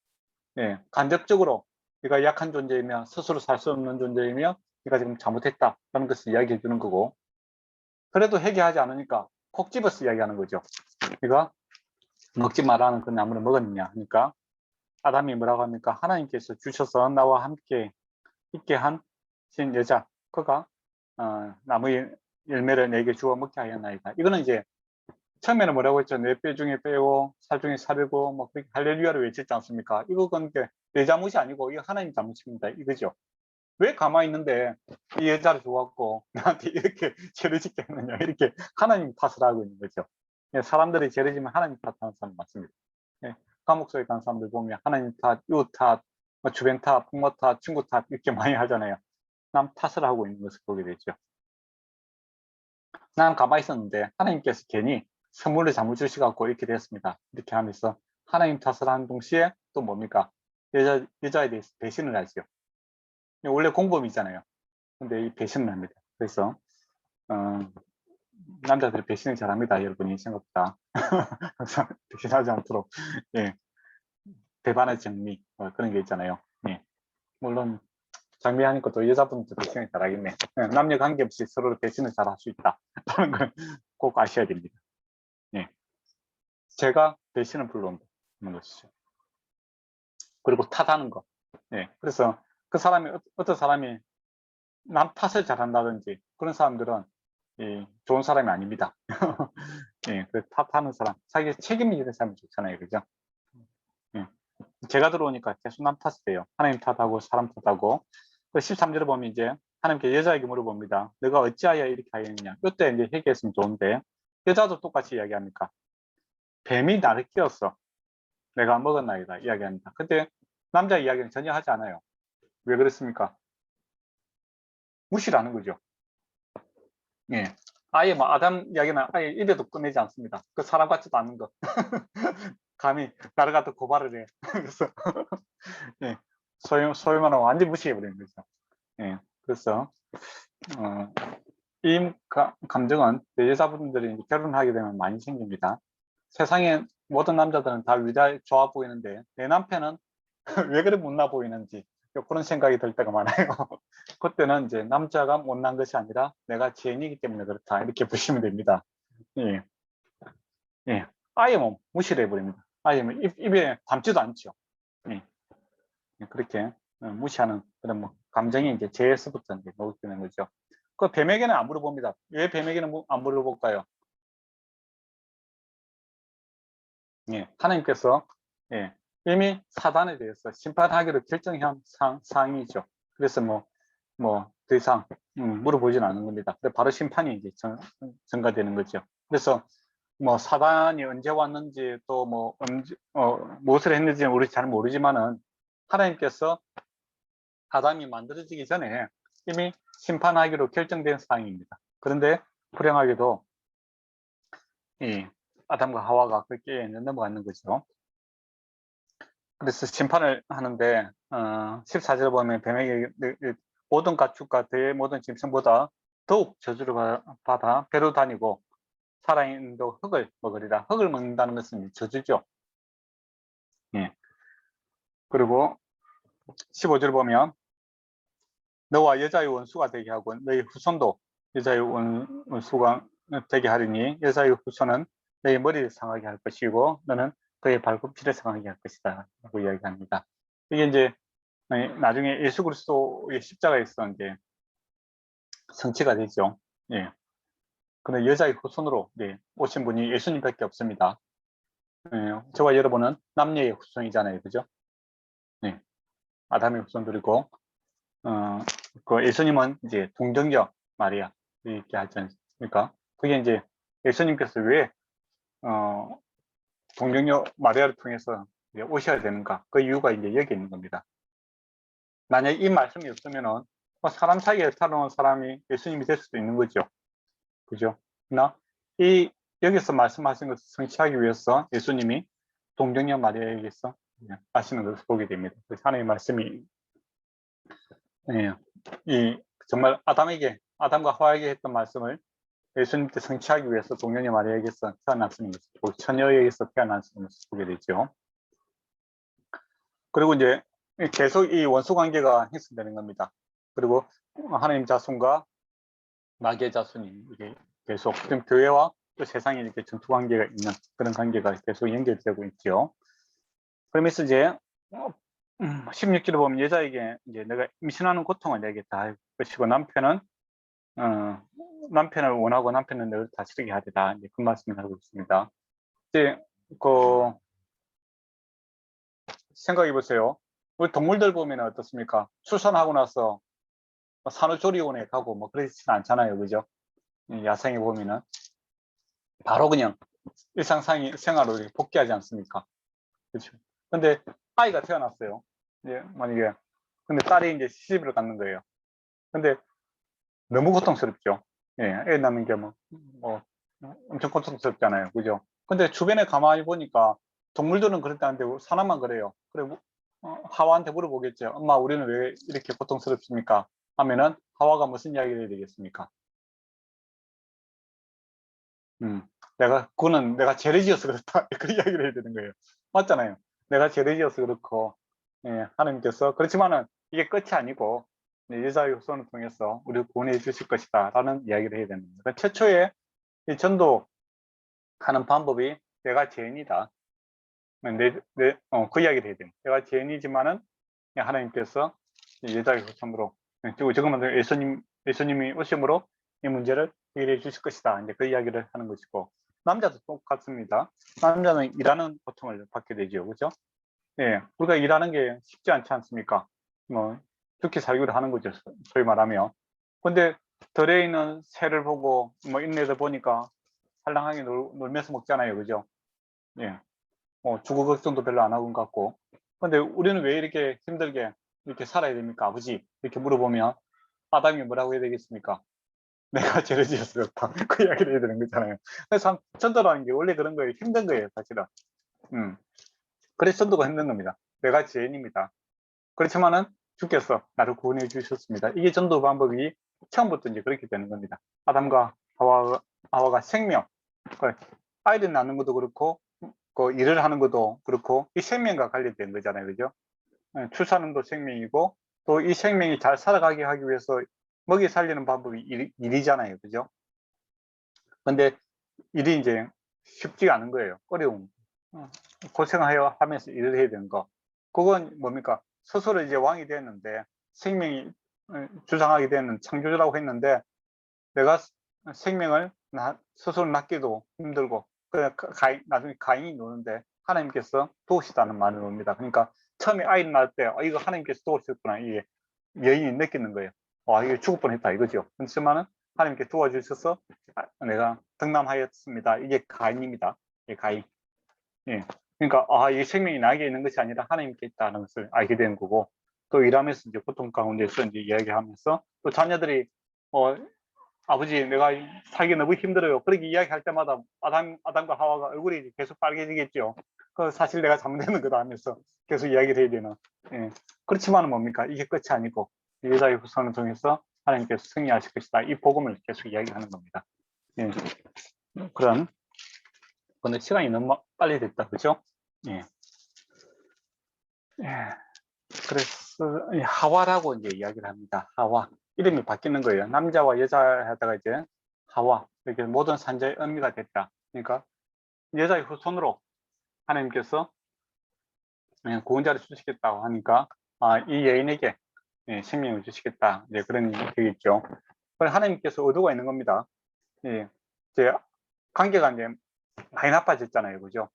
간접적으로 네가 약한 존재이며 스스로 살 수 없는 존재이며 네가 지금 잘못했다라는 것을 이야기해 주는 거고 그래도 회개하지 않으니까 콕 집어서 이야기하는 거죠. 네가 먹지 말라는 그 나무를 먹었느냐 하니까 아담이 뭐라고 합니까? 하나님께서 주셔서 나와 함께 있게 한 신 여자 그가 나무의 열매를 내게 주어 먹게 하였나이다. 이거는 이제 처음에는 뭐라고 했죠? 내 뼈 중에 뼈고 살 중에 살이고 뭐 그렇게 할렐루야를 외쳤지 않습니까? 이거 근데 내 잘못이 아니고 이거 하나님 잘못입니다. 이거죠. 왜 가만히 있는데 이 여자를 줘갖고 나한테 이렇게 죄를 짓게 했느냐, 이렇게 하나님 탓을 하고 있는 거죠. 사람들이 죄를 지면 하나님 탓하는 사람 맞습니다. 감옥 속에 간 사람들 보면 하나님 탓, 이웃 탓, 주변 탓, 부모 탓, 친구 탓 이렇게 많이 하잖아요. 남 탓을 하고 있는 것을 보게 되죠. 난 가만히 있었는데 하나님께서 괜히 선물을 잘못 주시갖고 이렇게 됐습니다. 이렇게 하면서 하나님 탓을 하는 동시에 또 뭡니까? 여자에 대해서 배신을 하죠. 원래 공범이잖아요. 근데 이 배신을 합니다. 그래서 남자들이 배신을 잘합니다. 여러분이 생각보다. 항상 배신하지 않도록, 예, 배반의 정리, 그런 게 있잖아요. 예. 물론 장미하니까 또 여자분도 배신을 잘하겠네. 남녀 관계없이 서로 배신을 잘할 수 있다. 라는 걸 꼭 아셔야 됩니다. 예. 제가 배신을 불러온다는 것이죠. 그리고 탓하는 거. 예. 그래서 그 사람이, 어떤 사람이 남 탓을 잘한다든지 그런 사람들은 좋은 사람이 아닙니다. 예, 그 탓하는 사람, 자기 책임이 있는 사람이 좋잖아요. 그죠? 예. 제가 들어오니까 계속 남 탓을 해요. 하나님 탓하고 사람 탓하고. 그 13절에 보면 이제 하나님께 여자에게 물어봅니다. 너가 어찌하여 이렇게 하였느냐. 이때 이제 회개했으면 좋은데 여자도 똑같이 이야기합니까? 뱀이 나를 끼웠어. 내가 먹었나이다 이야기합니다. 근데 남자 이야기는 전혀 하지 않아요. 왜 그렇습니까? 무시를 하는 거죠. 예. 아예 뭐 아담 이야기는 아예 입에도 꺼내지 않습니다. 그 사람 같지도 않은 거. 감히 나를 갖다 고발을 해. 그래서 예. 소유만은 완전 무시해버리는 거죠. 예. 그래서 이 감정은 여자분들이 결혼하게 되면 많이 생깁니다. 세상에 모든 남자들은 다 위다 좋아 보이는데 내 남편은 왜 그리 못나 보이는지 그런 생각이 들 때가 많아요. 그때는 이제 남자가 못난 것이 아니라 내가 죄인이기 때문에 그렇다 이렇게 보시면 됩니다. 예. 예. 아예 뭐 무시를 해버립니다. 아예 뭐 입에 담지도 않죠. 예. 그렇게 무시하는 그런 뭐 감정이 이제 죄에서부터 이제 나오게 되는 거죠. 그 뱀에게는 안 물어봅니다. 왜 뱀에게는 안 물어볼까요? 예. 하나님께서 예. 이미 사단에 대해서 심판하기로 결정한 사항이죠. 그래서 더 이상 물어보지는 않는 겁니다. 바로 심판이 이제 전가되는 거죠. 그래서 뭐 사단이 언제 왔는지 또 뭐 언제 무엇을 했는지 우리 잘 모르지만은 하나님께서 아담이 만들어지기 전에 이미 심판하기로 결정된 사항입니다. 그런데 불행하게도 이 아담과 하와가 그렇게 넘어가는 거죠. 그래서 심판을 하는데 14절 보면 뱀에게 모든 가축과 그의 모든 짐승보다 더욱 저주를 받아 배로 다니고 살아있는 흙을 먹으리라. 흙을 먹는다는 것은 저주죠. 예. 그리고 15절 보면 너와 여자의 원수가 되게 하고 너희 후손도 여자의 원수가 되게 하리니 여자의 후손은 너희 머리를 상하게 할 것이고 너는 그의 발굽질을 상하게 할 것이다 라고 이야기합니다. 이게 이제 나중에 예수 그리스도의 십자가에서 이제 성취가 되죠. 예. 근데 여자의 후손으로 오신 분이 예수님밖에 없습니다. 저와 여러분은 남녀의 후손이잖아요, 그죠? 네. 아담의 후손들이고, 그 예수님은 이제 동정녀 마리아 이렇게 하지 않습니까? 그게 이제 예수님께서 왜 동정녀 마리아를 통해서 오셔야 되는가? 그 이유가 이제 여기 있는 겁니다. 만약 이 말씀이 없으면은 사람 사이에 살아온 사람이 예수님이 될 수도 있는 거죠. 그죠? 그러나 여기서 말씀하신 것을 성취하기 위해서 예수님이 동정녀 마리아에게서 하시는 것을 보게 됩니다. 하나님의 말씀이 정말 아담과 하와에게 했던 말씀을 예수님께 성취하기 위해서 동정녀 마리아에게서 태어났으는 것을, 처녀에게서 태어났으는 것을 보게 되죠. 그리고 이제 계속 이 원수 관계가 형성되는 겁니다. 그리고 하나님 자손과 마귀의 자손이 이게 계속 지금 교회와 또 세상에 이렇게 전투 관계가 있는 그런 관계가 계속 연결되고 있죠. 그러면서 이제 16절에 보면 여자에게 이제 내가 임신하는 고통을 내게 다 할 것이고 남편을 원하고 남편은 너를 다스리게 하리라. 이제 그 말씀을 하고 있습니다. 이제 생각해 보세요. 우리 동물들 보면 어떻습니까? 출산하고 나서 산후조리원에 가고 뭐 그렇지는 않잖아요, 그죠? 야생에 보면은 바로 그냥 일상생활로 이렇게 복귀하지 않습니까? 그렇죠. 근데 아이가 태어났어요. 이제 만약에 근데 딸이 이제 시집을 갔는 거예요. 근데 너무 고통스럽죠. 예, 애 낳는 게 뭐 엄청 고통스럽잖아요, 그죠? 근데 주변에 가만히 보니까 동물들은 그렇다는데 사람만 그래요. 그래 하와한테 물어보겠죠. 엄마, 우리는 왜 이렇게 고통스럽습니까? 하면은 하와가 무슨 이야기를 해야 되겠습니까? 그거는 내가 죄를 지어서 그렇다. 그 이야기를 해야 되는 거예요. 맞잖아요. 내가 죄를 지어서 그렇고, 예, 하나님께서, 그렇지만은 이게 끝이 아니고, 예사의 후손을 통해서 우리를 구원해 주실 것이다. 라는 이야기를 해야 됩니다. 그러니까 최초에 이 전도하는 방법이 내가 죄인이다. 그 이야기를 해야 됩니다. 내가 죄인이지만은 하나님께서 예사의 후손으로, 지금은 예수님이 오심으로 이 문제를 해결해 주실 것이다. 이제 그 이야기를 하는 것이고, 남자도 똑같습니다. 남자는 일하는 고통을 받게 되죠. 그죠? 예, 우리가 일하는 게 쉽지 않지 않습니까? 뭐, 죽기 살기를 하는 거죠. 소위 말하면. 근데 덜에 있는 새를 보고, 뭐, 인내들 보니까 살랑하게 놀면서 먹잖아요. 그죠? 예, 죽을 걱정도 별로 안 하고 것 같고. 근데 우리는 왜 이렇게 힘들게 이렇게 살아야 됩니까? 아버지? 이렇게 물어보면 아담이 뭐라고 해야 되겠습니까? 내가 죄를 지어서 그렇다. 그 이야기를 해야 되는 거잖아요. 그래서 참, 전도라는 게 원래 그런 거예요. 힘든 거예요, 사실은. 음. 그래서 전도가 힘든 겁니다. 내가 죄인입니다. 그렇지만은 주께서 나를 구원해 주셨습니다. 이게 전도 방법이 처음부터 이제 그렇게 되는 겁니다. 아담과 하와가 생명, 아이를 낳는 것도 그렇고, 그 일을 하는 것도 그렇고, 이 생명과 관련된 거잖아요. 그죠? 출산도 생명이고, 또 이 생명이 잘 살아가게 하기 위해서 먹이 살리는 방법이 일이잖아요. 그죠? 근데 일이 이제 쉽지가 않은 거예요. 어려운. 고생하여 하면서 일을 해야 되는 거. 그건 뭡니까? 스스로 이제 왕이 됐는데, 생명이 주장하게 되는 창조주라고 했는데, 내가 생명을 스스로 낳기도 힘들고, 나중에 가인이 노는데, 하나님께서 도우시다는 말을 옵니다. 그러니까 처음에 아이를 낳을 때, 이거 하나님께서 도우셨구나. 이게 여인이 느끼는 거예요. 이거 죽을 뻔했다 이거죠. 그렇지만은 하나님께 도와주셔서 내가 등남하였습니다. 이게 가인입니다. 이게 가인. 예. 그러니까 이 생명이 나에게 있는 것이 아니라 하나님께 있다는 것을 알게 되는 거고, 또 일하면서 이제 고통 가운데서 이제 이야기하면서 또 자녀들이 아버지, 내가 살기 너무 힘들어요. 그렇게 이야기할 때마다 아담과 하와가 얼굴이 계속 빨개지겠죠. 사실 내가 잘못되는 거다 하면서 계속 이야기를 해야 되는. 예. 그렇지만은 뭡니까? 이게 끝이 아니고 여자의 후손을 통해서 하나님께서 승리하실 것이다. 이 복음을 계속 이야기하는 겁니다. 예. 그런 근데 시간이 너무 빨리 됐다, 그죠? 예. 예. 그래서 하와라고 이제 이야기를 합니다. 하와. 이름이 바뀌는 거예요. 남자와 여자 하다가 이제 하와. 이렇게 모든 산자의 의미가 됐다. 그러니까 여자의 후손으로 하나님께서 구원자를 주시겠다고 하니까 이 여인에게 생명을 주시겠다. 이제 그런 얘기 되겠죠. 하나님께서 의도가 있는 겁니다. 예. 이제 관계가 이제 많이 나빠졌잖아요. 그죠?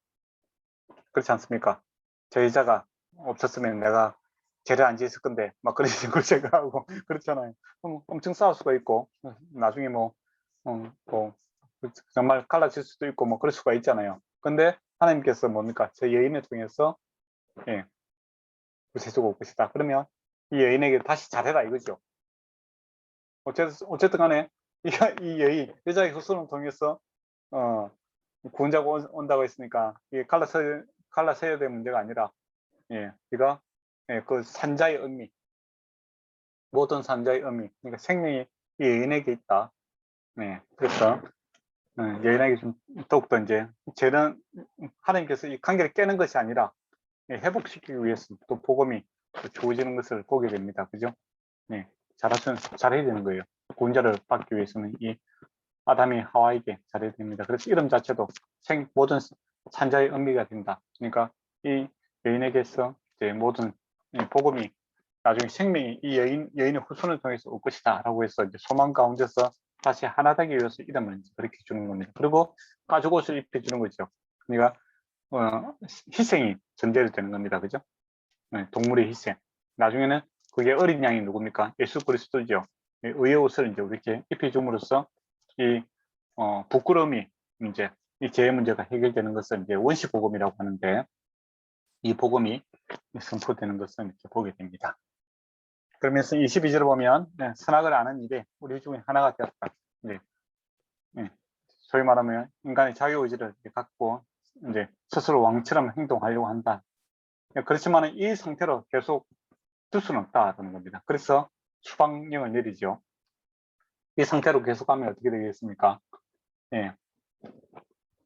그렇지 않습니까? 저 여자가 없었으면 내가 죄를 안 지었을 건데 막 그런 식으로 생각하고 그렇잖아요. 엄청 싸울 수가 있고 나중에 뭐 정말 갈라질 수도 있고 뭐 그럴 수가 있잖아요. 근데 하나님께서 뭡니까? 저 여인을 통해서 구세주가 올 것이다. 그러면 이 여인에게 다시 잘해라 이거죠. 어쨌든 간에 이 여인 여자의 후손을 통해서 구원자가 온다고 했으니까 이게 갈라서야 될 문제가 아니라 이거 그 산자의 의미, 모든 산자의 의미, 그러니까 생명이 이 여인에게 있다. 그래서 여인에게 좀 더욱더 이제 죄는 하나님께서 이 관계를 깨는 것이 아니라 회복시키기 위해서 또 복음이 주어지는 것을 보게 됩니다. 그죠? 잘해야 되는 거예요. 구원자를 받기 위해서는 이 아담이 하와에게 잘해야 됩니다. 그래서 이름 자체도 모든 산자의 의미가 된다. 그러니까 이 여인에게서 이제 모든 복음이 나중에 생명이 이 여인의 후손을 통해서 올 것이다 라고 해서 이제 소망 가운데서 다시 하나 되기 위해서 이름을 그렇게 주는 겁니다. 그리고 가죽옷을 입혀주는 거죠. 그러니까 희생이 전제로 되는 겁니다. 그죠? 동물의 희생. 나중에는 그게 어린 양이 누굽니까? 예수 그리스도죠. 의의 옷을 이제 이렇게 입혀줌으로써 이 부끄러움이 이제 이 죄의 문제가 해결되는 것을 이제 원시 복음이라고 하는데, 이 복음이 선포되는 것을 이렇게 보게 됩니다. 그러면서 22절을 보면 선악을 아는 일이 우리 중에 하나가 되었다. 이제 소위 말하면 인간의 자유의지를 갖고 이제 스스로 왕처럼 행동하려고 한다. 그렇지만 이 상태로 계속 둘 수는 없다는 겁니다. 그래서 추방령을 내리죠. 이 상태로 계속하면 어떻게 되겠습니까?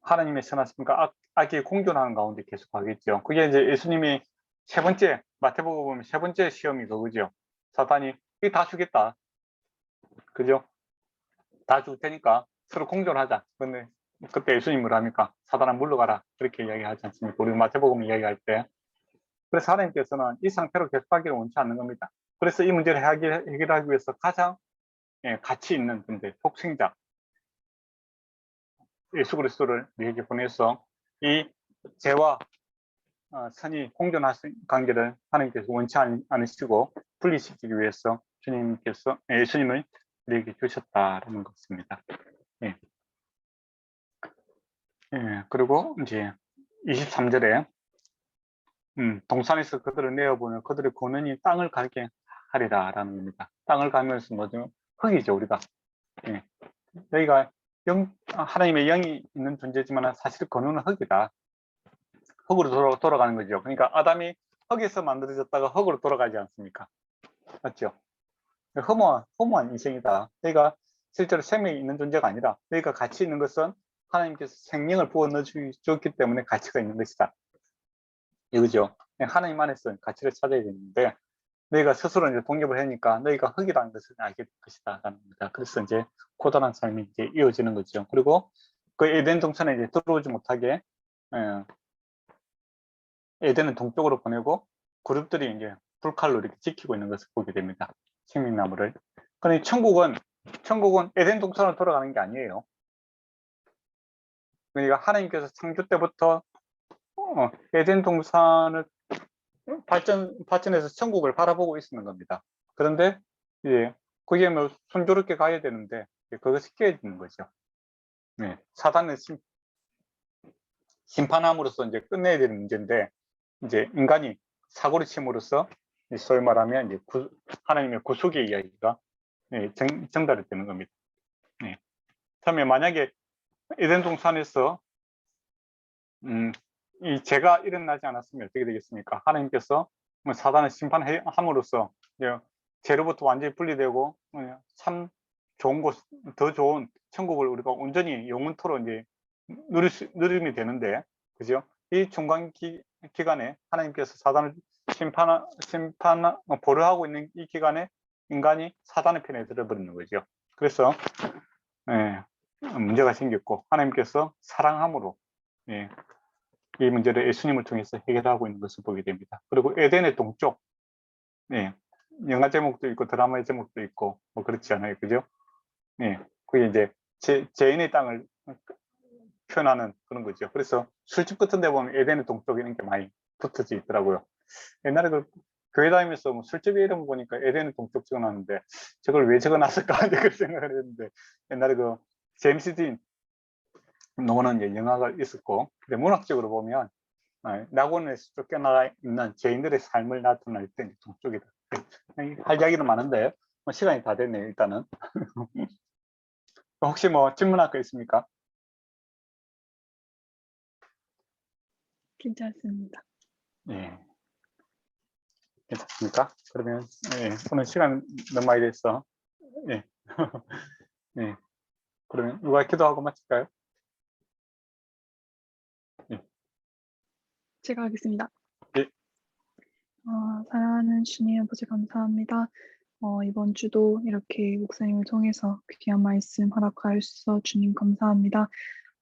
하나님의 선하심과 악이 공존하는 가운데 계속하겠죠. 그게 이제 예수님이 세 번째, 마태복음 보면 세 번째 시험이 그거죠. 사탄이 이거 다 주겠다. 그죠? 다 줄 테니까 서로 공존하자. 근데 그때 예수님 뭐라 합니까? 사단아 물러가라. 그렇게 이야기하지 않습니까? 우리 마태복음 이야기할 때. 그래서 하나님께서는 이 상태로 계속하기를 원치 않는 겁니다. 그래서 이 문제를 해결하기 위해서 가장 가치 있는 분들, 독생자 예수 그리스도를 우리에게 보내서 이 죄와 선이 공존할 관계를 하나님께서 원치 않으시고 분리시키기 위해서 예수님을 우리에게 주셨다는 것입니다. 예. 그리고 이제 23절에 동산에서 그들을 내어보면 그들의 고난이 땅을 갈게 하리라라는 겁니다. 땅을 가면서 뭐죠? 흙이죠, 우리가. 여기가 하나님의 영이 있는 존재지만 사실 근원은 흙이다. 흙으로 돌아가는 거죠. 그러니까 아담이 흙에서 만들어졌다가 흙으로 돌아가지 않습니까? 맞죠? 허무한 인생이다. 너희가 실제로 생명이 있는 존재가 아니라 너희가 가치 있는 것은 하나님께서 생명을 부어 넣어주셨기 때문에 가치가 있는 것이다. 이거죠. 하나님 안에서 가치를 찾아야 되는데 너희가 스스로 이제 독립을 하니까 너희가 흙이라는 것을 알게 될 것이다. 라는겁니다. 그래서 이제 고단한 삶이 이제 이어지는 거죠. 그리고 그 에덴 동산에 이제 들어오지 못하게 에덴은 동쪽으로 보내고 그룹들이 이제 불칼로 이렇게 지키고 있는 것을 보게 됩니다. 생명나무를. 그런데 천국은 에덴 동산으로 돌아가는 게 아니에요. 그러니까 하나님께서 창조 때부터 에덴 동산을 발전해서 천국을 바라보고 있는 겁니다. 그런데 거기에 뭐 순조롭게 가야 되는데 그것이 깨지는 거죠. 사단은 심판함으로써 이제 끝내야 되는 문제인데 이제 인간이 사고를 침으로써 소위 말하면 이제 하나님의 구속의 이야기가 전달이 되는 겁니다. 처음에 만약에 에덴 동산에서 이 죄가 일어나지 않았으면 어떻게 되겠습니까? 하나님께서 사단을 심판함으로써 죄로부터 완전히 분리되고 참 좋은 곳, 더 좋은 천국을 우리가 온전히 영원토록 이제 누리게 되는데, 그죠? 이 중간 기간에 하나님께서 사단을 보를 하고 있는 이 기간에 인간이 사단의 편에 들어버리는 거죠. 그래서 문제가 생겼고 하나님께서 사랑함으로 이 문제를 예수님을 통해서 해결하고 있는 것을 보게 됩니다. 그리고 에덴의 동쪽, 영화 제목도 있고 드라마의 제목도 있고 뭐 그렇지 않아요, 그죠? 그게 이제 죄인의 땅을 표현하는 그런 거죠. 그래서 술집 같은 데 보면 에덴의 동쪽에 이런 게 많이 붙어져 있더라고요. 옛날에 교회 다니면서 뭐 술집 이름 보니까 에덴의 동쪽 적어놨는데 저걸 왜 적어놨을까 그런 생각을 했는데, 옛날에 제임스 딘 노는 이제 영화가 있었고, 근데 문학적으로 보면 낙원에서 쫓겨나 있는 죄인들의 삶을 나타낼 때 동쪽이다. 할 이야기는 많은데 뭐 시간이 다 됐네요. 일단은 혹시 뭐 질문할 거 있습니까? 괜찮습니다. 괜찮습니까? 그러면 오늘 시간 너무 많이 됐어. 그러면 누가 기도하고 마칠까요? 제가 하겠습니다. 예. 사랑하는 주님 아버지 감사합니다. 이번 주도 이렇게 목사님을 통해서 귀한 말씀 허락하여서 주님 감사합니다.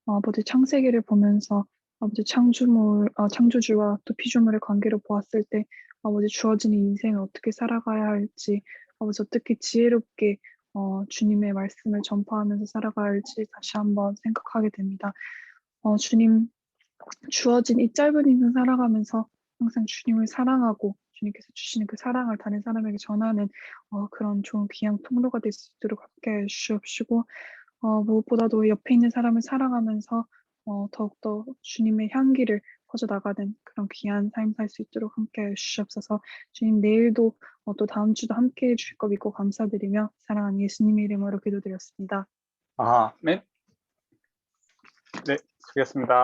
아버지 창세기를 보면서 아버지 창조주와 또 피조물의 관계를 보았을 때 아버지 주어진 인생을 어떻게 살아가야 할지, 아버지 어떻게 지혜롭게 주님의 말씀을 전파하면서 살아가야 할지 다시 한번 생각하게 됩니다. 주님, 주어진 이 짧은 인생 살아가면서 항상 주님을 사랑하고 주님께서 주시는 그 사랑을 다른 사람에게 전하는 그런 좋은 귀한 통로가 될 수 있도록 함께 해 주시옵시고 무엇보다도 옆에 있는 사람을 사랑하면서 더욱더 주님의 향기를 퍼져나가는 그런 귀한 삶 살 수 있도록 함께 해 주시옵소서. 주님 내일도 또 다음 주도 함께 해 주실 거 믿고 감사드리며 사랑하는 예수님의 이름으로 기도드렸습니다. 아, 네. 네, 수고했습니다.